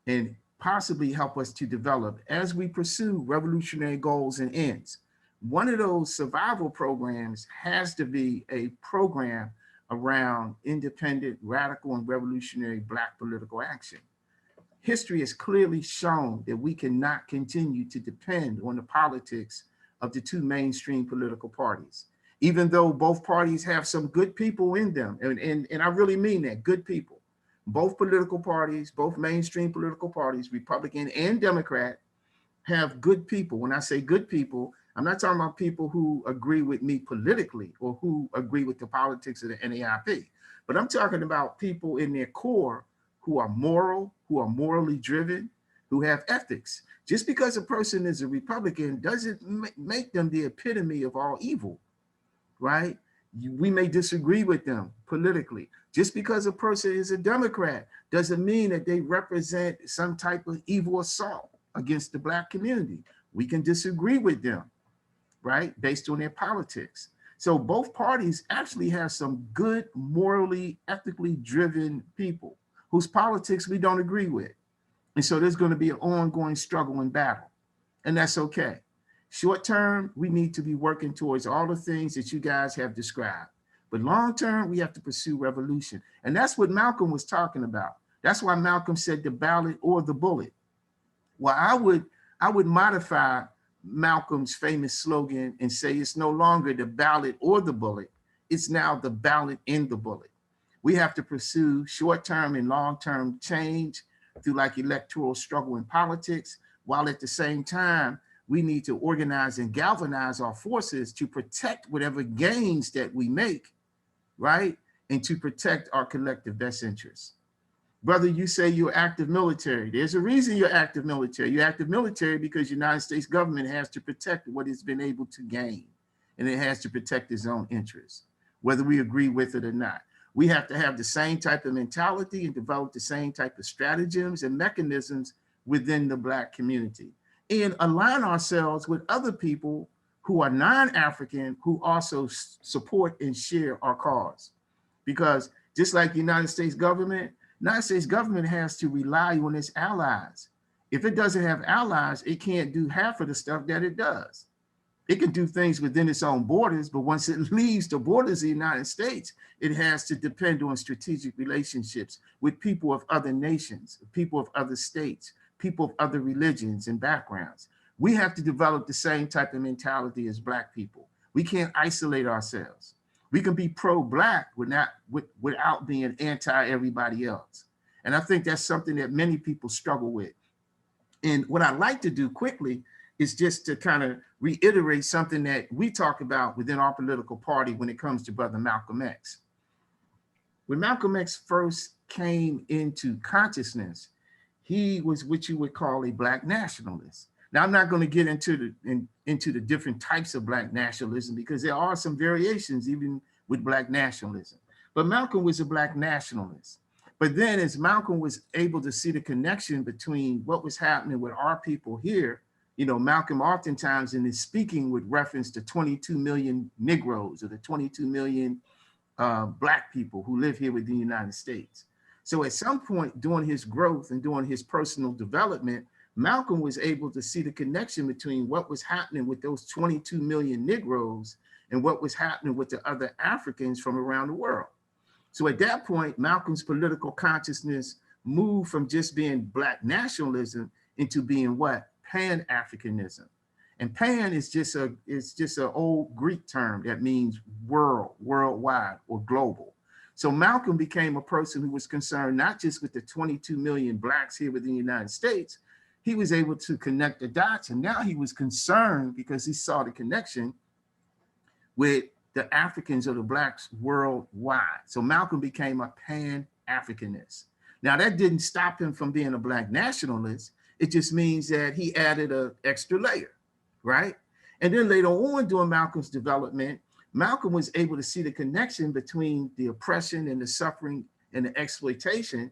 and possibly help us to develop as we pursue revolutionary goals and ends. One of those survival programs has to be a program around independent, radical, and revolutionary Black political action. History has clearly shown that we cannot continue to depend on the politics of the two mainstream political parties, even though both parties have some good people in them. And I really mean that, good people. Both political parties, both mainstream political parties, Republican and Democrat, have good people. When I say good people, I'm not talking about people who agree with me politically or who agree with the politics of the NAIP, but I'm talking about people in their core who are moral, who are morally driven, who have ethics. Just because a person is a Republican doesn't make them the epitome of all evil, right? We may disagree with them politically. Just because a person is a Democrat doesn't mean that they represent some type of evil assault against the Black community. We can disagree with them, right? Based on their politics. So both parties actually have some good, morally, ethically driven people whose politics we don't agree with. And so there's going to be an ongoing struggle and battle, and that's okay. Short term, we need to be working towards all the things that you guys have described. But long term, we have to pursue revolution. And that's what Malcolm was talking about. That's why Malcolm said the ballot or the bullet. Well, I would modify Malcolm's famous slogan and say it's no longer the ballot or the bullet, it's now the ballot in the bullet. We have to pursue short-term and long-term change through like electoral struggle in politics, while at the same time, we need to organize and galvanize our forces to protect whatever gains that we make, right? And to protect our collective best interests. Brother, you say you're active military. There's a reason you're active military. You're active military because the United States government has to protect what it's been able to gain, and it has to protect its own interests, whether we agree with it or not. We have to have the same type of mentality and develop the same type of stratagems and mechanisms within the Black community, and align ourselves with other people who are non-African who also support and share our cause. Because just like the United States government has to rely on its allies. If it doesn't have allies, it can't do half of the stuff that it does. It can do things within its own borders, but once it leaves the borders of the United States, it has to depend on strategic relationships with people of other nations, people of other states, people of other religions and backgrounds. We have to develop the same type of mentality as Black people. We can't isolate ourselves. We can be pro-Black without being anti-everybody else. And I think that's something that many people struggle with. And what I like to do quickly is just to kind of reiterate something that we talk about within our political party when it comes to Brother Malcolm X. When Malcolm X first came into consciousness, he was what you would call a Black nationalist. Now, I'm not going to get into the different types of Black nationalism because there are some variations even with Black nationalism. But Malcolm was a Black nationalist. But then as Malcolm was able to see the connection between what was happening with our people here, you know, Malcolm oftentimes in his speaking would reference the 22 million Negroes or the 22 million Black people who live here within the United States. So at some point during his growth and during his personal development, Malcolm was able to see the connection between what was happening with those 22 million Negroes and what was happening with the other Africans from around the world. So at that point, Malcolm's political consciousness moved from just being Black nationalism into being what? Pan-Africanism. And pan is just an old Greek term that means world, worldwide, or global. So Malcolm became a person who was concerned not just with the 22 million Blacks here within the United States. He was able to connect the dots, and now he was concerned because he saw the connection with the Africans or the Blacks worldwide. So Malcolm became a Pan-Africanist. Now that didn't stop him from being a Black nationalist. It just means that he added an extra layer, right? And then later on during Malcolm's development, Malcolm was able to see the connection between the oppression and the suffering and the exploitation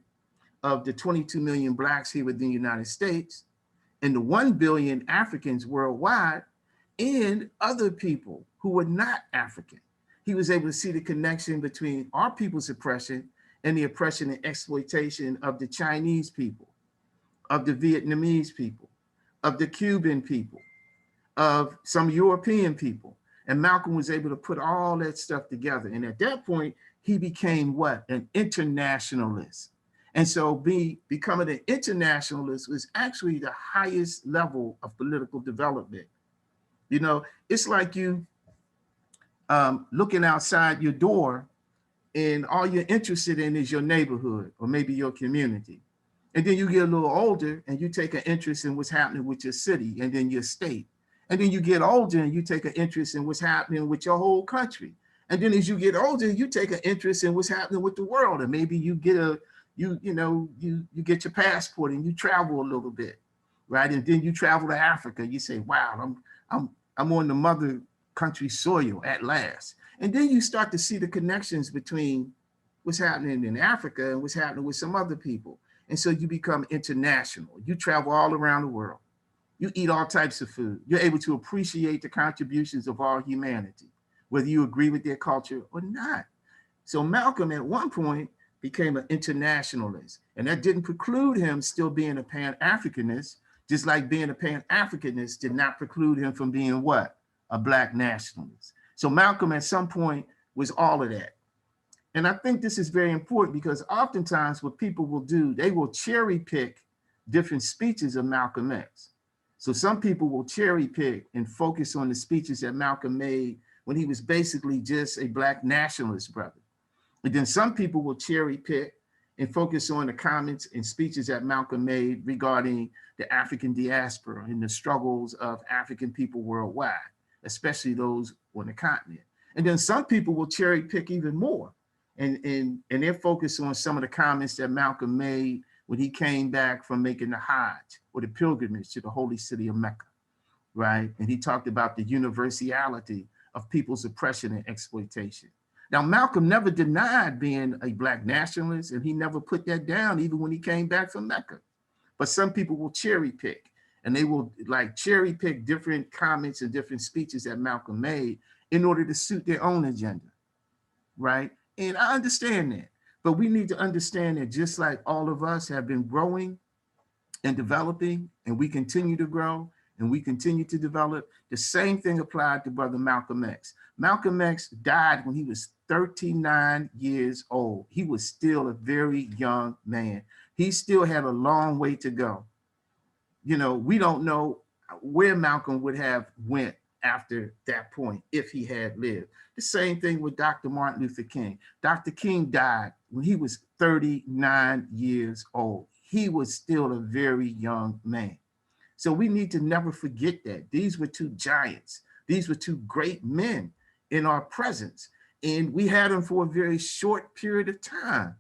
of the 22 million Blacks here within the United States and the 1 billion Africans worldwide and other people who were not African. He was able to see the connection between our people's oppression and the oppression and exploitation of the Chinese people, of the Vietnamese people, of the Cuban people, of some European people. And Malcolm was able to put all that stuff together. And at that point, he became what? An internationalist. And so becoming an internationalist was actually the highest level of political development. You know, it's like you looking outside your door and all you're interested in is your neighborhood or maybe your community. And then you get a little older and you take an interest in what's happening with your city and then your state. And then you get older and you take an interest in what's happening with your whole country. And then as you get older, you take an interest in what's happening with the world. And maybe you get you get your passport and you travel a little bit, right? And then you travel to Africa. You say, wow, I'm on the mother country soil at last. And then you start to see the connections between what's happening in Africa and what's happening with some other people. And so you become international. You travel all around the world. You eat all types of food. You're able to appreciate the contributions of all humanity, whether you agree with their culture or not. So Malcolm at one point became an internationalist, and that didn't preclude him still being a Pan-Africanist, just like being a Pan-Africanist did not preclude him from being what? A Black nationalist. So Malcolm at some point was all of that. And I think this is very important because oftentimes what people will do, they will cherry pick different speeches of Malcolm X. So some people will cherry pick and focus on the speeches that Malcolm made when he was basically just a Black nationalist brother. And then some people will cherry pick and focus on the comments and speeches that Malcolm made regarding the African diaspora and the struggles of African people worldwide, especially those on the continent. And then some people will cherry pick even more and they're focused on some of the comments that Malcolm made when he came back from making the Hajj or the pilgrimage to the holy city of Mecca, right? And he talked about the universality of people's oppression and exploitation. Now, Malcolm never denied being a Black nationalist, and he never put that down even when he came back from Mecca. But some people will cherry pick, and they will like cherry pick different comments and different speeches that Malcolm made in order to suit their own agenda, right? And I understand that, but we need to understand that just like all of us have been growing and developing, and we continue to grow, and we continue to develop, the same thing applied to Brother Malcolm X. Malcolm X died when he was 39 years old. He was still a very young man. He still had a long way to go. You know, we don't know where Malcolm would have went after that point if he had lived. The same thing with Dr. Martin Luther King. Dr. King died when he was 39 years old. He was still a very young man. So we need to never forget that. These were two giants. These were two great men in our presence. And we had them for a very short period of time,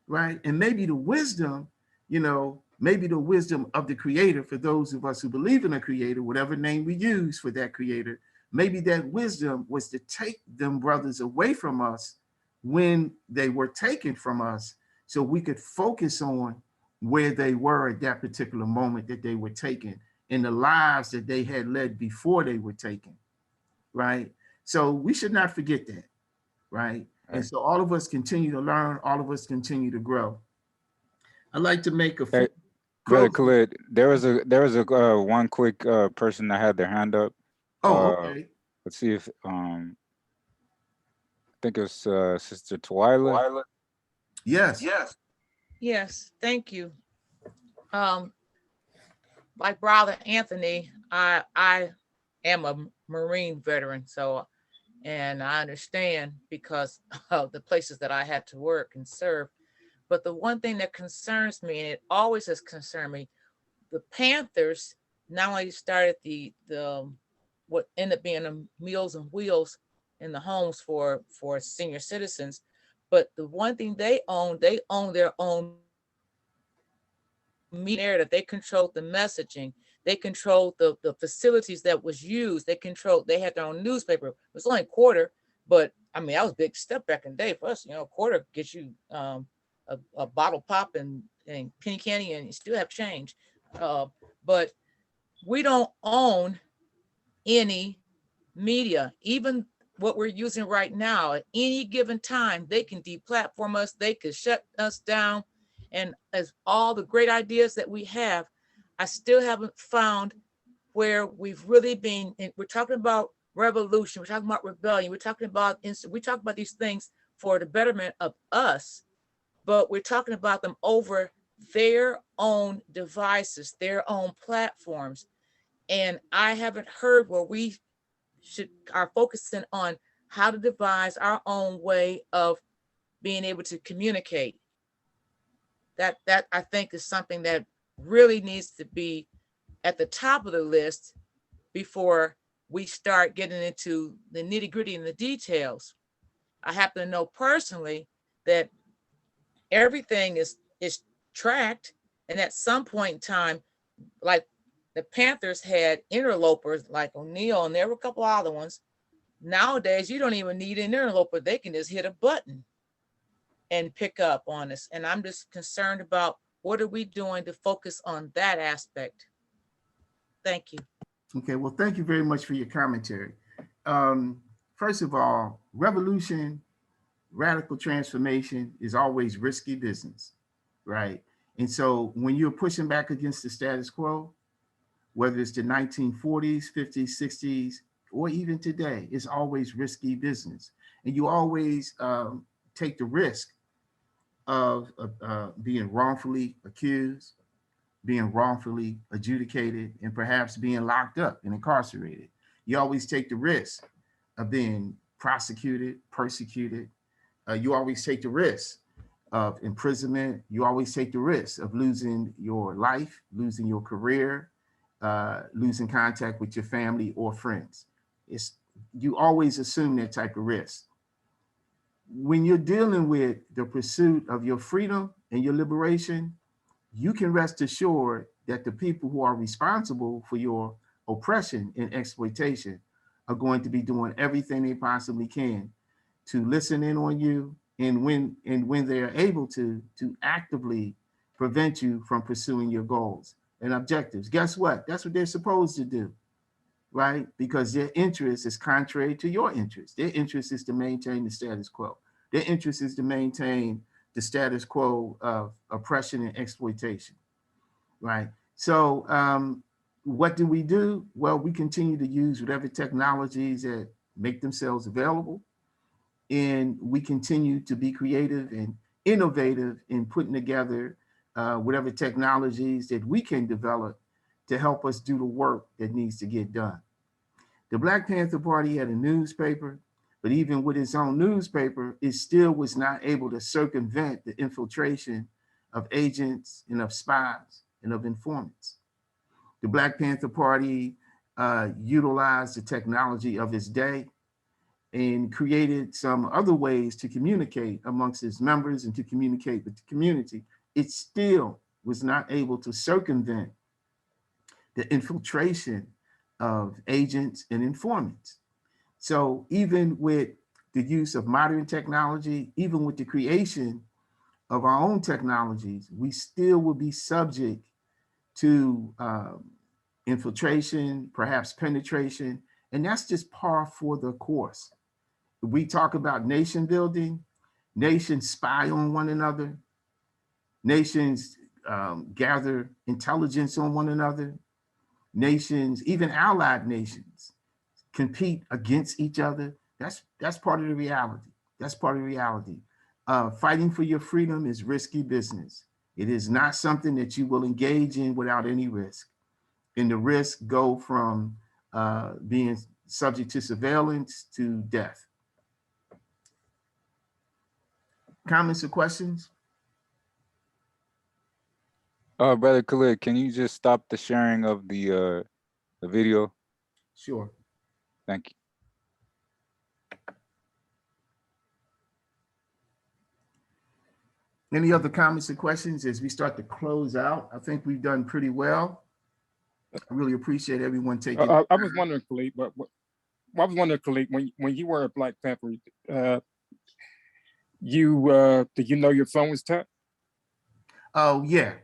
right? And maybe the wisdom, you know, maybe the wisdom of the creator, for those of us who believe in a creator, whatever name we use for that creator, maybe that wisdom was to take them brothers away from us when they were taken from us so we could focus on where they were at that particular moment that they were taken and the lives that they had led before they were taken, right? So we should not forget that, right? And so all of us continue to learn, all of us continue to grow. I'd like to make a Hey, Brother Khalid, there was a one quick person that had their hand up. Oh, okay. Let's see if I think it was Sister Twyla. Yes. Yes, thank you. Like Brother Anthony, I am a Marine veteran, so, and I understand because of the places that I had to work and serve. But the one thing that concerns me, and it always has concerned me, the Panthers not only started the what ended up being the Meals on Wheels in the homes for senior citizens, but the one thing they own their own narrative. They controlled the messaging. They controlled the facilities that was used. They had their own newspaper. It was only a quarter, but I mean, that was a big step back in the day for us. You know, a quarter gets you a bottle pop and penny candy, and you still have change. But we don't own any media, even what we're using right now. At any given time, they can deplatform us. They could shut us down. And as all the great ideas that we have, I still haven't found where we've really been. We're talking about revolution. We're talking about rebellion. We're talking about these things for the betterment of us, but we're talking about them over their own devices, their own platforms. And I haven't heard where we are focusing on how to devise our own way of being able to communicate. That I think is something that really needs to be at the top of the list before we start getting into the nitty-gritty and the details. I happen to know personally that everything is tracked, and at some point in time, like the Panthers had interlopers like O'Neal, and there were a couple other ones. Nowadays, you don't even need an interloper. They can just hit a button and pick up on us. And I'm just concerned about what are we doing to focus on that aspect. Thank you. Okay, well, thank you very much for your commentary. First of all, revolution, radical transformation is always risky business, right? And so when you're pushing back against the status quo, whether it's the 1940s, 50s, 60s, or even today, it's always risky business. And you always take the risk of being wrongfully accused, being wrongfully adjudicated and perhaps being locked up and incarcerated. You always take the risk of being prosecuted, persecuted. You always take the risk of imprisonment. You always take the risk of losing your life, losing your career, losing contact with your family or friends. You always assume that type of risk. When you're dealing with the pursuit of your freedom and your liberation, you can rest assured that the people who are responsible for your oppression and exploitation are going to be doing everything they possibly can to listen in on you, and when they're able to actively prevent you from pursuing your goals and objectives. Guess what? That's what they're supposed to do, right? Because their interest is contrary to your interest. Their interest is to maintain the status quo. Their interest is to maintain the status quo of oppression and exploitation, right? So what do? Well, we continue to use whatever technologies that make themselves available, and we continue to be creative and innovative in putting together whatever technologies that we can develop to help us do the work that needs to get done. The Black Panther Party had a newspaper, but even with its own newspaper, it still was not able to circumvent the infiltration of agents and of spies and of informants. The Black Panther Party utilized the technology of its day and created some other ways to communicate amongst its members and to communicate with the community. It still was not able to circumvent the infiltration of agents and informants. So even with the use of modern technology, even with the creation of our own technologies, we still will be subject to infiltration, perhaps penetration, and that's just par for the course. We talk about nation building, nations spy on one another, nations gather intelligence on one another, nations, even allied nations, compete against each other. That's part of the reality. That's part of the reality. Fighting for your freedom is risky business. It is not something that you will engage in without any risk. And the risks go from being subject to surveillance to death. Comments or questions? Brother Khalid, can you just stop the sharing of the video? Sure. Thank you. Any other comments or questions as we start to close out? I think we've done pretty well. I really appreciate everyone taking. I was wondering, Khalid, Khalid, when you were a Black Panther, did you know your phone was tapped? Oh yeah.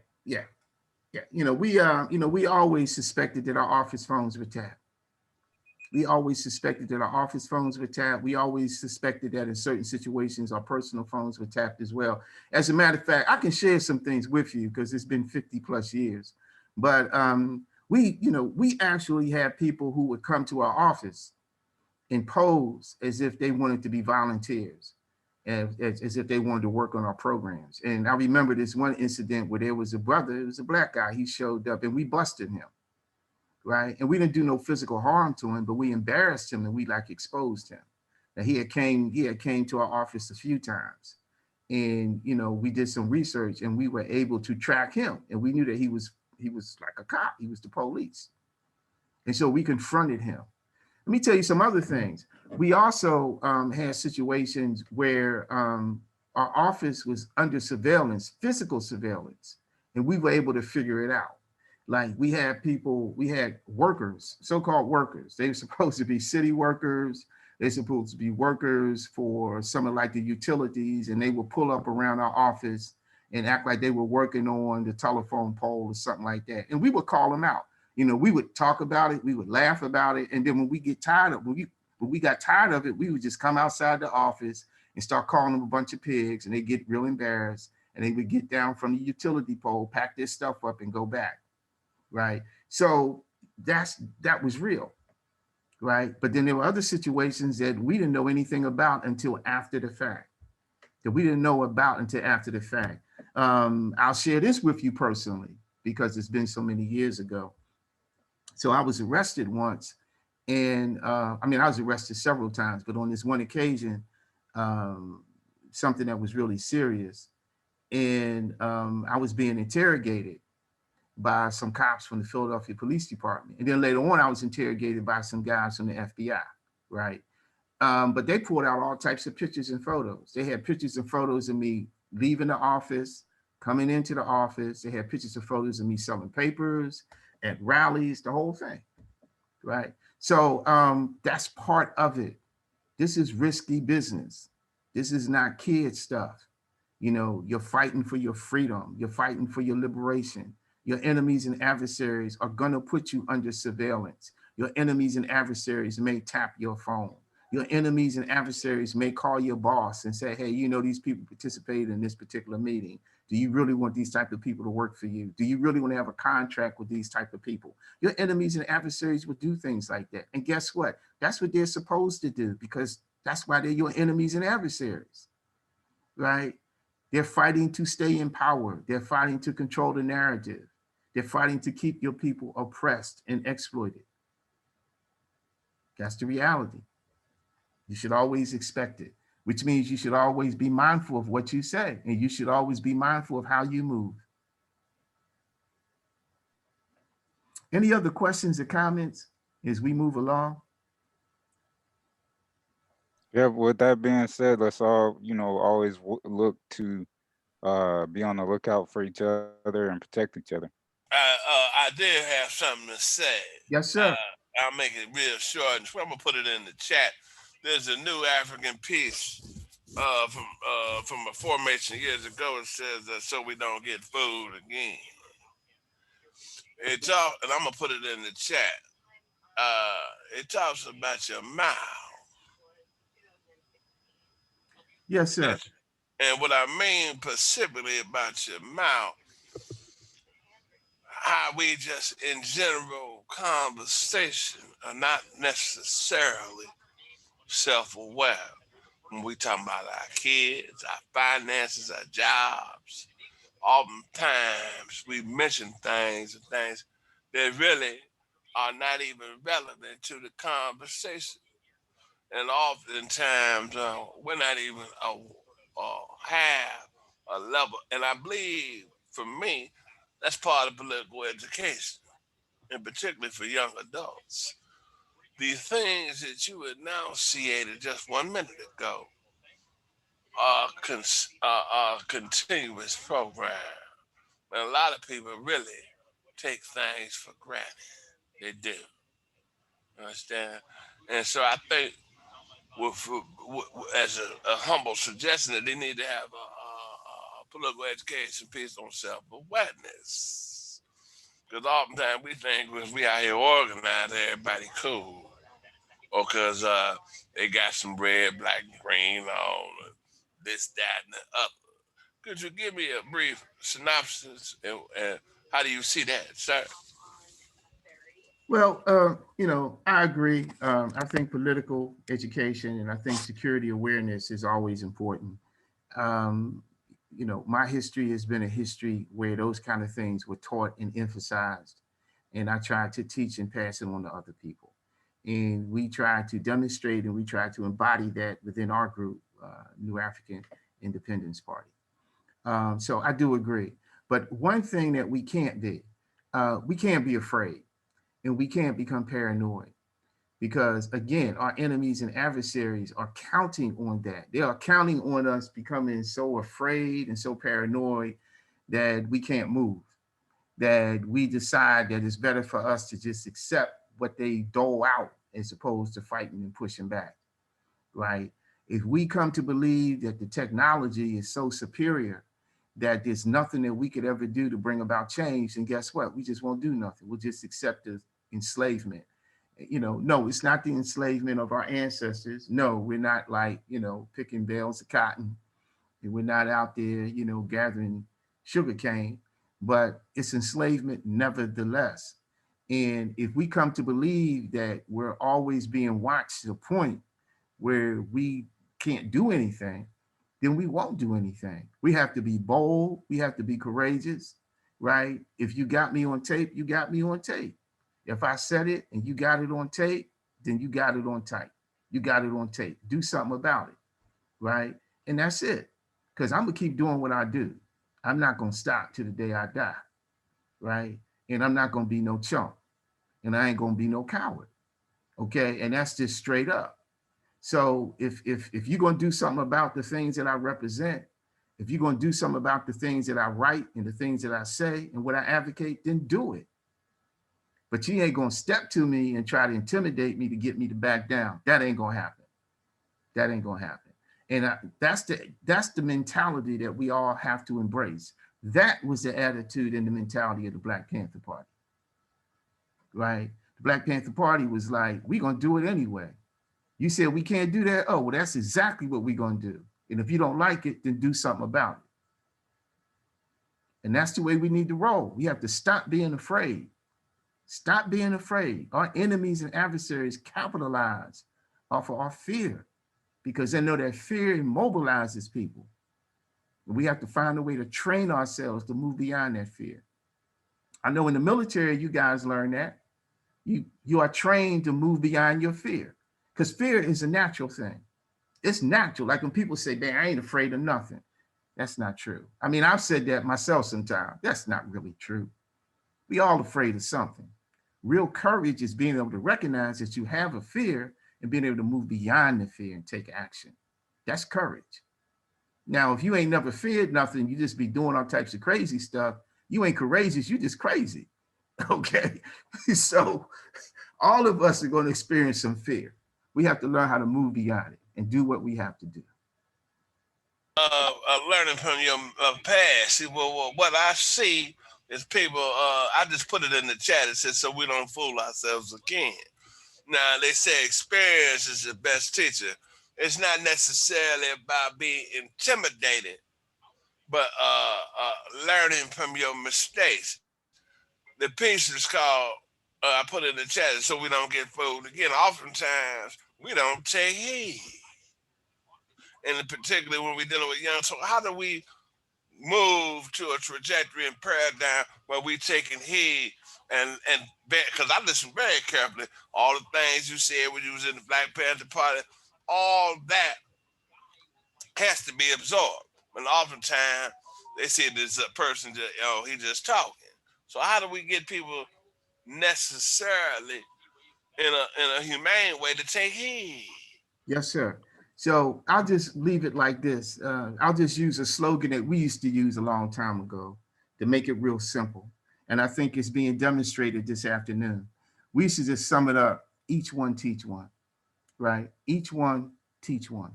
We always suspected that our office phones were tapped. We always suspected that our office phones were tapped. We always suspected that in certain situations, our personal phones were tapped as well. As a matter of fact, I can share some things with you because it's been 50 plus years. But we actually had people who would come to our office and pose as if they wanted to be volunteers, as if they wanted to work on our programs. And I remember this one incident where there was a brother, it was a Black guy, he showed up and we busted him. Right. And we didn't do no physical harm to him, but we embarrassed him and we exposed him. Now he had came to our office a few times, and we did some research and we were able to track him, and we knew that he was like a cop, he was the police. And so we confronted him. Let me tell you some other things. We also had situations where our office was under surveillance, physical surveillance, and we were able to figure it out. Like we had workers, so-called workers. They were supposed to be city workers. They're supposed to be workers for some of the utilities, and they would pull up around our office and act like they were working on the telephone pole or something like that. And we would call them out. We would talk about it, we would laugh about it. And then when we got tired of it, we would just come outside the office and start calling them a bunch of pigs, and they get real embarrassed. And they would get down from the utility pole, pack their stuff up and go back. Right. So that was real. Right. But then there were other situations that we didn't know anything about until after the fact. I'll share this with you personally, because it's been so many years ago. So I was arrested once, and I mean, I was arrested several times, but on this one occasion, something that was really serious, and I was being interrogated by some cops from the Philadelphia Police Department. And then later on, I was interrogated by some guys from the FBI, right? But they pulled out all types of pictures and photos. They had pictures and photos of me leaving the office, coming into the office. They had pictures and photos of me selling papers at rallies, the whole thing, right? So that's part of it. This is risky business. This is not kid stuff. You know, you're fighting for your freedom. You're fighting for your liberation. Your enemies and adversaries are going to put you under surveillance. Your enemies and adversaries may tap your phone. Your enemies and adversaries may call your boss and say, hey, you know, these people participated in this particular meeting. Do you really want these type of people to work for you? Do you really want to have a contract with these type of people? Your enemies and adversaries will do things like that. And guess what? That's what they're supposed to do, because that's why they're your enemies and adversaries, right? They're fighting to stay in power. They're fighting to control the narrative. They're fighting to keep your people oppressed and exploited. That's the reality. You should always expect it, which means you should always be mindful of what you say, and you should always be mindful of how you move. Any other questions or comments as we move along? Yeah, with that being said, let's all, always look to be on the lookout for each other and protect each other. I did have something to say. Yes, sir. I'll make it real short. I'm gonna put it in the chat. There's a new African piece from a formation years ago. It says so we don't get fooled again. It's all, and I'm gonna put it in the chat. It talks about your mouth. Yes, sir. And what I mean specifically about your mouth, how we just in general conversation are not necessarily self-aware. When we talk about our kids, our finances, our jobs, oftentimes we mention things that really are not even relevant to the conversation. And oftentimes we're not even have a level. And I believe, for me, that's part of political education, and particularly for young adults. The things that you enunciated just 1 minute ago are a continuous program. And a lot of people really take things for granted. They do. Understand? And so I think, as a humble suggestion, that they need to have a political education piece on self-awareness. Because oftentimes we think because we out here organized, everybody cool. Or because they got some red, black, and green on, this, that, and the other. Could you give me a brief synopsis and how do you see that, sir? Well, I agree. I think political education and I think security awareness is always important. Um, my history has been a history where those kind of things were taught and emphasized, and I tried to teach and pass it on to other people. And we try to demonstrate and we try to embody that within our group, New African Independence Party. So I do agree. But one thing that we can't do, we can't be afraid and we can't become paranoid, because again, our enemies and adversaries are counting on that. They are counting on us becoming so afraid and so paranoid that we can't move, that we decide that it's better for us to just accept what they dole out as opposed to fighting and pushing back, right? If we come to believe that the technology is so superior that there's nothing that we could ever do to bring about change, then guess what? We just won't do nothing. We'll just accept the enslavement. No, it's not the enslavement of our ancestors. No, we're not like, picking bales of cotton. And we're not out there, gathering sugar cane, but it's enslavement nevertheless. And if we come to believe that we're always being watched to the point where we can't do anything, then we won't do anything. We have to be bold. We have to be courageous. right? If you got me on tape, you got me on tape. If I said it and you got it on tape, then you got it on tape. You got it on tape. Do something about it, right? And that's it. Because I'm gonna keep doing what I do. I'm not gonna stop till the day I die, right? And I'm not gonna be no chump, and I ain't gonna be no coward, okay? And that's just straight up. So if you're gonna do something about the things that I represent, if you're gonna do something about the things that I write and the things that I say and what I advocate, then do it. But you ain't gonna step to me and try to intimidate me to get me to back down. That ain't gonna happen. That ain't gonna happen. And that's the mentality that we all have to embrace. That was the attitude and the mentality of the Black Panther Party, right? The Black Panther Party was like, we're gonna do it anyway. You said we can't do that. Oh, well, that's exactly what we're gonna do. And if you don't like it, then do something about it. And that's the way we need to roll. We have to stop being afraid. Stop being afraid. Our enemies and adversaries capitalize off of our fear because they know that fear immobilizes people. And we have to find a way to train ourselves to move beyond that fear. I know in the military, you guys learn that. You are trained to move beyond your fear because fear is a natural thing. It's natural. Like when people say, man, I ain't afraid of nothing. That's not true. I mean, I've said that myself sometimes. That's not really true. We all afraid of something. Real courage is being able to recognize that you have a fear and being able to move beyond the fear and take action. That's courage. Now, if you ain't never feared nothing, you just be doing all types of crazy stuff, you ain't courageous, you just crazy, okay? So all of us are gonna experience some fear. We have to learn how to move beyond it and do what we have to do. Learning from your past. See, well, what I see is people, I just put it in the chat, it says, so we don't fool ourselves again. Now, they say experience is the best teacher. It's not necessarily about being intimidated, but learning from your mistakes. The piece is called, I put it in the chat, so we don't get fooled again. Oftentimes, we don't take heed. And particularly when we're dealing with young, so how do we move to a trajectory and paradigm where we taking heed and because I listened very carefully, all the things you said when you was in the Black Panther Party, all that has to be absorbed. And oftentimes they say this person just, he just talking. So how do we get people necessarily in a humane way to take heed? Yes, sir. So I'll just leave it like this. I'll just use a slogan that we used to use a long time ago to make it real simple. And I think it's being demonstrated this afternoon. We used to just sum it up, each one teach one, right? Each one teach one.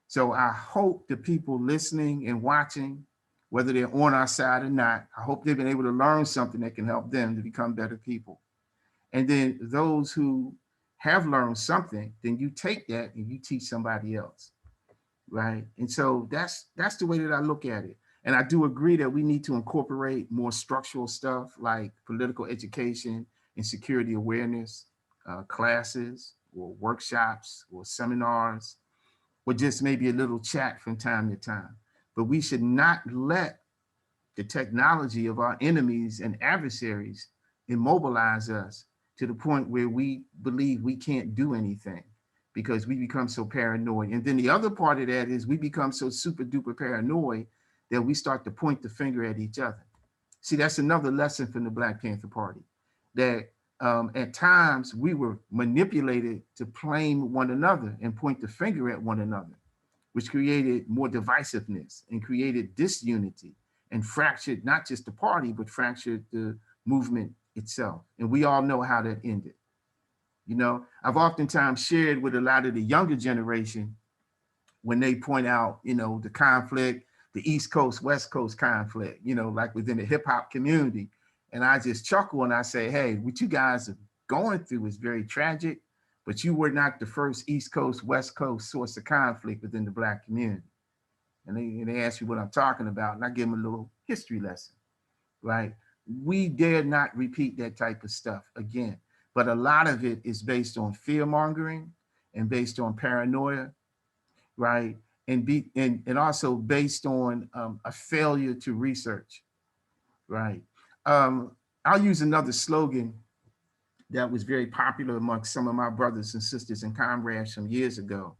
So I hope the people listening and watching, whether they're on our side or not, I hope they've been able to learn something that can help them to become better people. And then those who have learned something, then you take that and you teach somebody else, right? And so that's the way that I look at it. And I do agree that we need to incorporate more structural stuff like political education and security awareness, classes or workshops or seminars, or just maybe a little chat from time to time. But we should not let the technology of our enemies and adversaries immobilize us to the point where we believe we can't do anything because we become so paranoid. And then the other part of that is we become so super duper paranoid that we start to point the finger at each other. See, that's another lesson from the Black Panther Party, that at times we were manipulated to blame one another and point the finger at one another, which created more divisiveness and created disunity and fractured not just the party, but fractured the movement itself. And we all know how that ended. You know, I've oftentimes shared with a lot of the younger generation when they point out, you know, the conflict, the East Coast, West Coast conflict, you know, like within the hip hop community. And I just chuckle and I say, hey, what you guys are going through is very tragic, but you were not the first East Coast, West Coast source of conflict within the Black community. And they ask me what I'm talking about, and I give them a little history lesson, right? We dare not repeat that type of stuff again. But a lot of it is based on fear mongering and based on paranoia, right? And also based on a failure to research, right? I'll use another slogan that was very popular amongst some of my brothers and sisters and comrades from years ago.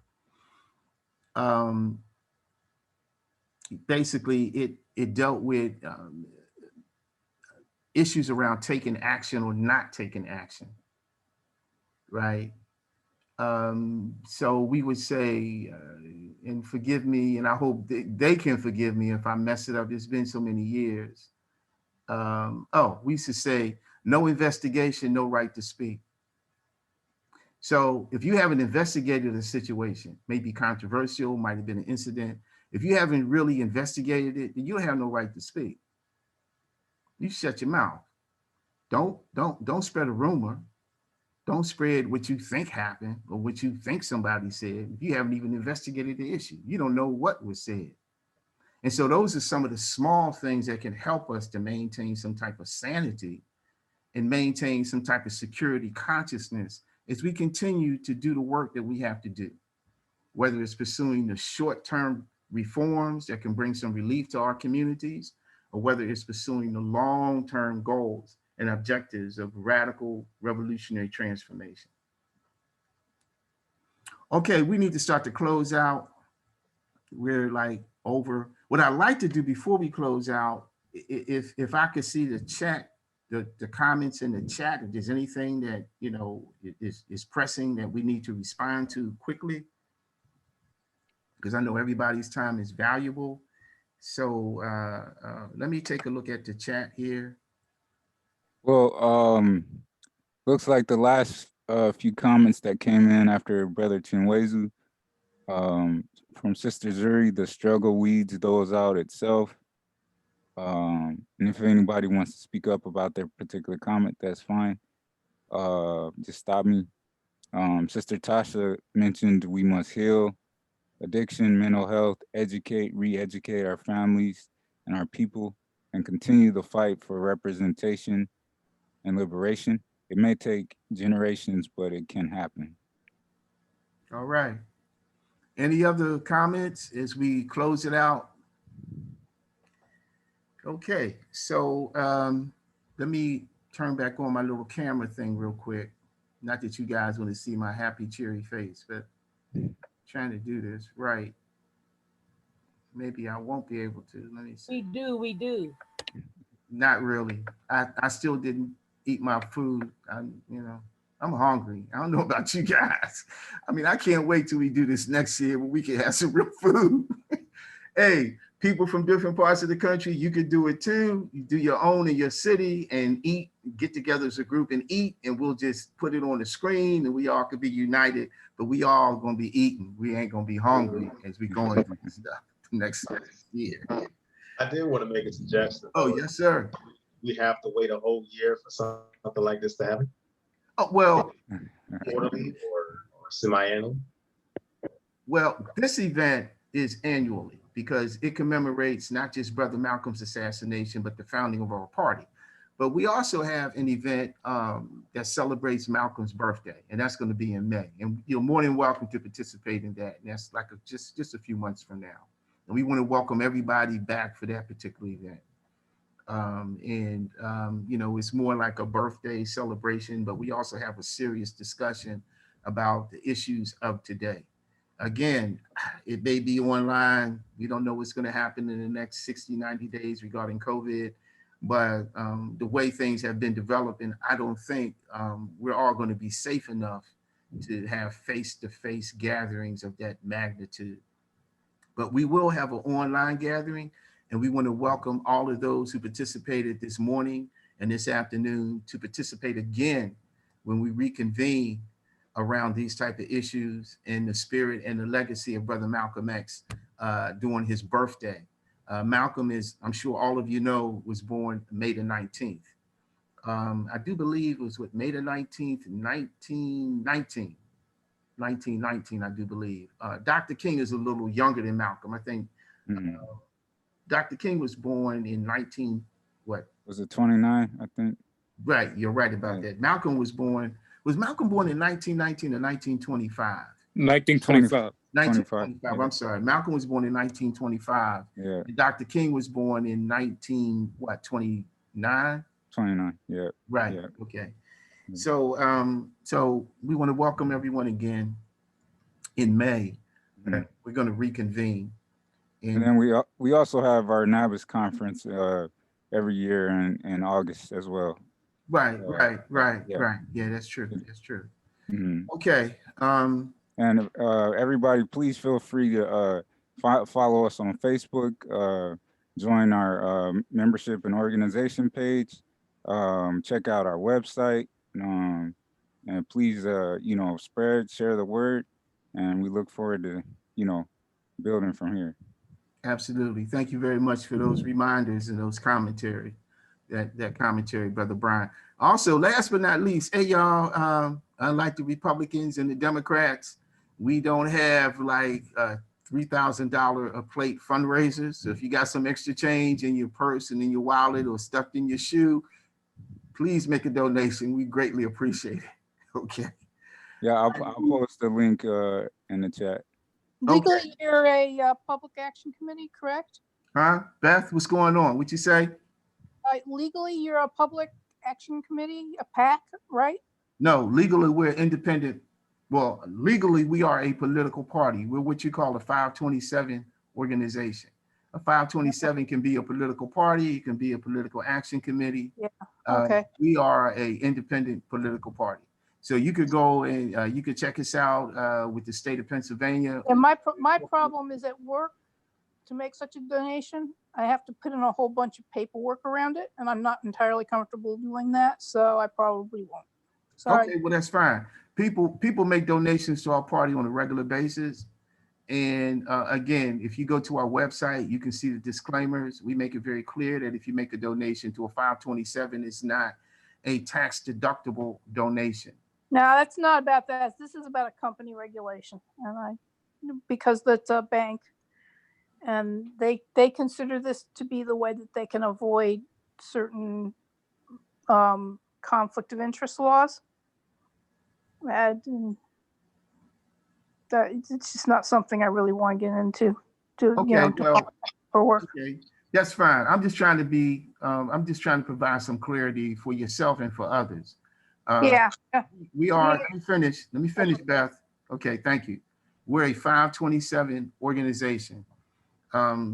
Basically, it dealt with issues around taking action or not taking action, right? So we would say, and forgive me, and I hope they can forgive me if I mess it up. It's been so many years. We used to say, no investigation, no right to speak. So if you haven't investigated a situation, maybe controversial, might have been an incident, if you haven't really investigated it, then you have no right to speak. You shut your mouth. Don't spread a rumor. Don't spread what you think happened or what you think somebody said. If you haven't even investigated the issue, you don't know what was said. And so those are some of the small things that can help us to maintain some type of sanity and maintain some type of security consciousness as we continue to do the work that we have to do, whether it's pursuing the short-term reforms that can bring some relief to our communities, or whether it's pursuing the long-term goals and objectives of radical revolutionary transformation. Okay, we need to start to close out. We're like over. What I'd like to do before we close out, if I could see the chat, the comments in the chat, if there's anything that, you know, is pressing that we need to respond to quickly, because I know everybody's time is valuable. So let me take a look at the chat here. Well, looks like the last few comments that came in after Brother Chinwezu, from Sister Zuri, the struggle weeds those out itself. And if anybody wants to speak up about their particular comment, that's fine. Just stop me. Sister Tasha mentioned we must heal addiction, mental health, educate, re-educate our families and our people, and continue the fight for representation and liberation. It may take generations, but it can happen. All right. Any other comments as we close it out? Okay, so let me turn back on my little camera thing real quick. Not that you guys want to see my happy, cheery face, but trying to do this right. Maybe I won't be able to. Let me see. We do. Not really. I still didn't eat my food. I'm hungry. I don't know about you guys. I mean, I can't wait till we do this next year when we can have some real food. Hey, people from different parts of the country, you could do it too. You do your own in your city and eat, get together as a group and eat, and we'll just put it on the screen and we all could be united, but we all gonna be eating. We ain't gonna be hungry as we go into stuff next year. I did want to make a suggestion. Oh, yes, sir. We have to wait a whole year for something like this to happen? Oh, well. Quarterly or semi-annually? Well, this event is annually because it commemorates not just Brother Malcolm's assassination, but the founding of our party. But we also have an event that celebrates Malcolm's birthday, and that's going to be in May. And you're more than welcome to participate in that. And that's like just a few months from now. And we want to welcome everybody back for that particular event. You know, it's more like a birthday celebration, but we also have a serious discussion about the issues of today. Again, it may be online. We don't know what's going to happen in the next 60, 90 days regarding COVID, but the way things have been developing, I don't think we're all going to be safe enough to have face-to-face gatherings of that magnitude. But we will have an online gathering, and we want to welcome all of those who participated this morning and this afternoon to participate again when we reconvene around these type of issues in the spirit and the legacy of Brother Malcolm X during his birthday. Malcolm is, I'm sure all of you know, was born May the 19th. I do believe it was what, May the 19th, 1919. 1919, I do believe. Dr. King is a little younger than Malcolm. I think Dr. King was born in Was it 29, I think? Right, you're right about that. Malcolm was born in 1919 or 1925? 1925. 1925, I'm sorry. Malcolm was born in 1925. Yeah. And Dr. King was born in 29? 29. Yeah. Right. Yeah. Okay. Mm. So we want to welcome everyone again in May. Mhm. We're going to reconvene. And then we also have our NABIS conference every year in August as well. Right. Yeah. Yeah, that's true. That's true. Mhm. Okay. And everybody, please feel free to follow us on Facebook, join our membership and organization page, check out our website, and please, share the word. And we look forward to, building from here. Absolutely. Thank you very much for those reminders and those commentary, that commentary, Brother Brian. Also, last but not least, hey y'all, unlike the Republicans and the Democrats, we don't have like $3,000 a plate fundraisers. So if you got some extra change in your purse and in your wallet or stuffed in your shoe, please make a donation. We greatly appreciate it. Okay. Yeah, I'll post the link in the chat. Legally, you're a public action committee, correct? Huh? Beth, what's going on? What you say? Legally, you're a public action committee, a PAC, right? No, legally we're independent. Well, legally we are a political party. We're what you call a 527 organization. A 527 can be a political party. It can be a political action committee. Yeah. Okay. We are a independent political party. So you could go and you could check us out with the state of Pennsylvania. And my problem is at work. To make such a donation, I have to put in a whole bunch of paperwork around it, and I'm not entirely comfortable doing that, so I probably won't. Sorry. Okay, well that's fine. People make donations to our party on a regular basis, and again, if you go to our website, you can see the disclaimers. We make it very clear that if you make a donation to a 527, it's not a tax deductible donation. No, that's not about that. This is about a company regulation, and because that's a bank. And they consider this to be the way that they can avoid certain conflict of interest laws. And it's just not something I really want to get into. For work. Okay, that's fine. I'm just trying to provide some clarity for yourself and for others. Yeah. We are. Let me finish, Beth. Okay, thank you. We're a 527 organization.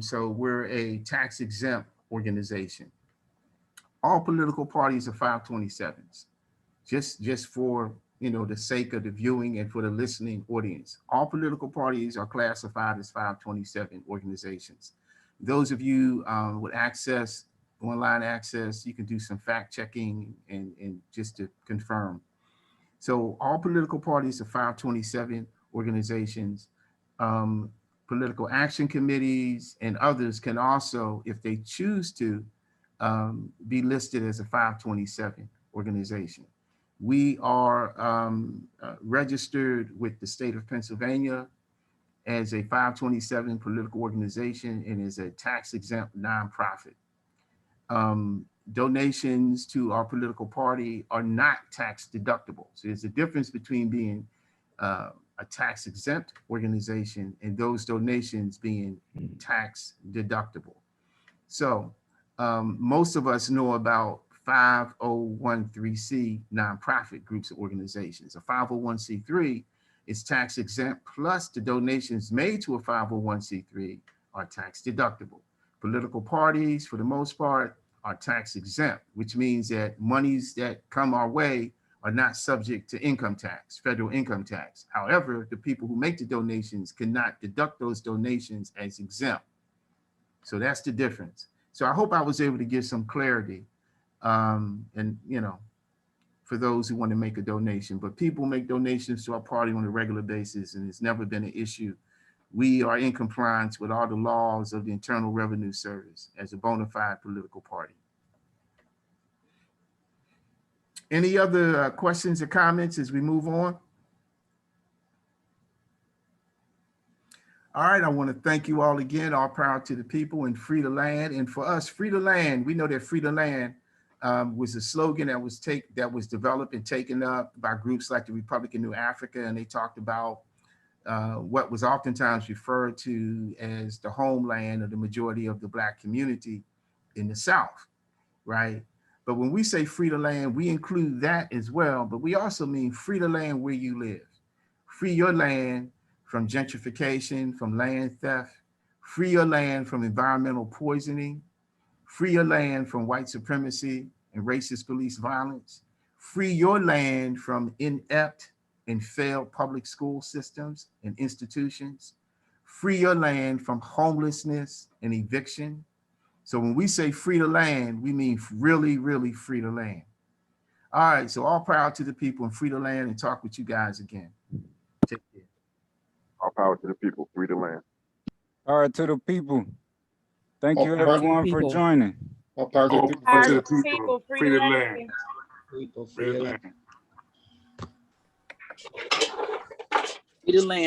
So we're a tax exempt organization. All political parties are 527s, just for the sake of the viewing and for the listening audience. All political parties are classified as 527 organizations. Those of you with online access, you can do some fact checking and just to confirm. So all political parties are 527 organizations. Political action committees and others can also, if they choose to, be listed as a 527 organization. We are registered with the state of Pennsylvania as a 527 political organization and is a tax exempt nonprofit. Donations to our political party are not tax deductible. So there's a difference between being a tax exempt organization and those donations being tax deductible. So most of us know about 5013C nonprofit groups or organizations. A 501c3 is tax exempt, plus the donations made to a 501c3 are tax deductible. Political parties, for the most part, are tax exempt, which means that monies that come our way are not subject to income tax, federal income tax. However, the people who make the donations cannot deduct those donations as exempt. So that's the difference. So I hope I was able to give some clarity, and for those who want to make a donation. But people make donations to our party on a regular basis, and it's never been an issue. We are in compliance with all the laws of the Internal Revenue Service as a bona fide political party. Any other questions or comments as we move on? All right, I want to thank you all again. All power to the people and free the land. And for us, free the land, we know that free the land was a slogan that was developed and taken up by groups like the Republican New Africa, and they talked about what was oftentimes referred to as the homeland of the majority of the Black community in the South, right? But when we say free the land, we include that as well. But we also mean free the land where you live. Free your land from gentrification, from land theft. Free your land from environmental poisoning. Free your land from white supremacy and racist police violence. Free your land from inept and failed public school systems and institutions. Free your land from homelessness and eviction. So when we say free the land, we mean really, really free the land. All right, so all power to the people and free the land, and talk with you guys again. Take care. All power to the people, free the land. All right, to the people. Thank All you power to the everyone for people. joining. All power to the people. Power To the to the people, free free the the land. land. People, Free the land. Free the land.